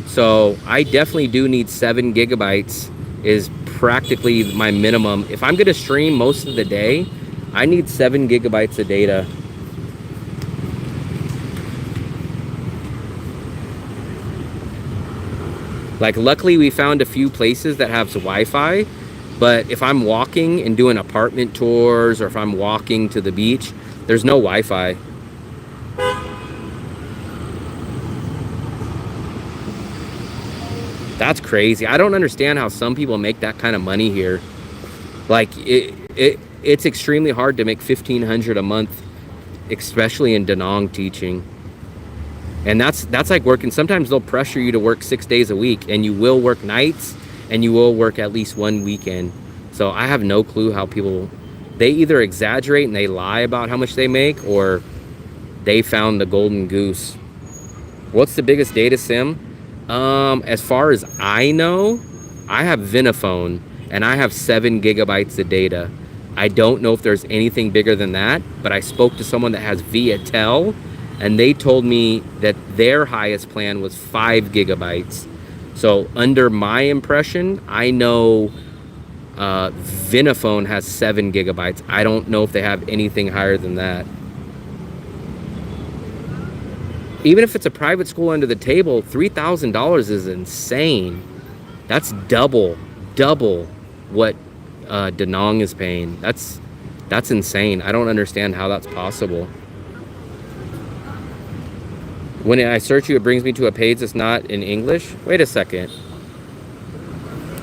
So I definitely do need 7 gigabytes is practically my minimum. If I'm going to stream most of the day, I need 7 gigabytes of data. Like, luckily we found a few places that have Wi-Fi, but if I'm walking and doing apartment tours or if I'm walking to the beach, there's no Wi-Fi. That's crazy. I don't understand how some people make that kind of money here. Like, it's extremely hard to make $1,500 a month, especially in Da Nang teaching. And that's like working. Sometimes they'll pressure you to work 6 days a week, and you will work nights and you will work at least one weekend. So I have no clue how people, they either exaggerate and they lie about how much they make, or they found the golden goose. What's the biggest data sim? As far as I know, I have Vinaphone and I have 7 gigabytes of data. I don't know if there's anything bigger than that, but I spoke to someone that has Viettel, and they told me that their highest plan was 5 gigabytes. So under my impression, I know Vinaphone has 7 gigabytes. I don't know if they have anything higher than that. Even if it's a private school under the table, $3,000 is insane. That's double what Da Nang is paying. That's insane. I don't understand how that's possible. When I search you, it brings me to a page that's not in English. Wait a second.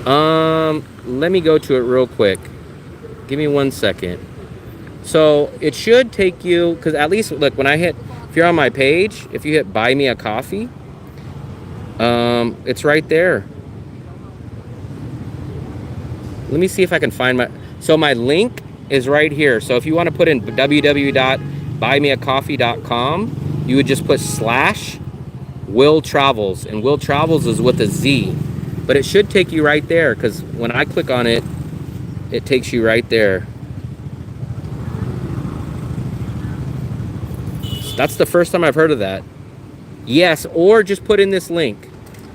Let me go to it real quick. Give me 1 second. So it should take you, because at least, look, when I hit, if you're on my page, if you hit buy me a coffee, it's right there. Let me see if I can find so my link is right here. So if you want to put in www.buymeacoffee.com, you would just put /Will Travels, and Will Travels is with a Z, but it should take you right there, because when I click on it, it takes you right there. That's the first time I've heard of that. Yes, or just put in this link.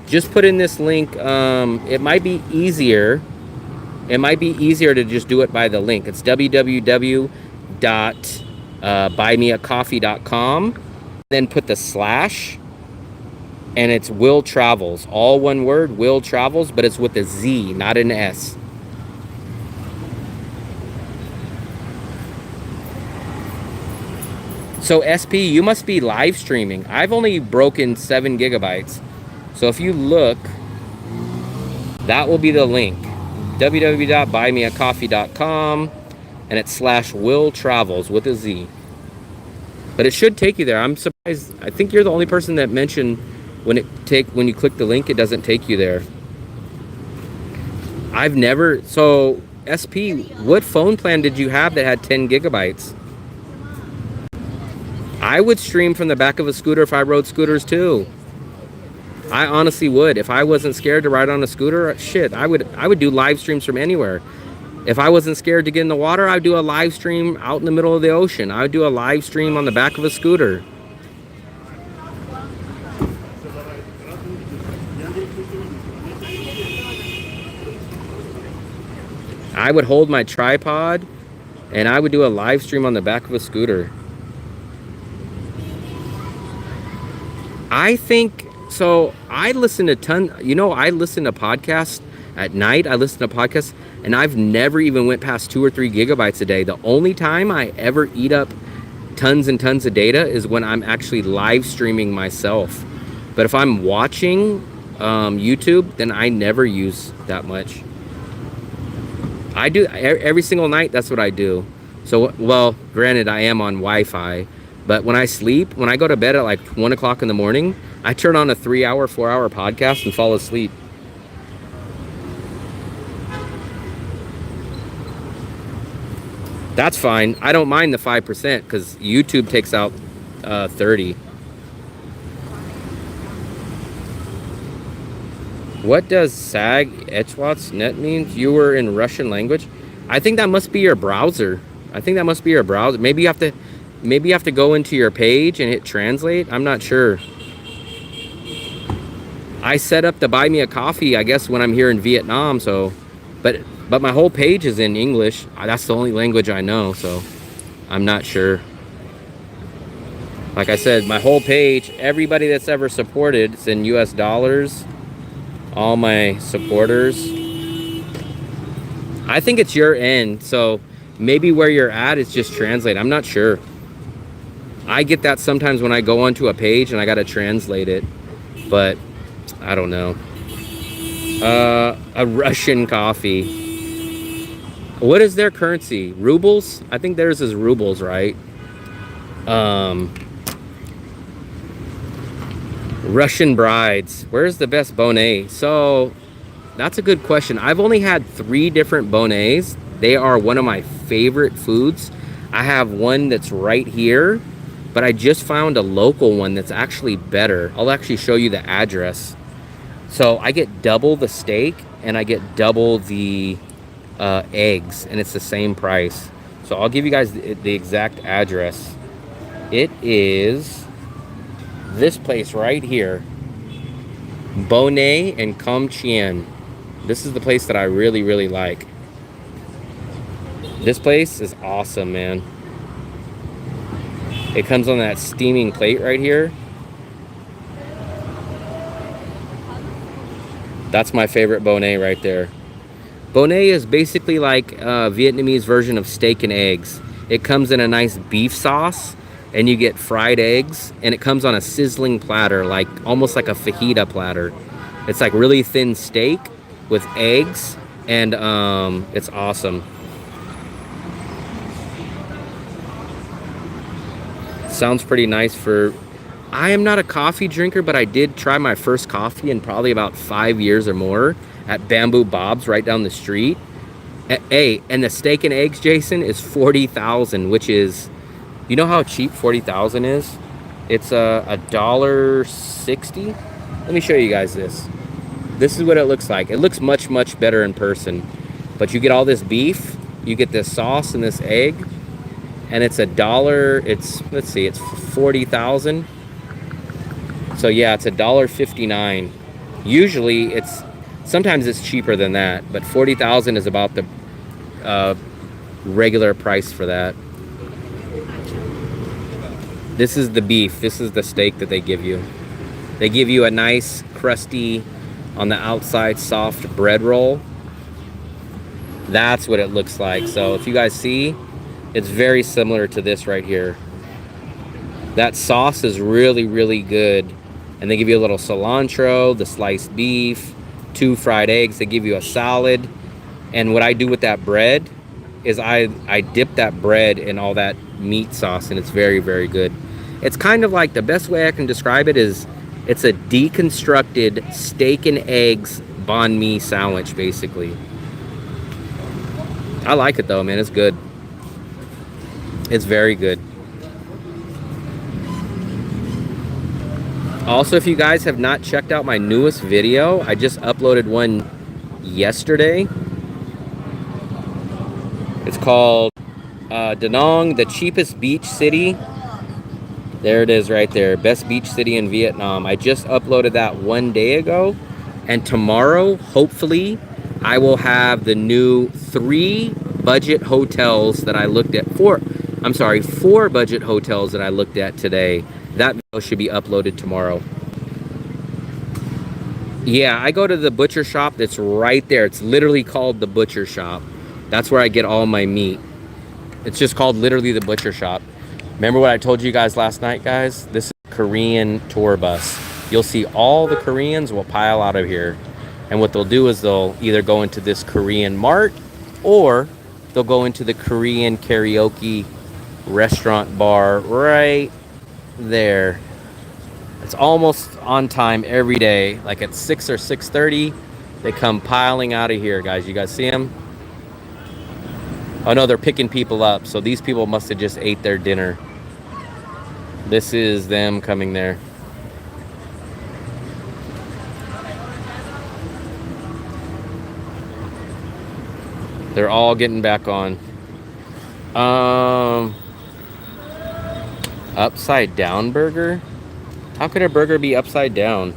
Just put in this link. It might be easier. It might be easier to just do it by the link. It's www.buymeacoffee.com. Then put the /, and it's Will Travels. All one word, Will Travels, but it's with a Z, not an S. So SP, you must be live streaming. I've only broken 7 gigabytes. So if you look, that will be the link. www.buymeacoffee.com. and it's /Will Travels with a Z. But it should take you there. I'm surprised. I think you're the only person that mentioned when you click the link, it doesn't take you there. I've never. So SP, what phone plan did you have that had 10 gigabytes? I would stream from the back of a scooter if I rode scooters too. I honestly would. If I wasn't scared to ride on a scooter, shit, I would do live streams from anywhere. If I wasn't scared to get in the water, I'd do a live stream out in the middle of the ocean. I would do a live stream on the back of a scooter. I would hold my tripod and I would do a live stream on the back of a scooter. I think, so I listen to I listen to podcasts at night. I listen to podcasts and I've never even went past 2 or 3 gigabytes a day. The only time I ever eat up tons and tons of data is when I'm actually live streaming myself. But if I'm watching YouTube, then I never use that much. I do every single night. That's what I do. So, well, granted, I am on Wi-Fi, but when I sleep, when I go to bed at like 1 o'clock in the morning, I turn on a 3-hour, 4-hour podcast and fall asleep. That's fine. I don't mind the 5% because YouTube takes out 30. What does sag echwats net means? You were in Russian language? I think that must be your browser. Maybe you have to go into your page and hit translate. I'm not sure. I set up to buy me a coffee, I guess, when I'm here in Vietnam, so but my whole page is in English. That's the only language I know, so I'm not sure. Like I said, my whole page, everybody that's ever supported, it's in US dollars. All my supporters. I think it's your end, so maybe where you're at is just translate. I'm not sure. I get that sometimes when I go onto a page and I gotta translate it, but I don't know. A Russian coffee. What is their currency? Rubles? I think theirs is rubles, right? Russian brides. Where's the best bonnet? So that's a good question. I've only had 3 different bonnets. They are one of my favorite foods. I have one that's right here, but I just found a local one that's actually better. I'll actually show you the address. So I get double the steak and I get double the eggs, and it's the same price. So I'll give you guys the exact address. It is this place right here, Bonnet and Com Chien. This is the place that I really, really like. This place is awesome, man. It comes on that steaming plate right here. That's my favorite bonnet right there. Bonnet is basically like a Vietnamese version of steak and eggs. It comes in a nice beef sauce, and you get fried eggs, and it comes on a sizzling platter, like almost like a fajita platter. It's like really thin steak with eggs, and it's awesome. Sounds pretty nice for... I am not a coffee drinker, but I did try my first coffee in probably about 5 years or more at Bamboo Bob's right down the street. Hey, and the steak and eggs, Jason, is $40,000, which is... You know how cheap $40,000 is? It's $1.60. Let me show you guys this. This is what it looks like. It looks much, much better in person. But you get all this beef, you get this sauce and this egg, and it's $1. It's, let's see, it's 40,000. So yeah, it's $1.59. Usually sometimes it's cheaper than that, but 40,000 is about the regular price for that. This is the beef. This is the steak that they give you. They give you a nice, crusty, on the outside, soft bread roll. That's what it looks like. So if you guys see, it's very similar to this right here. That sauce is really, really good. And they give you a little cilantro, the sliced beef, 2 fried eggs. They give you a salad. And what I do with that bread is I dip that bread in all that meat sauce, and it's very, very good. It's kind of like, the best way I can describe it is it's a deconstructed steak and eggs banh mi sandwich, basically. I like it though, man. It's good. It's very good. Also, if you guys have not checked out my newest video, I just uploaded one yesterday. It's called Da Nang, the cheapest beach city. There it is right there. Best beach city in Vietnam. I just uploaded that 1 day ago. And tomorrow, hopefully, I will have the new 3 budget hotels that I looked at. 4 budget hotels that I looked at today. That video should be uploaded tomorrow. Yeah, I go to the butcher shop that's right there. It's literally called the butcher shop. That's where I get all my meat. It's just called literally the butcher shop. Remember what I told you guys last night, guys? This is a Korean tour bus. You'll see all the Koreans will pile out of here. And what they'll do is they'll either go into this Korean mart, or they'll go into the Korean karaoke restaurant bar right there. It's almost on time every day. Like at 6 or 6:30, they come piling out of here, guys. You guys see them? Oh no, they're picking people up. So these people must have just ate their dinner. This is them coming there. They're all getting back on. Upside down burger? How could a burger be upside down?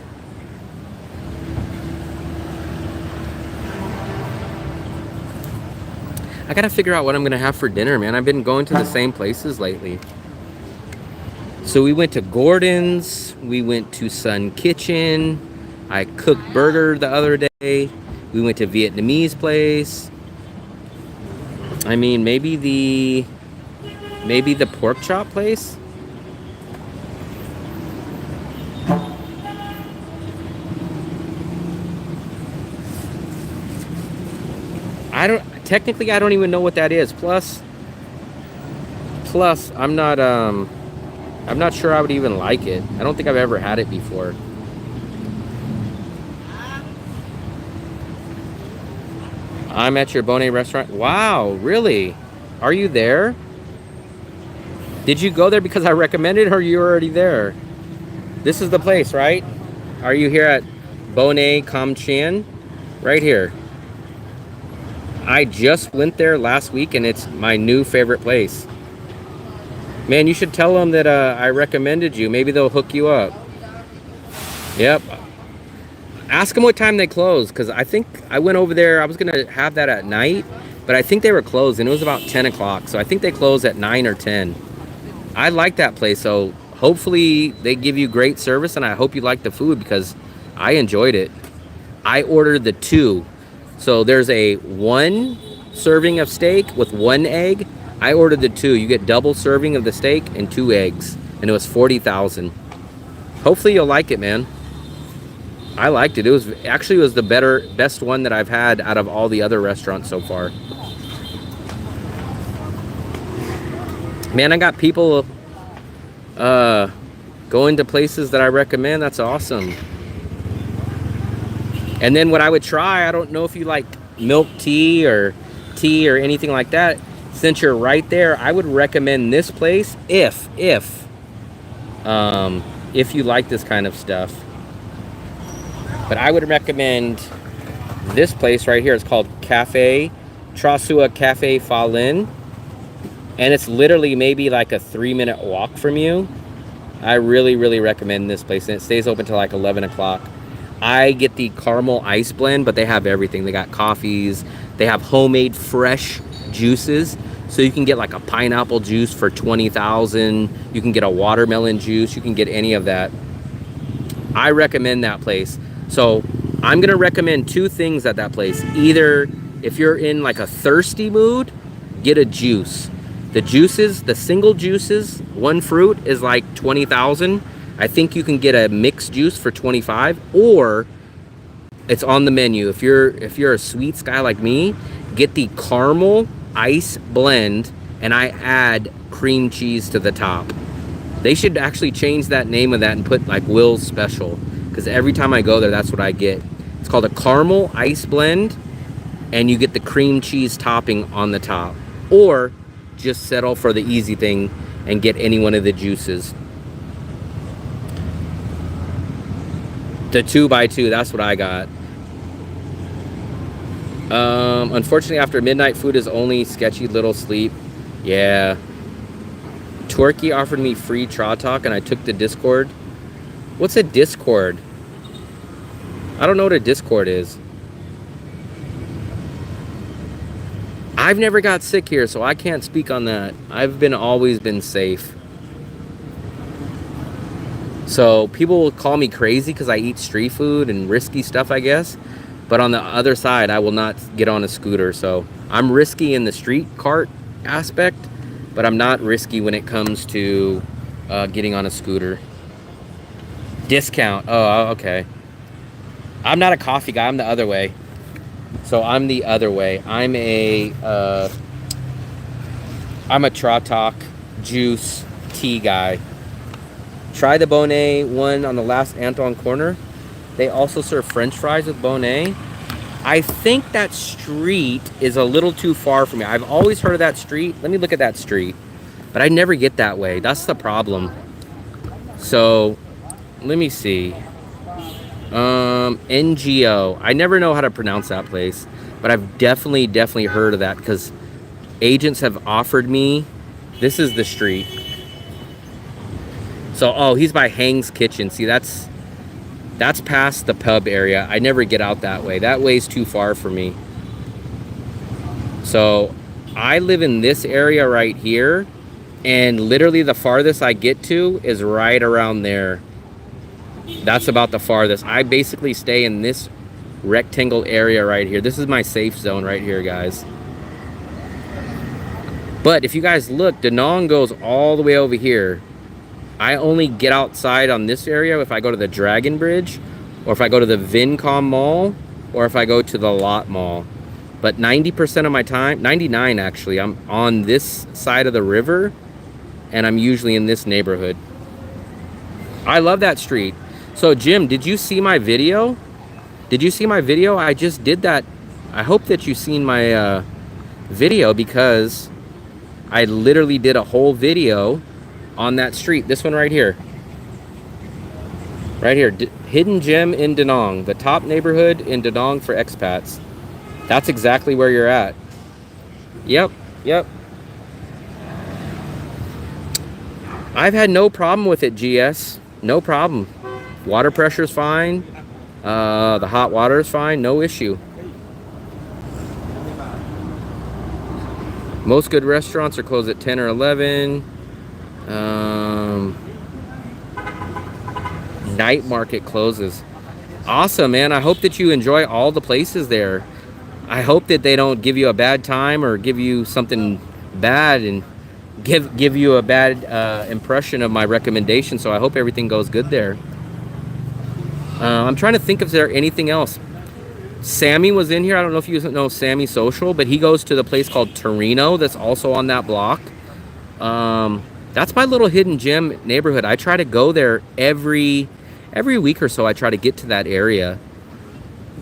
I gotta figure out what I'm gonna have for dinner, man. I've been going to the same places lately. So we went to Gordon's, we went to Sun Kitchen, I cooked burger the other day, we went to Vietnamese place. I mean, maybe the pork chop place? Technically, I don't even know what that is. Plus, I'm not sure I would even like it. I don't think I've ever had it before. I'm at your Bonet restaurant. Wow, really? Are you there? Did you go there because I recommended, or you were already there? This is the place, right? Are you here at Bonet Cam Chien? Right here. I just went there last week, and it's my new favorite place. Man, you should tell them that I recommended you. Maybe they'll hook you up. Yep. Ask them what time they close, because I think I went over there. I was going to have that at night, but I think they were closed, and it was about 10 o'clock. So I think they close at 9 or 10. I like that place, so hopefully they give you great service, and I hope you like the food, because I enjoyed it. I ordered the 2. So there's a 1 serving of steak with 1 egg. I ordered the 2. You get double serving of the steak and 2 eggs. And it was 40,000. Hopefully you'll like it, man. I liked it. It was the best one that I've had out of all the other restaurants so far. Man, I got people going to places that I recommend. That's awesome. And then what I would try, I don't know if you like milk tea or anything like that. Since you're right there, I would recommend this place if you like this kind of stuff. But I would recommend this place right here. It's called Cafe Trasua Cafe Pha Linh. And it's literally maybe like a 3-minute walk from you. I really, really recommend this place. And it stays open till like 11 o'clock. I get the caramel ice blend, but they have everything. They got coffees. They have homemade fresh juices. So you can get like a pineapple juice for 20,000. You can get a watermelon juice. You can get any of that. I recommend that place. So I'm going to recommend 2 things at that place. Either if you're in like a thirsty mood, get a juice. The juices, the single juices, 1 fruit is like 20,000. I think you can get a mixed juice for 25, or it's on the menu. If you're a sweets guy like me, get the caramel ice blend, and I add cream cheese to the top. They should actually change that name of that and put like Will's Special, because every time I go there, that's what I get. It's called a caramel ice blend, and you get the cream cheese topping on the top. Or just settle for the easy thing and get any one of the juices. The 2x2, that's what I got. Unfortunately, after midnight, food is only sketchy little sleep. Yeah. Twerky offered me free Tra Talk, and I took the Discord. What's a Discord? I don't know what a Discord is. I've never got sick here, so I can't speak on that. I've always been safe. So people will call me crazy because I eat street food and risky stuff, I guess. But on the other side, I will not get on a scooter. So I'm risky in the street cart aspect, but I'm not risky when it comes to getting on a scooter. Discount. Oh, okay. I'm not a coffee guy. I'm the other way. So I'm the other way. I'm a Tra Talk juice tea guy. Try the Bonnet one on the last Anton corner. They also serve French fries with Bonnet. I think that street is a little too far for me. I've always heard of that street. Let me look at that street. But I never get that way. That's the problem. So, let me see. NGO. I never know how to pronounce that place. But I've definitely heard of that because agents have offered me. This is the street. So, oh, he's by Hang's Kitchen. See, that's past the pub area. I never get out that way. That way's too far for me. So, I live in this area right here. And literally the farthest I get to is right around there. That's about the farthest. I basically stay in this rectangle area right here. This is my safe zone right here, guys. But if you guys look, Da Nang goes all the way over here. I only get outside on this area if I go to the Dragon Bridge, or if I go to the Vincom Mall, or if I go to the Lot Mall. But 90% of my time, 99 actually, I'm on this side of the river, and I'm usually in this neighborhood. I love that street. So Jim, did you see my video? Did you see my video? I just did that. I hope that you've seen my video, because I literally did a whole video on that street. This one right here. Right here. Hidden gem in Da Nang. The top neighborhood in Da Nang for expats. That's exactly where you're at. Yep. I've had no problem with it, GS. No problem. Water pressure's fine. The hot water is fine. No issue. Most good restaurants are closed at 10 or 11. Night market closes. Awesome, man. I hope that you enjoy all the places there. I hope that they don't give you a bad time or give you something bad and give you a bad impression of my recommendation. So I hope everything goes good there. I'm trying to think if there anything else. Sammy was in here. I don't know if you know Sammy Social, but he goes to the place called Torino that's also on that block. That's my little hidden gem neighborhood. I try to go there every week or so. I try to get to that area.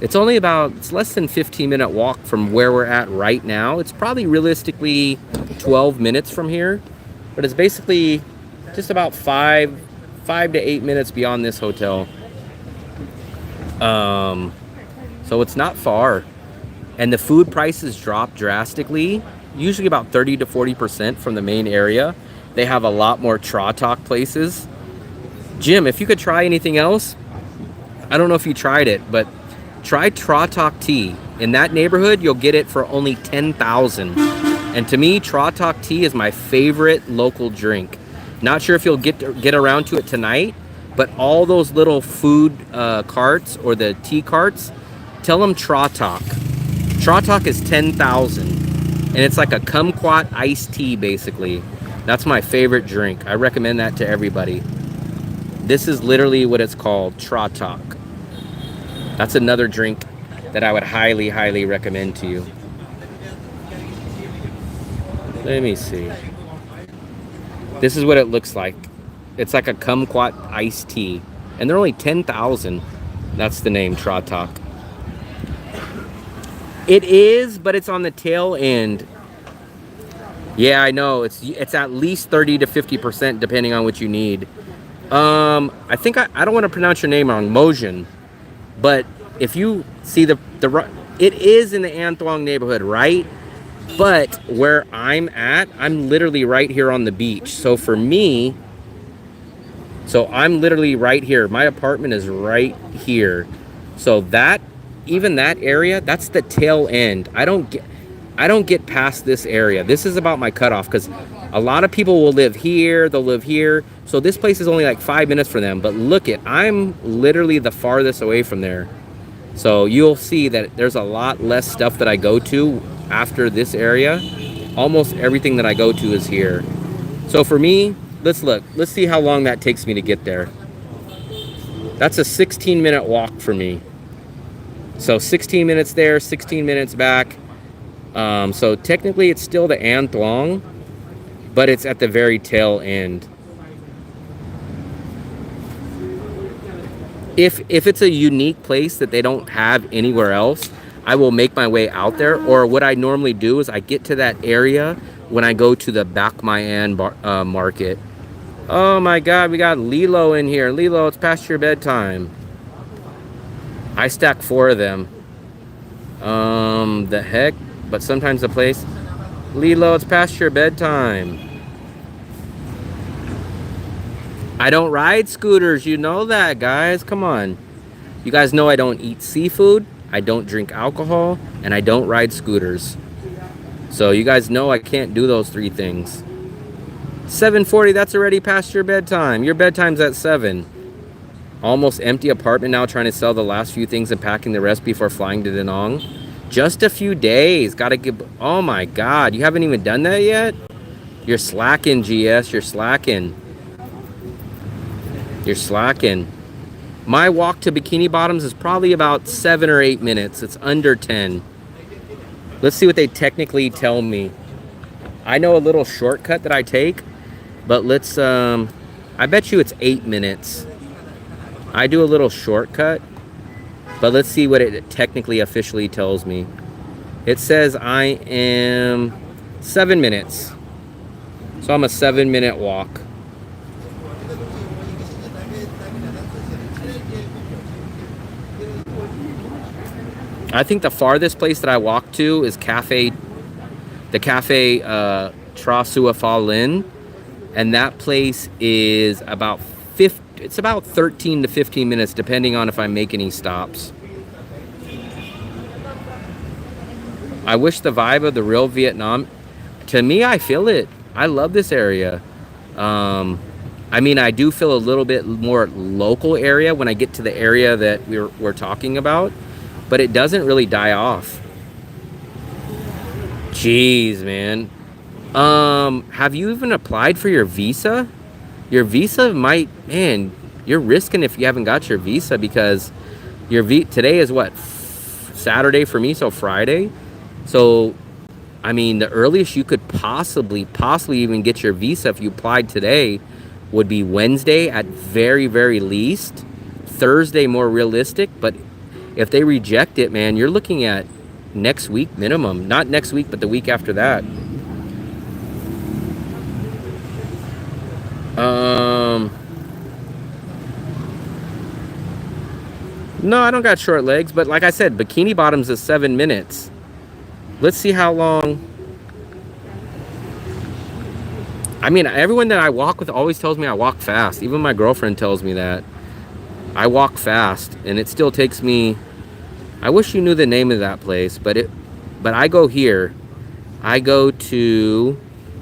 It's less than 15-minute walk from where we're at right now. It's probably realistically 12 minutes from here, but it's basically just about 5 to 8 minutes beyond this hotel. So it's not far, and the food prices drop drastically, usually about 30 to 40% from the main area. They have a lot more Tra Talk places. Jim, if you could try anything else, I don't know if you tried it, but try Tra Talk tea. In that neighborhood, you'll get it for only 10,000. And to me, Tra Talk tea is my favorite local drink. Not sure if you'll get around to it tonight, but all those little food carts or the tea carts, tell them Tra Talk. Tra Talk is 10,000, and it's like a kumquat iced tea, basically. That's my favorite drink. I recommend that to everybody. This is literally what it's called, Tra Talk. That's another drink that I would highly recommend to you. Let me see. This is what it looks like. It's like a kumquat iced tea. And they're only 10,000. That's the name, Tratak. It is, but it's on the tail end. Yeah, I know. It's at least 30 to 50% depending on what you need. I think I don't want to pronounce your name wrong, Mojin. But if you see it is in the An Thuong neighborhood, right? But where I'm at, I'm literally right here on the beach. So for me, I'm literally right here. My apartment is right here. So even that area, that's the tail end. I don't get past this area. This is about my cutoff because a lot of people will live here, they'll live here. So this place is only like 5 minutes for them. But look I'm literally the farthest away from there. So you'll see that there's a lot less stuff that I go to after this area. Almost everything that I go to is here. So for me, let's see how long that takes me to get there. That's a 16-minute walk for me. So 16 minutes there, 16 minutes back. So technically it's still the An Thuong, but it's at the very tail end. If it's a unique place that they don't have anywhere else, I will make my way out there. Or what I normally do is I get to that area when I go to the Bac My An market. Oh my God, we got Lilo in here. Lilo, it's past your bedtime. I stack 4 of them. The heck? But sometimes the place. Lilo, it's past your bedtime. I don't ride scooters, you know that, guys. Come on. You guys know I don't eat seafood, I don't drink alcohol, and I don't ride scooters. So you guys know I can't do those 3 things. 7:40, that's already past your bedtime. Your bedtime's at 7. Almost empty apartment now, trying to sell the last few things and packing the rest before flying to Da Nang. Just a few days. Gotta give. Oh my God, you haven't even done that yet? You're slacking, GS. You're slacking. You're slacking. My walk to Bikini Bottoms is probably about 7 or 8 minutes. It's under 10. Let's see what they technically tell me. I know a little shortcut that I take, but let's, I bet you it's 8 minutes. I do a little shortcut, but let's see what it technically officially tells me. It says I am 7 minutes. So I'm a 7-minute walk. I think the farthest place that I walk to is the Cafe Tra Sua Fa Lin, and that place is about 13 to 15 minutes depending on if I make any stops. I wish the vibe of the real Vietnam. To me, I feel it. I love this area. I mean, I do feel a little bit more local area when I get to the area that we're talking about, but it doesn't really die off. Jeez, man. Have you even applied for your visa? Your visa might, man, you're risking if you haven't got your visa, because today is what, Saturday for me, so Friday. So, I mean, the earliest you could possibly even get your visa if you applied today would be Wednesday at very, very least. Thursday more realistic, but if they reject it, man, you're looking at next week minimum. Not next week, but the week after that. No, I don't got short legs, but like I said, Bikini Bottoms is 7 minutes. Let's see how long. I mean, everyone that I walk with always tells me I walk fast. Even my girlfriend tells me that. I walk fast, and it still takes me. I wish you knew the name of that place, but I go here. I go to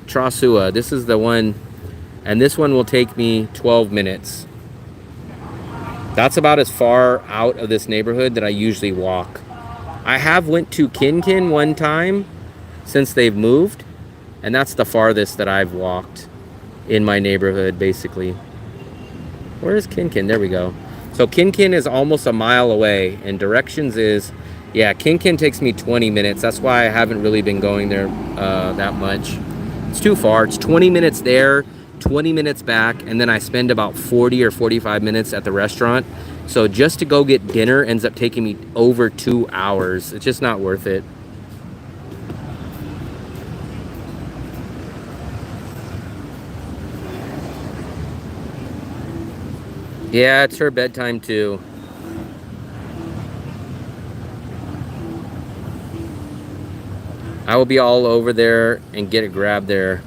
Tra Sua. This is the one, and this one will take me 12 minutes. That's about as far out of this neighborhood that I usually walk. I have went to Kin Kin one time since they've moved, and that's the farthest that I've walked in my neighborhood, basically. Where is Kin Kin? There we go. So Kin Kin is almost a mile away, and directions is, yeah, Kin Kin takes me 20 minutes. That's why I haven't really been going there that much. It's too far. It's 20 minutes there, 20 minutes back, and then I spend about 40 or 45 minutes at the restaurant. So just to go get dinner ends up taking me over 2 hours. It's just not worth it. Yeah, it's her bedtime too. I will be all over there and get a grab there.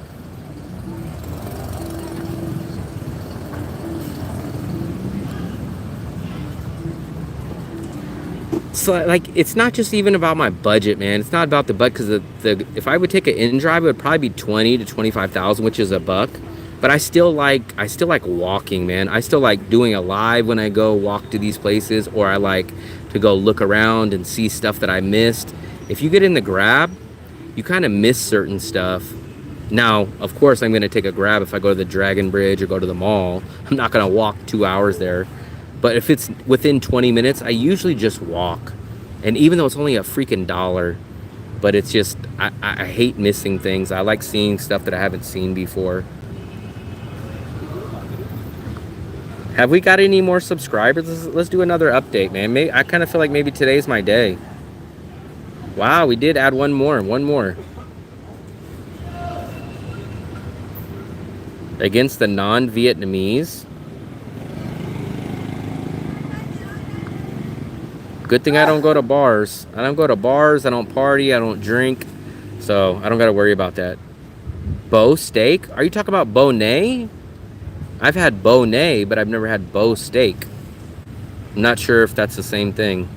So like, it's not just even about my budget, man. It's not about the budget, because the if I would take an in drive, it would probably be 20 to 25,000, which is a buck. But I still like walking, man. I still like doing a live when I go walk to these places, or I like to go look around and see stuff that I missed. If you get in the grab, you kind of miss certain stuff. Now, of course, I'm going to take a grab if I go to the Dragon Bridge or go to the mall. I'm not going to walk 2 hours there. But if it's within 20 minutes, I usually just walk. And even though it's only a freaking $1, but it's just, I hate missing things. I like seeing stuff that I haven't seen before. Have we got any more subscribers? Let's do another update, man. I kind of feel like maybe today's my day. Wow, we did add one more. Against the non-Vietnamese. Good thing I don't go to bars. I don't go to bars, I don't party, I don't drink. So I don't got to worry about that. Bow steak? Are you talking about bonnet? I've had bonnet, but I've never had bow steak. I'm not sure if that's the same thing.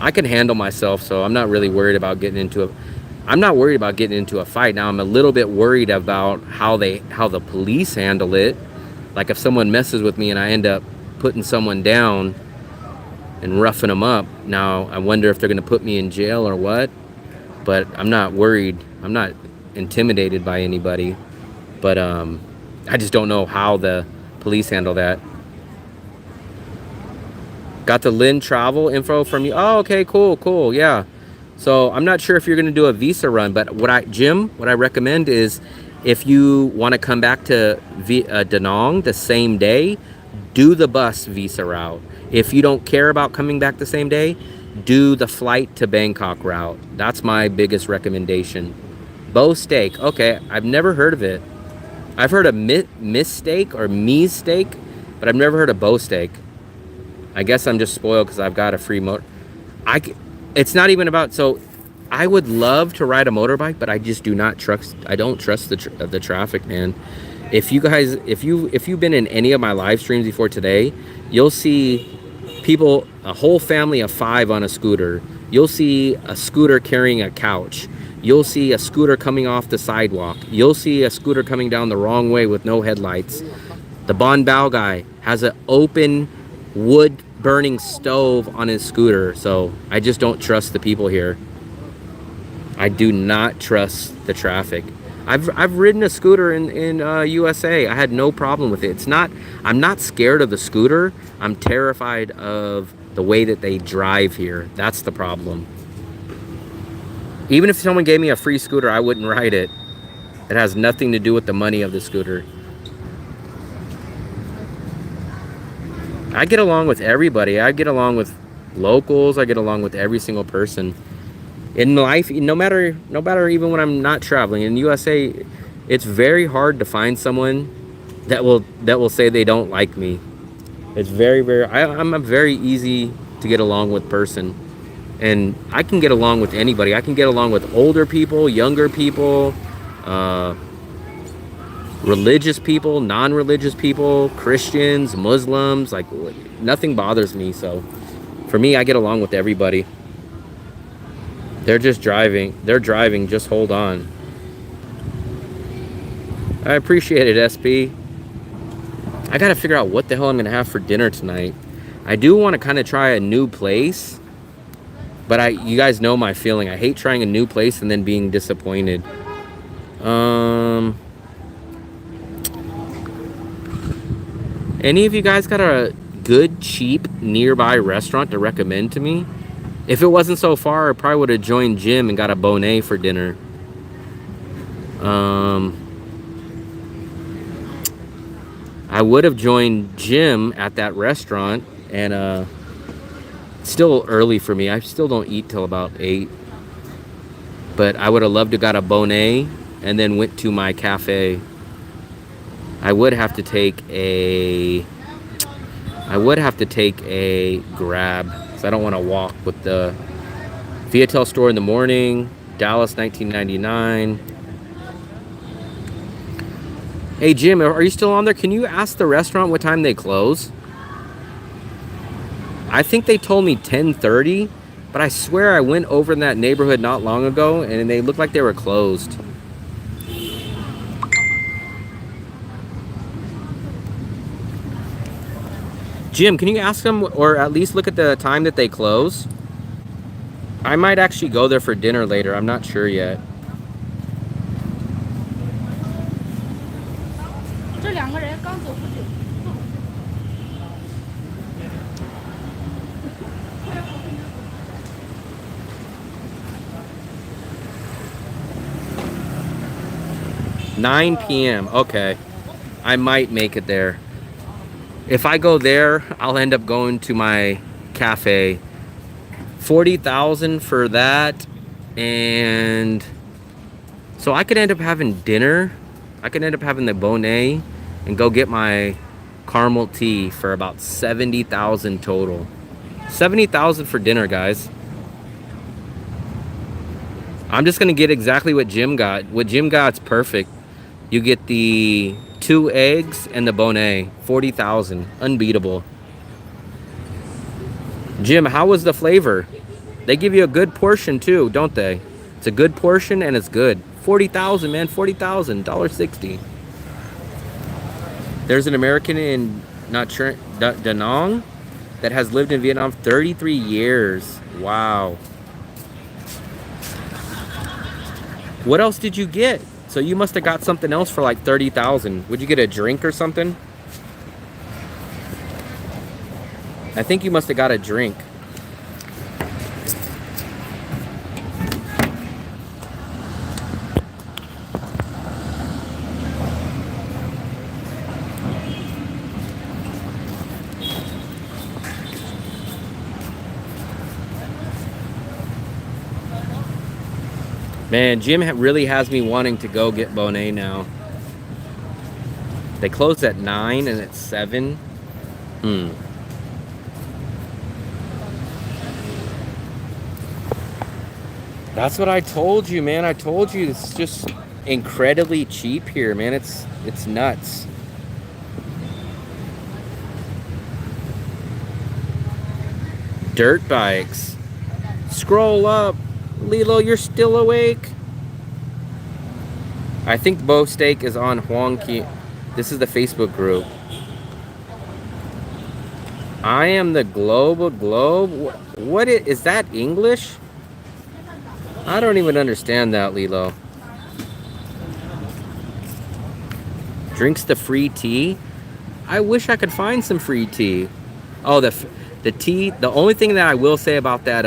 I can handle myself, so I'm not really worried about getting into a... I'm not worried about getting into a fight. Now, I'm a little bit worried about how the police handle it. Like if someone messes with me and I end up putting someone down and roughing them up. Now, I wonder if they're going to put me in jail or what. But I'm not worried. I'm not intimidated by anybody. But I just don't know how the police handle that. Got the Lynn travel info from you. Oh, okay, cool, yeah. So I'm not sure if you're going to do a visa run, but what I recommend is, if you want to come back to Da Nang the same day, do the bus visa route. If you don't care about coming back the same day, do the flight to Bangkok route. That's my biggest recommendation. Bow steak. Okay, I've never heard of it. I've heard of Miss steak or Mies steak, but I've never heard of bow steak. I guess I'm just spoiled because I've got a free motor. It's not even about... So I would love to ride a motorbike, but I just do not trust. I don't trust the traffic, man. If you guys, if you've been in any of my live streams before today, you'll see people, a whole family of 5 on a scooter. You'll see a scooter carrying a couch. You'll see a scooter coming off the sidewalk. You'll see a scooter coming down the wrong way with no headlights. The Bon Bao guy has an open wood burning stove on his scooter. So I just don't trust the people here. I do not trust the traffic. I've ridden a scooter in USA. I had no problem with it. I'm not scared of the scooter. I'm terrified of the way that they drive here. That's the problem. Even if someone gave me a free scooter, I wouldn't ride it. It has nothing to do with the money of the scooter. I get along with everybody. I get along with locals. I get along with every single person. In life, no matter even when I'm not traveling in USA, it's very hard to find someone that will say they don't like me. It's I'm a very easy to get along with person, and I can get along with anybody. I can get along with older people, younger people, religious people, non-religious people, Christians, Muslims. Like, nothing bothers me. So for me, I get along with everybody. They're just driving. They're driving. Just hold on. I appreciate it, SP. I got to figure out what the hell I'm going to have for dinner tonight. I do want to kind of try a new place. But you guys know my feeling. I hate trying a new place and then being disappointed. Any of you guys got a good, cheap, nearby restaurant to recommend to me? If it wasn't so far, I probably would have joined Jim and got a bonnet for dinner. I would have joined Jim at that restaurant, and still early for me. I still don't eat till about 8. But I would have loved to got a bonnet and then went to my cafe. I would have to take a Grab, because I don't want to walk with the Viettel store in the morning. Dallas 1999. Hey Jim, are you still on there? Can you ask the restaurant what time they close? I think they told me 10:30, but I swear I went over in that neighborhood not long ago and they looked like they were closed. Jim, can you ask them, or at least look at the time that they close? I might actually go there for dinner later. I'm not sure yet. Nine p.m. Okay. I might make it there. If I go there, I'll end up going to my cafe. 40,000 for that, and so I could end up having dinner. I could end up having the bonnet and go get my caramel tea for about 70,000 total. 70,000 for dinner, guys. I'm just gonna get exactly what Jim got. What Jim got's perfect. You get the 2 eggs and the bonnet. 40,000. Unbeatable. Jim, how was the flavor? They give you a good portion too, don't they? It's a good portion and it's good. 40,000, man. 40,000. $1.60. There's an American in Da Nang that has lived in Vietnam 33 years. Wow. What else did you get? So you must have got something else for like 30,000. Would you get a drink or something? I think you must have got a drink. Man, Jim really has me wanting to go get bonnet now. They closed at 9 and it's 7. That's what I told you, man. I told you it's just incredibly cheap here, man. It's nuts. Dirt bikes. Scroll up. Lilo, you're still awake? I think Bo Steak is on Huang Ki. This is the Facebook group. I am the global globe. What is that English? I don't even understand that, Lilo. Drinks the free tea. I wish I could find some free tea. Oh, the tea. The only thing that I will say about that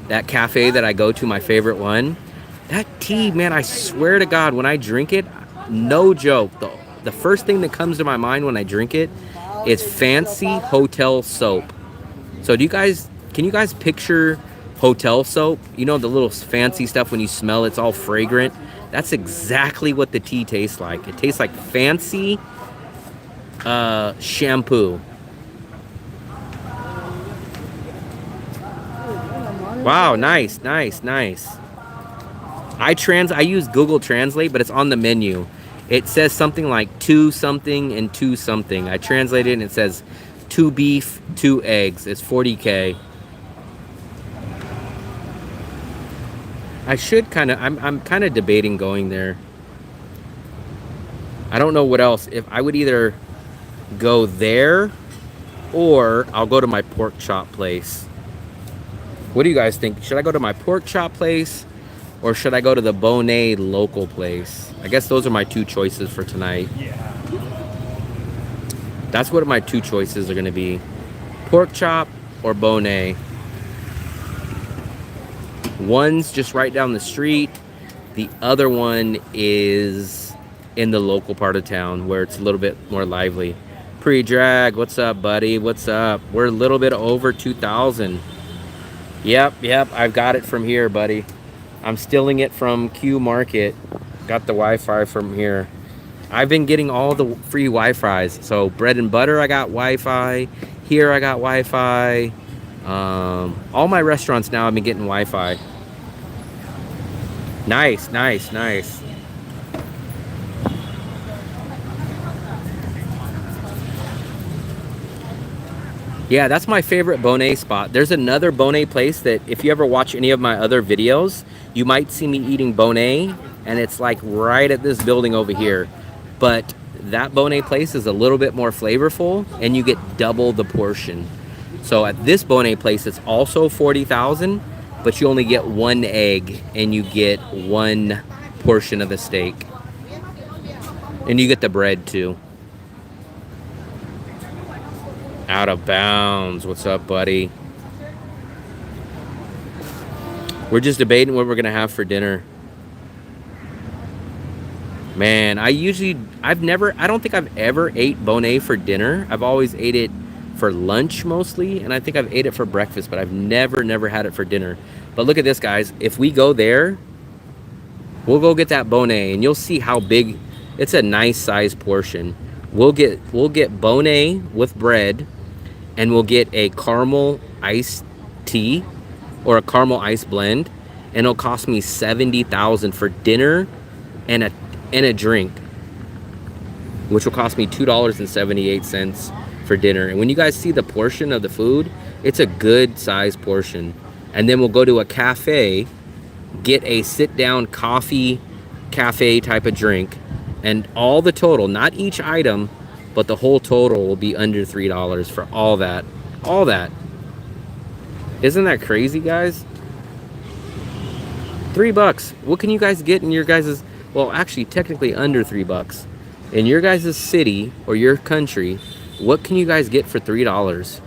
that cafe that I go to, my favorite one, that tea, man, I swear to God, when I drink it, no joke, the first thing that comes to my mind when I drink it is fancy hotel soap. So can you guys picture hotel soap? You know, the little fancy stuff when you smell it's all fragrant? That's exactly what the tea tastes like. It tastes like fancy shampoo. Wow, nice. I use Google Translate, but it's on the menu. It says something like 2 something and 2 something. I translate it and it says 2 beef, 2 eggs. It's 40K. I should I'm kind of debating going there. I don't know what else. If I would either go there or I'll go to my pork chop place. What do you guys think? Should I go to my pork chop place or should I go to the bonnet local place? I guess those are my 2 choices for tonight. Yeah. That's what my 2 choices are going to be. Pork chop or bonnet. One's just right down the street. The other one is in the local part of town where it's a little bit more lively. Pre-drag, what's up, buddy? What's up? We're a little bit over 2,000. Yep, I've got it from here, buddy. I'm stealing it from Q Market. Got the Wi-Fi from here. I've been getting all the free Wi-Fi's. So bread and butter, I got Wi-Fi. Here I got Wi-Fi. All my restaurants now I've been getting Wi-Fi. Nice. Yeah, that's my favorite Bonet spot. There's another Bonet place that if you ever watch any of my other videos, you might see me eating Bonet, and it's like right at this building over here. But that Bonet place is a little bit more flavorful, and you get double the portion. So at this Bonet place, it's also 40,000, but you only get one egg, and you get one portion of the steak. And you get the bread too. Out of bounds. What's up, buddy? We're just debating what we're gonna have for dinner. Man, I don't think I've ever ate Bonet for dinner. I've always ate it for lunch mostly, and I think I've ate it for breakfast, but I've never had it for dinner. But look at this, guys. If we go there, we'll go get that Bonet, and you'll see how big. It's a nice size portion. We'll get Bonet with bread, and we'll get a caramel iced tea or a caramel ice blend, and it'll cost me 70,000 for dinner and a drink, which will cost me $2.78 for dinner. And when you guys see the portion of the food, it's a good size portion. And then we'll go to a cafe, get a sit down coffee cafe type of drink, and all the total, not each item, but the whole total will be under $3 for all that. All that. Isn't that crazy, guys? $3. What can you guys get in your guys's, well, actually, technically under $3. In your guys's city or your country, what can you guys get for $3?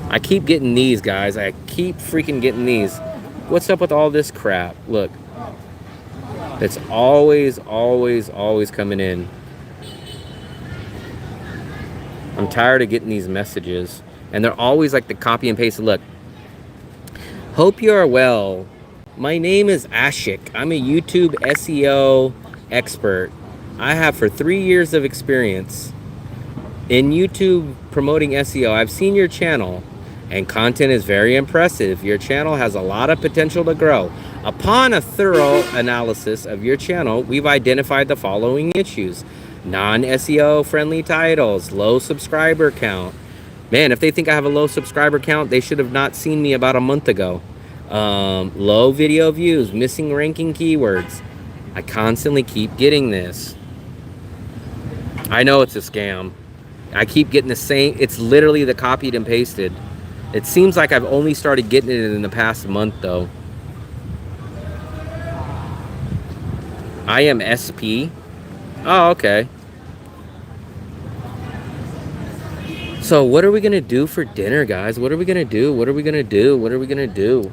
I keep getting these, guys. I keep freaking getting these. What's up with all this crap? Look. It's always coming in. I'm tired of getting these messages. And they're always like the copy and paste. Look. Hope you are well. My name is Ashik. I'm a YouTube SEO expert. I have for 3 years of experience in YouTube promoting SEO. I've seen your channel, and content is very impressive. Your channel has a lot of potential to grow. Upon a thorough analysis of your channel, we've identified the following issues: non-SEO friendly titles, low subscriber count. Man, if they think I have a low subscriber count, they should have not seen me about a month ago. Low video views, missing ranking keywords. I constantly keep getting this. I know it's a scam. I keep getting the same. It's literally the copied and pasted. It seems like I've only started getting it in the past month, though. I am SP. Oh, okay. So what are we gonna do for dinner, guys? What are we gonna do? What are we gonna do? What are we gonna do?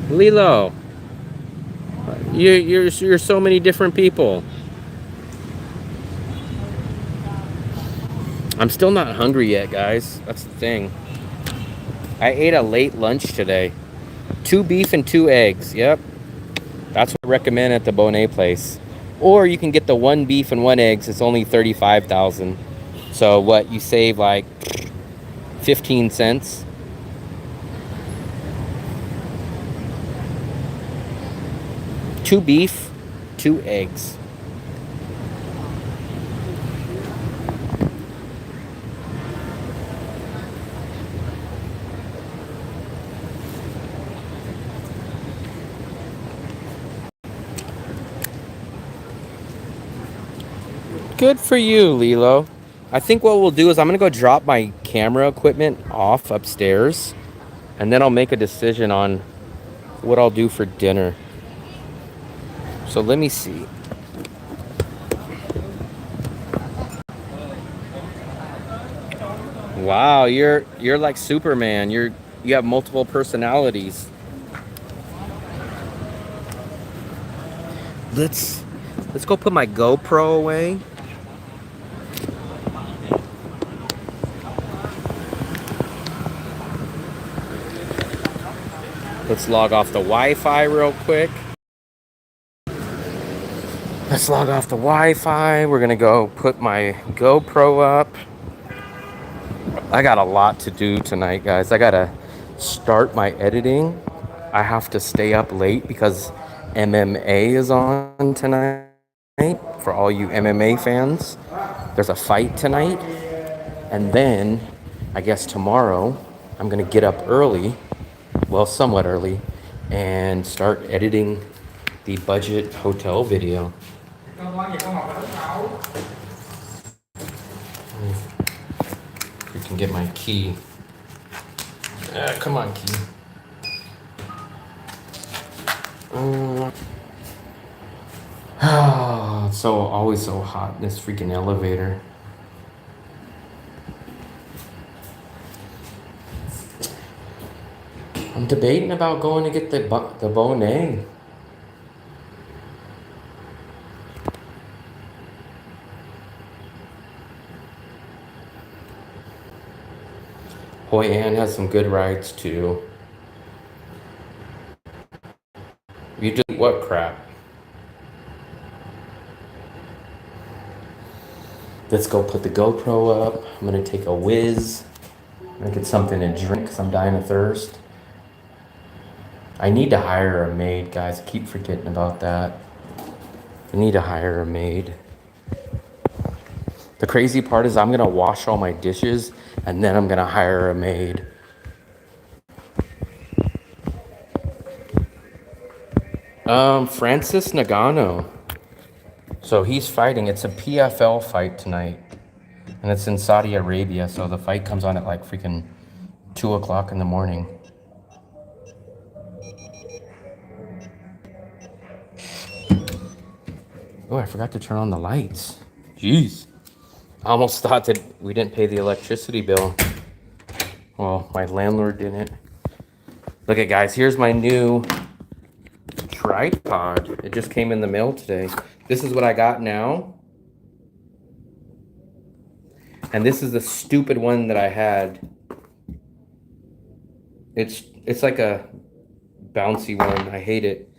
Lilo, you're so many different people. I'm still not hungry yet, guys. That's the thing. I ate a late lunch today. 2 beef and 2 eggs. Yep. That's what I recommend at the Bonet place. Or you can get the 1 beef and 1 eggs. It's only 35,000. So what, you save like 15 cents? Two beef, 2 eggs. Good for you, Lilo. I think what we'll do is I'm gonna go drop my camera equipment off upstairs, and then I'll make a decision on what I'll do for dinner. So let me see. Wow, you're like Superman. You have multiple personalities. Let's go put my GoPro away. Let's log off the Wi-Fi real quick. Let's log off the Wi-Fi. We're gonna go put my GoPro up. I got a lot to do tonight, guys. I gotta start my editing. I have to stay up late because MMA is on tonight. For all you MMA fans, there's a fight tonight. And then, I guess tomorrow, I'm gonna get up early, well, somewhat early, and start editing the budget hotel video. You can get my key. Come on, key. It's so always so hot in this freaking elevator. I'm debating about going to get the bone egg. Hoi An has some good rides too. You do what crap? Let's go put the GoPro up. I'm gonna take a whiz. I'm gonna get something to drink because I'm dying of thirst. I need to hire a maid, guys. I keep forgetting about that. I need to hire a maid. The crazy part is I'm gonna wash all my dishes and then I'm gonna hire a maid. Francis Nagano. So he's fighting. It's a PFL fight tonight. And it's in Saudi Arabia, so the fight comes on at like freaking 2 o'clock in the morning. Oh, I forgot to turn on the lights. Jeez. I almost thought that we didn't pay the electricity bill. Well, my landlord didn't. Look at guys, here's my new tripod. It just came in the mail today. This is what I got now. And this is the stupid one that I had. It's like a bouncy one. I hate it.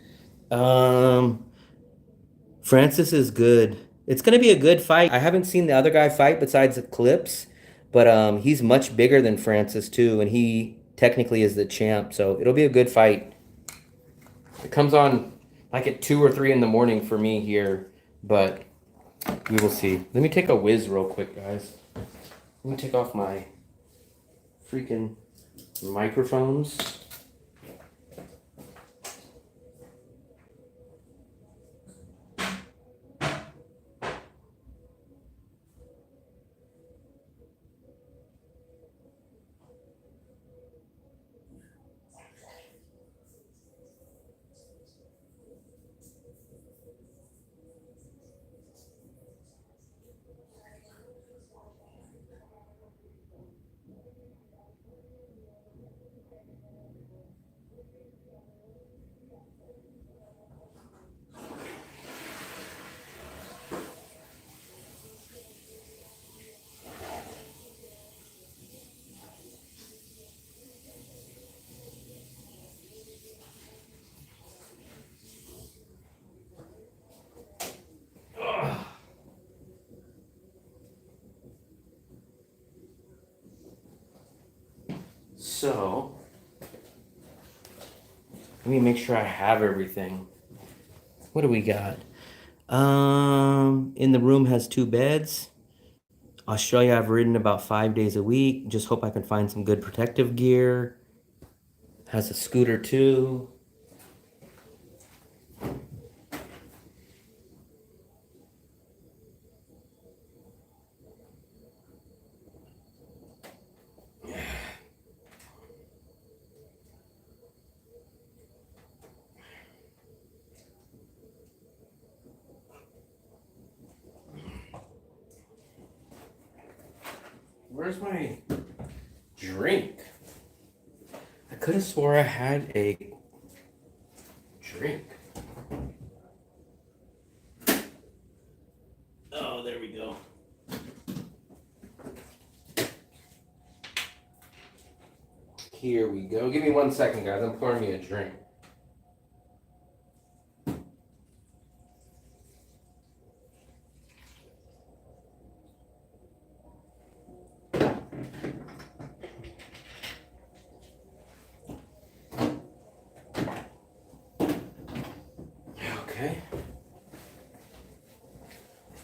Francis is good. It's gonna be a good fight. I haven't seen the other guy fight besides the clips, but he's much bigger than Francis too, and he technically is the champ. So it'll be a good fight. It comes on like at 2 or 3 in the morning for me here, but we will see. Let me take a whiz real quick, guys. Let me take off my freaking microphones. So, let me make sure I have everything. What do we got? In the room has 2 beds. Australia, I've ridden about 5 days a week. Just hope I can find some good protective gear. Has a scooter too. Where's my drink? I could have swore I had a drink. Oh, there we go. Here we go. Give me 1 second, guys. I'm pouring me a drink. Okay.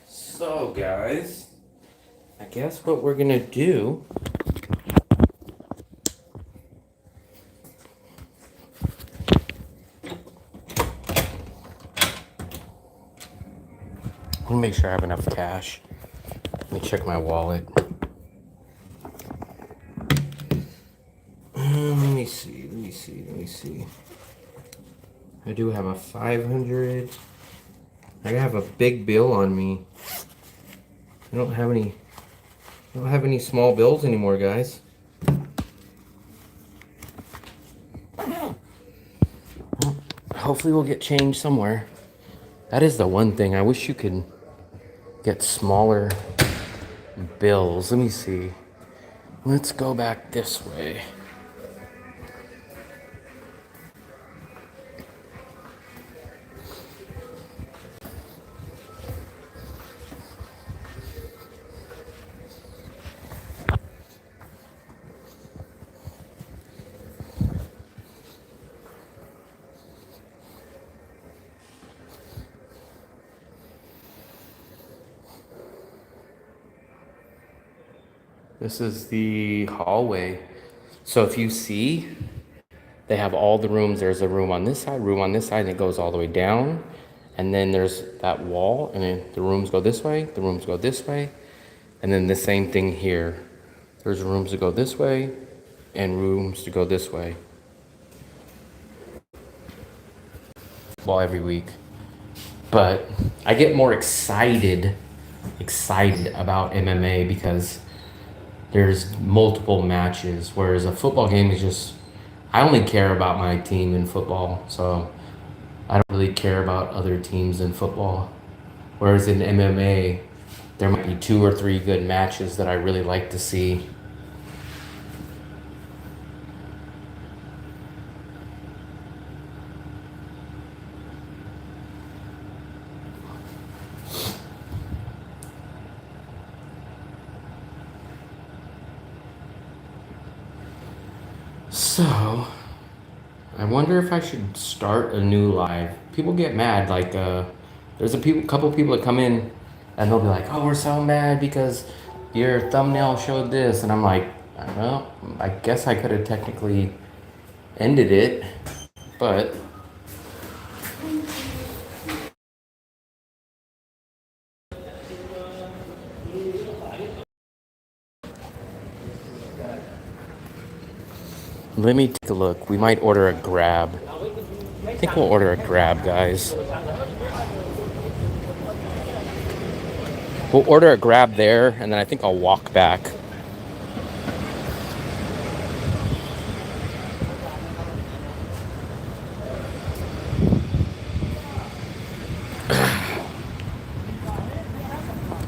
So, guys, I guess what we're gonna do. Let me make sure I have enough cash. Let me check my wallet. Let me see. I do have a 500. I have a big bill on me. I don't have any small bills anymore, guys. Hopefully we'll get change somewhere. That is the one thing. I wish you could get smaller bills. Let me see. Let's go back this way. This is the hallway. So if you see, they have all the rooms. There's a room on this side, and it goes all the way down. And then there's that wall, and then the rooms go this way, the rooms go this way. And then the same thing here. There's rooms to go this way and rooms to go this way. Well, every week. But I get more excited about MMA because there's multiple matches, whereas a football game is just, I only care about my team in football, so I don't really care about other teams in football. Whereas in MMA, there might be 2 or 3 good matches that I really like to see. So, I wonder if I should start a new live. People get mad, like, there's couple people that come in and they'll be like, oh, we're so mad because your thumbnail showed this. And I'm like, well, I guess I could have technically ended it, but let me take a look. We might order a Grab. I think we'll order a Grab, guys. We'll order a Grab there, and then I think I'll walk back.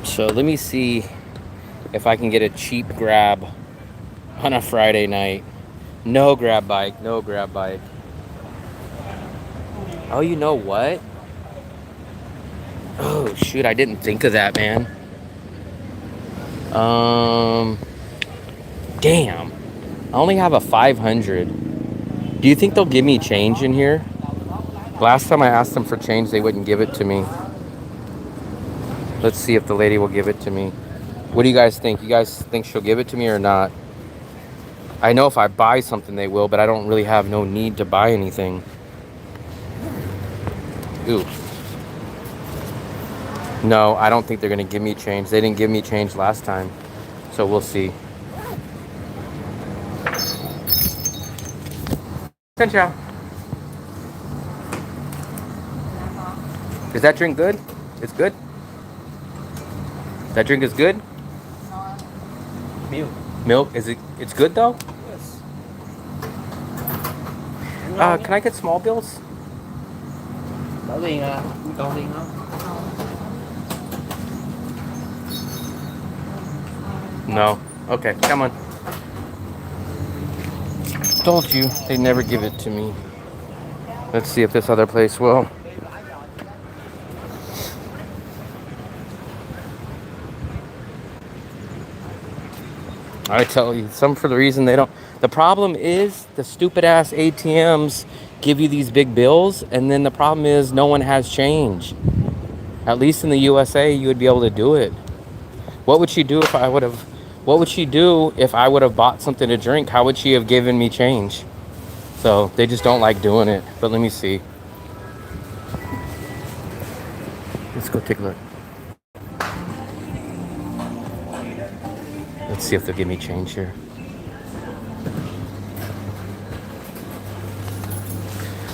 So let me see if I can get a cheap Grab on a Friday night. No grab bike. Oh, you know what? Oh, shoot, I didn't think of that, man. Damn. I only have a 500. Do you think they'll give me change in here? Last time I asked them for change, they wouldn't give it to me. Let's see if the lady will give it to me. What do you guys think? You guys think she'll give it to me or not? I know if I buy something they will, but I don't really have no need to buy anything. Ooh. No, I don't think they're gonna give me change. They didn't give me change last time. So we'll see. Ciao. Is that drink good? It's good? That drink is good? Meal. Milk? Is it? It's good though. Yes. Can I get small bills? Đổ tiền à? Đổ tiền không? No. Okay, come on. Told you, they never give it to me. Let's see if this other place will. I tell you, some for the reason they don't. The problem is the stupid ass ATMs give you these big bills, and then the problem is no one has change. At least in the USA, you would be able to do it. What would she do if I would have? What would she do if I would have bought something to drink? How would she have given me change? So they just don't like doing it. But let me see. Let's go take a look. Let's see if they'll give me change here.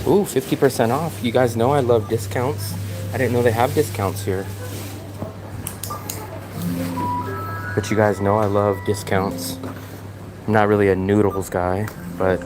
Ooh, 50% off. You guys know I love discounts. I didn't know they have discounts here. But you guys know I love discounts. I'm not really a noodles guy, but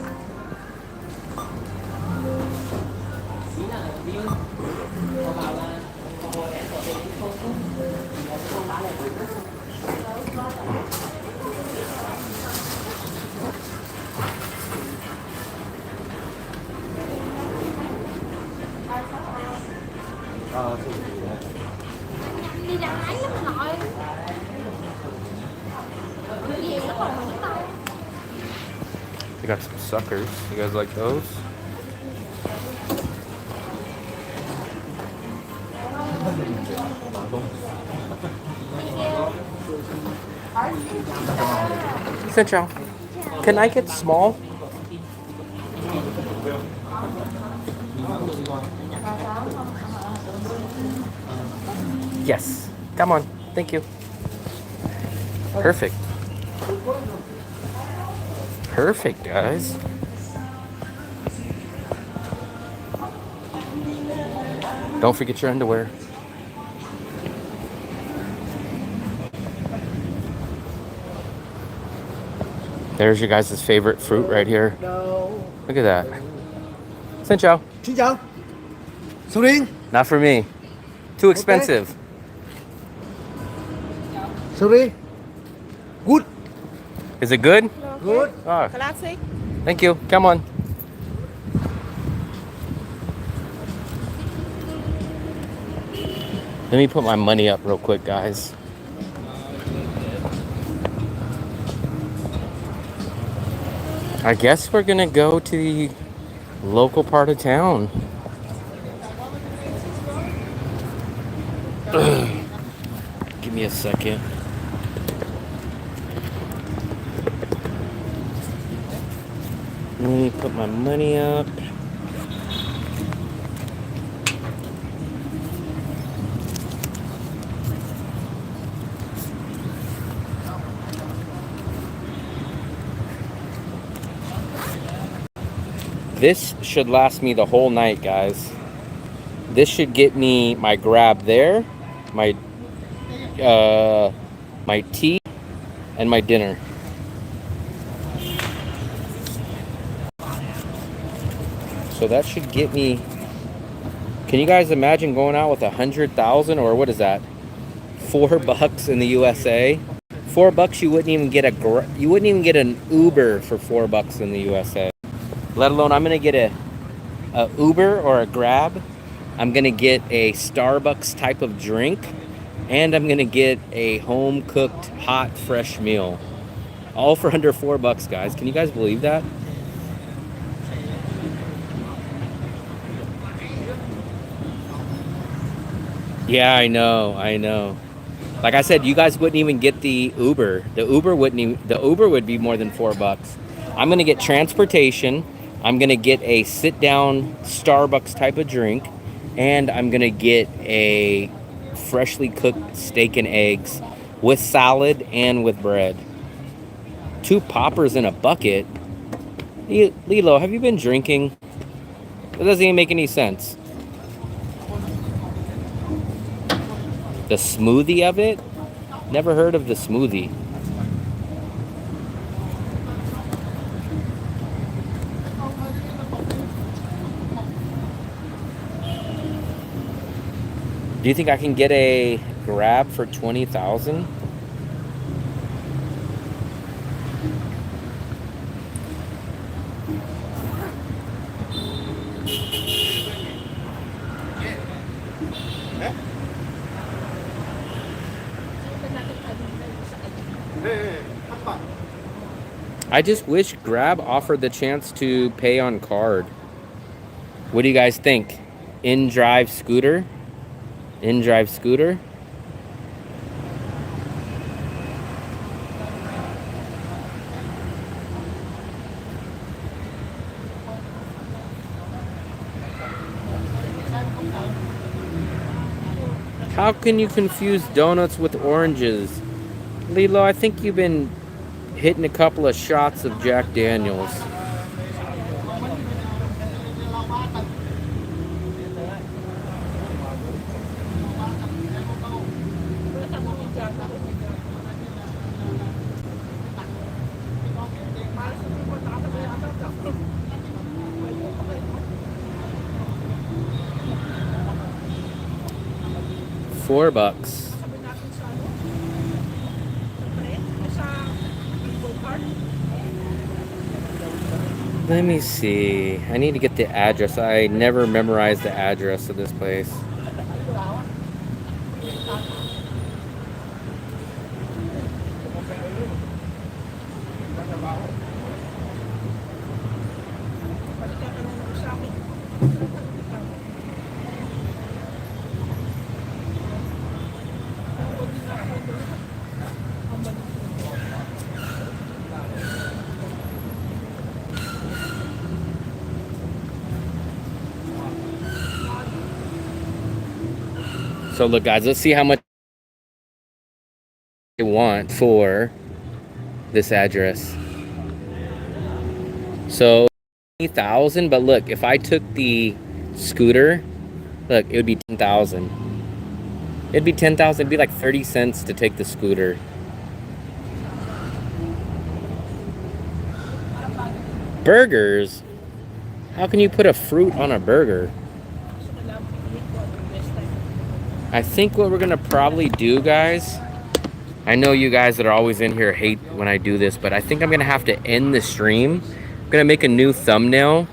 Đi ra ấy lắm nội. Gì nó còn nữa đâu. they got some suckers. You guys like those? Xin chào. Can I get small? Yes. Come on. Thank you. Perfect. Perfect, guys. Don't forget your underwear. There's your guys' favorite fruit right here. Look at that. Xin chào. Xin chào. Sầu riêng. Not for me. Too expensive. Sầu riêng. Good. Is it good? Good. Oh, Classic. thank you. Come on. Let me put my money up real quick, guys. I guess we're gonna go to the local part of town. Give me a second. Let me put my money up. This should last me the whole night, guys. This should get me my grab there, my tea, and my dinner. So that should get me. Can you guys imagine going out with 100,000, or what is that? $4 in the USA. $4 you wouldn't even get an Uber for $4 in the USA. Let alone I'm gonna get a Uber or a Grab. I'm gonna get a Starbucks type of drink, and I'm gonna get a home cooked hot fresh meal. All for under $4, guys. Can you guys believe that? Yeah, I know. Like I said, you guys wouldn't even get the Uber. The Uber would be more than $4. I'm gonna get transportation. I'm gonna get a sit-down Starbucks type of drink, and I'm gonna get a freshly cooked steak and eggs with salad and with bread. 2 poppers in a bucket. Lilo, have you been drinking? That doesn't even make any sense. The smoothie of it? Never heard of the smoothie. Do you think I can get a Grab for 20,000? I just wish Grab offered the chance to pay on card. What do you guys think? In-drive scooter? In-drive scooter? How can you confuse donuts with oranges? Lilo, I think you've been hitting a couple of shots of Jack Daniels. $4. Let me see. I need to get the address. I never memorized the address of this place. So look, guys, let's see how much I want for this address. So 20,000, but look, if I took the scooter, look, it would be 10,000. It'd be 10,000. It'd be like 30 cents to take the scooter. Burgers? How can you put a fruit on a burger? I think what we're gonna probably do, guys, I know you guys that are always in here hate when I do this, but I think I'm gonna have to end the stream. I'm gonna make a new thumbnail,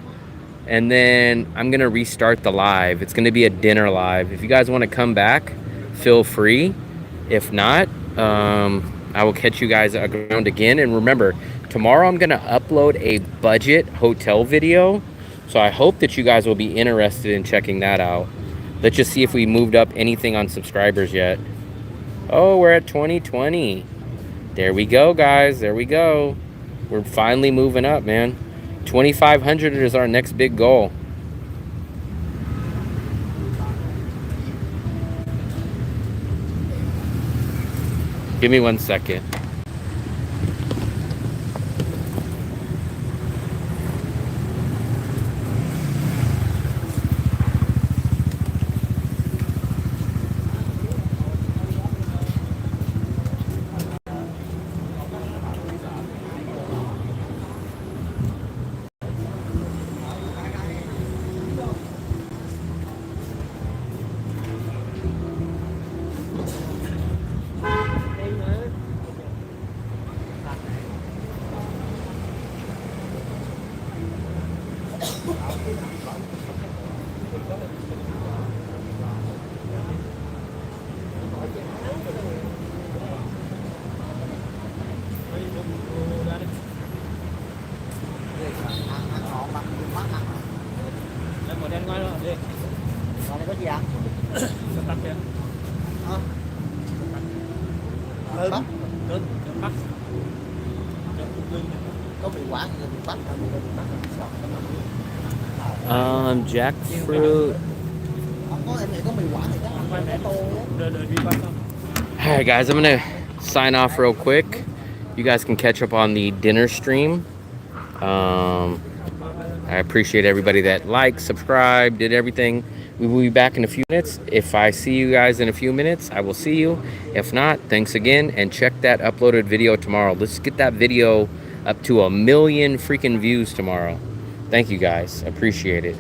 and then I'm gonna restart the live. It's gonna be a dinner live. If you guys wanna come back, feel free. If not, I will catch you guys around again. And remember, tomorrow I'm gonna upload a budget hotel video, so I hope that you guys will be interested in checking that out. Let's just see if we moved up anything on subscribers yet. Oh, we're at 2020. There we go, guys. There we go. We're finally moving up, man. 2,500 is our next big goal. Give me 1 second. Jackfruit. Alright guys, I'm gonna sign off real quick. You guys can catch up on the dinner stream. I appreciate everybody that liked, subscribed, did everything. We will be back in a few minutes. If I see you guys in a few minutes, I will see you. If not, thanks again, and check that uploaded video tomorrow. Let's get that video up to 1 million freaking views tomorrow. Thank you guys. Appreciate it.